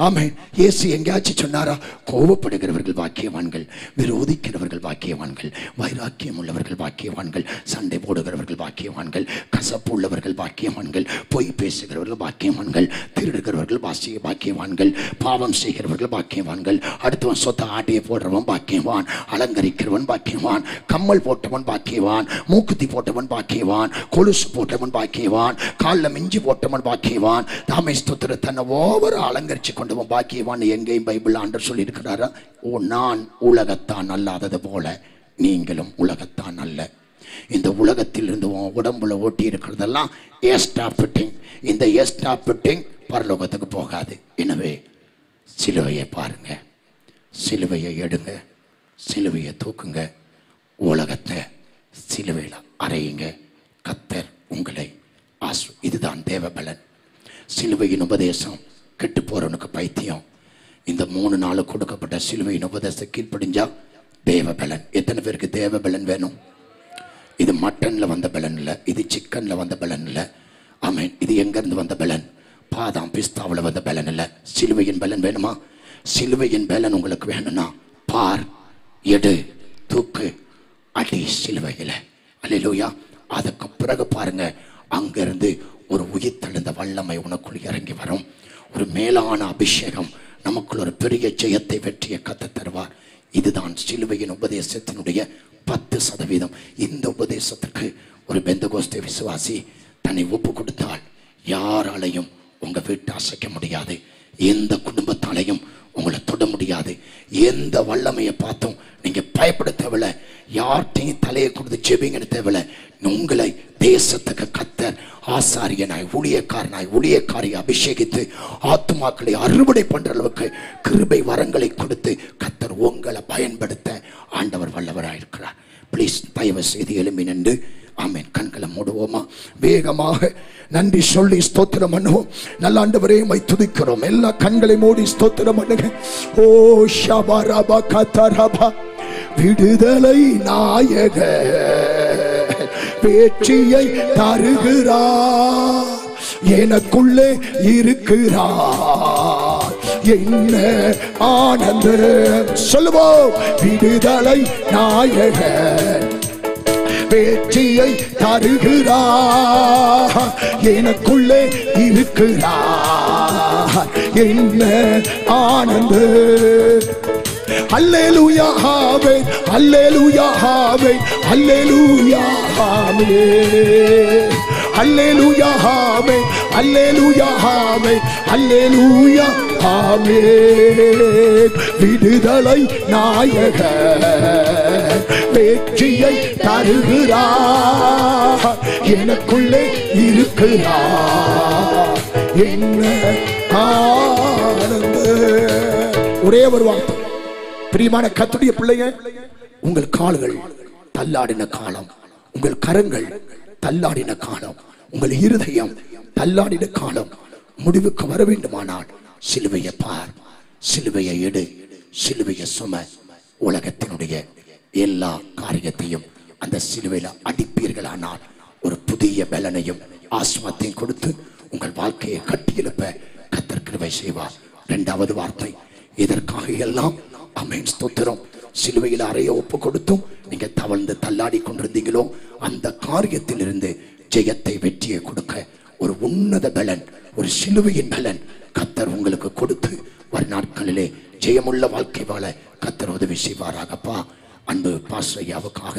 ஆமென். இயேசு எங்கேயாச்சும் சொன்னாரா? கோபப்படுகிறவர்கள் பாக்கியவான்கள், விரோதிக்கிறவர்கள் பாக்கியவான்கள், வைராக்கியம் உள்ளவர்கள் பாக்கியவான்கள், சண்டை போடுகிறவர்கள் பாக்கியவான்கள், கசப்பு உள்ளவர்கள் பாக்கியவான்கள், பொய் பேசுகிறவர்கள் பாக்கியவான்கள், திருடுகிறவர்கள் பாக்கியவான்கள், பாவம் செய்கிறவர்கள் பாக்கியவான்கள், அடுத்தவன் சொத்த ஆட்டையை போடுறவன் பாக்கியவான், அலங்கரிக்கிறவன் பாக்கியவான், கம்மல் போட்டவன் பாக்கியவான், மூக்குத்தி போட்டவன் பாக்கியவான், கொலுசு போட்டவன் பாக்கியவான், காலில் மிஞ்சி போட்டவன் பாக்கியவான். தாமே ஸ்தோத்திர தன்னை ஓவர அலங்கரிச்சு கொண்டு பாக்கியவான். எங்கேயும் பைபிள் ஆண்டவர் சொல்லி இருக்கிறாரா? நான் உலகத்தான் அல்லாதது போல நீங்களும் உலகத்தான் அல்ல. இந்த உலகத்தில் இருந்து உடம்புல ஓட்டி இருக்கிறதெல்லாம் எஸ்டாபிட்டிங். இந்த எஸ்டாபிட்டிங் பரலோகத்துக்கு போகாது. எனவே சிலுவையை பாருங்க, சிலுவையை எடுங்க, சிலுவையை தூக்குங்க, உலகத்தை சிலுவையில் அறையுங்க. கர்த்தர் உங்களை இதுதான் தேவபலன். சிலுவையின் உபதேசம் கெட்டு போறவனுக்கு பைத்தியம். இந்த 3 நாள் கொடுக்கப்பட்ட சிலுவையின் உபதேசம் கீழ்ப்படிஞ்சா தேவபலன். எத்தனை பேருக்கு தேவபலன் வேணும்? இது மட்டன்ல வந்த பலன் இல்லை, இது சிக்கன்ல வந்த பலன் இல்லை. ஆமென். இது எங்க இருந்து வந்த பலன்? பாதாம் பிஸ்தாவில் வந்த பலன் இல்லை. சிலுவையின் பலன் வேணுமா? சிலுவையின் பலன் உங்களுக்கு வேணும்னா பார், எடு, தூக்கு, அடி சிலுவையில். அல்லேலூயா. அதுக்கு பிறகு பாருங்க, அங்கிருந்து ஒரு உயிர்த்தெழுந்த வல்லமை உனக்குள் இறங்கி வரும். ஒரு மேலான அபிஷேகம், நமக்குள் ஒரு பெரிய ஜெயத்தை, வெற்றியை கத்த தருவார். இதுதான் சிலுவையின் உபதேசத்தினுடைய 10%. இந்த உபதேசத்துக்கு ஒரு பெந்தகோஸ்தே விசுவாசி தன்னை ஒப்பு கொடுத்தால் யாராலையும் உங்க வீட்டை அசைக்க முடியாது. எந்த குடும்பத்தாலையும் உங்களை தொட முடியாது. எந்த வல்லமையை பார்த்தும் நீங்க பயப்பட தேவையில்லை. யார்கிட்டையும் தலையை கொடுத்து ஜெபிங்கன்னு தேவையில்லை. உங்களை தேசத்துக்கு கர்த்தர் ஆசாரியனாய், ஊழியக்காரனாய், ஊழியக்காரியை அபிஷேகித்து ஆத்துமாக்களை அறுவடை பண்ற அளவுக்கு கிருபை வரங்களை கொடுத்து கர்த்தர் உங்களை பயன்படுத்த ஆண்டவர் வல்லவராயிருக்கிறார். பிளீஸ் தயவு செய்து எழும்பி நின்று ஆமென் கண்களை மூடுவோமா? வேகமாக நன்றி சொல்லி ஸ்தோத்திரம் பண்ணுவோம். நல்ல ஆண்டவரே உம்மை துதிக்கிறோம். எல்லா கண்களை மூடி ஸ்தோத்திரம் பண்ணுங்க. ஓ ஷபரபா கதரபா. விடுதலை நாயக வெற்றியை தருகிறார், எனக்குள்ளே இருக்கிறார். என்ன ஆனந்தம் சொல்லுவோம். விடுதலை நாயக வெற்றியை தருகிறார், எனக்குள்ளே இருக்கிறார். என்ன ஆனந்தம். அல்லேலூயா ஆமென், அல்லேலூயா ஆமென், அல்லேலூயா ஆமென், அல்லேலூயா ஆமென், அல்லேலூயா ஆமென், அல்லேலூயா ஆமென். விடுதலை நாயகர் வெற்றியை தருகிறார், எனக்குள்ளே இருக்கிறார், என்ன ஆனந்தம். ஒரே ஒரு வார்த்தை. பிரியமான கர்த்தருடைய பிள்ளைங்க, உங்கள் கால்கள் தள்ளாடின காலம், உங்கள் கரங்கள் தள்ளாடின காலம், உங்கள் இருதயம் தள்ளாடின காலம் முடிவுக்கு வர வேண்டுமானால் சிலுவையை பார், சிலுவையை எடு, சிலுவையை சும. உலகத்தினுடைய எல்லா காரியத்தையும் அந்த சிலுவையில அடிப்பீர்களானால் ஒரு புதிய பலனையும் ஆசீர்வாதத்தையும் கொடுத்து உங்கள் வாழ்க்கையை கட்டியெழுப்ப கர்த்தர் கிருபை செய்வார். இரண்டாவது வார்த்தை, இதற்காக எல்லாம் ஆமென் ஸ்தோத்திரம். சிலுவையில் அறைய ஒப்பு கொடுத்தும் நீங்க தவழ்ந்து தள்ளாடி கொண்டிருந்தீங்களோ அந்த காரியத்திலிருந்து ஜெயத்தை, வெற்றியை கொடுக்க ஒரு உன்னத பலன், ஒரு சிலுவையின் பலன் கர்த்தர் உங்களுக்கு கொடுத்து வரும் நாட்களிலே ஜெயமுள்ள வாழ்க்கை வாழ கர்த்தர் உதவி செய்வாராகப்பா. அன்பு பாஸ்ரையாவுக்காக,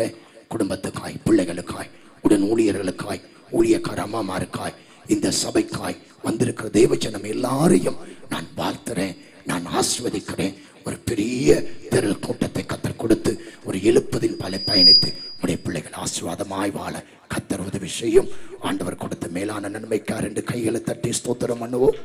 குடும்பத்துக்காய், பிள்ளைகளுக்காய், உடன் ஊழியர்களுக்காய், ஊழியக்கார அம்மாமாருக்காய், இந்த சபைக்காய் வந்திருக்கிற தேவஜனம் எல்லாரையும் நான் வாழ்த்துறேன், நான் ஆசீர்வதிக்கிறேன். ஒரு பெரிய திரள் கூட்டத்தை கர்த்தர் கொடுத்து ஒரு எழுப்பதின் பல பயணித்து உடைய பிள்ளைகள் ஆசீர்வாதமாய் வாழ கர்த்தர் உதவி செய்யும். ஆண்டவர் கொடுத்த மேலான நன்மைக்கார் என்று கைகளை தட்டி ஸ்தோத்திரம் பண்ணுவோம்.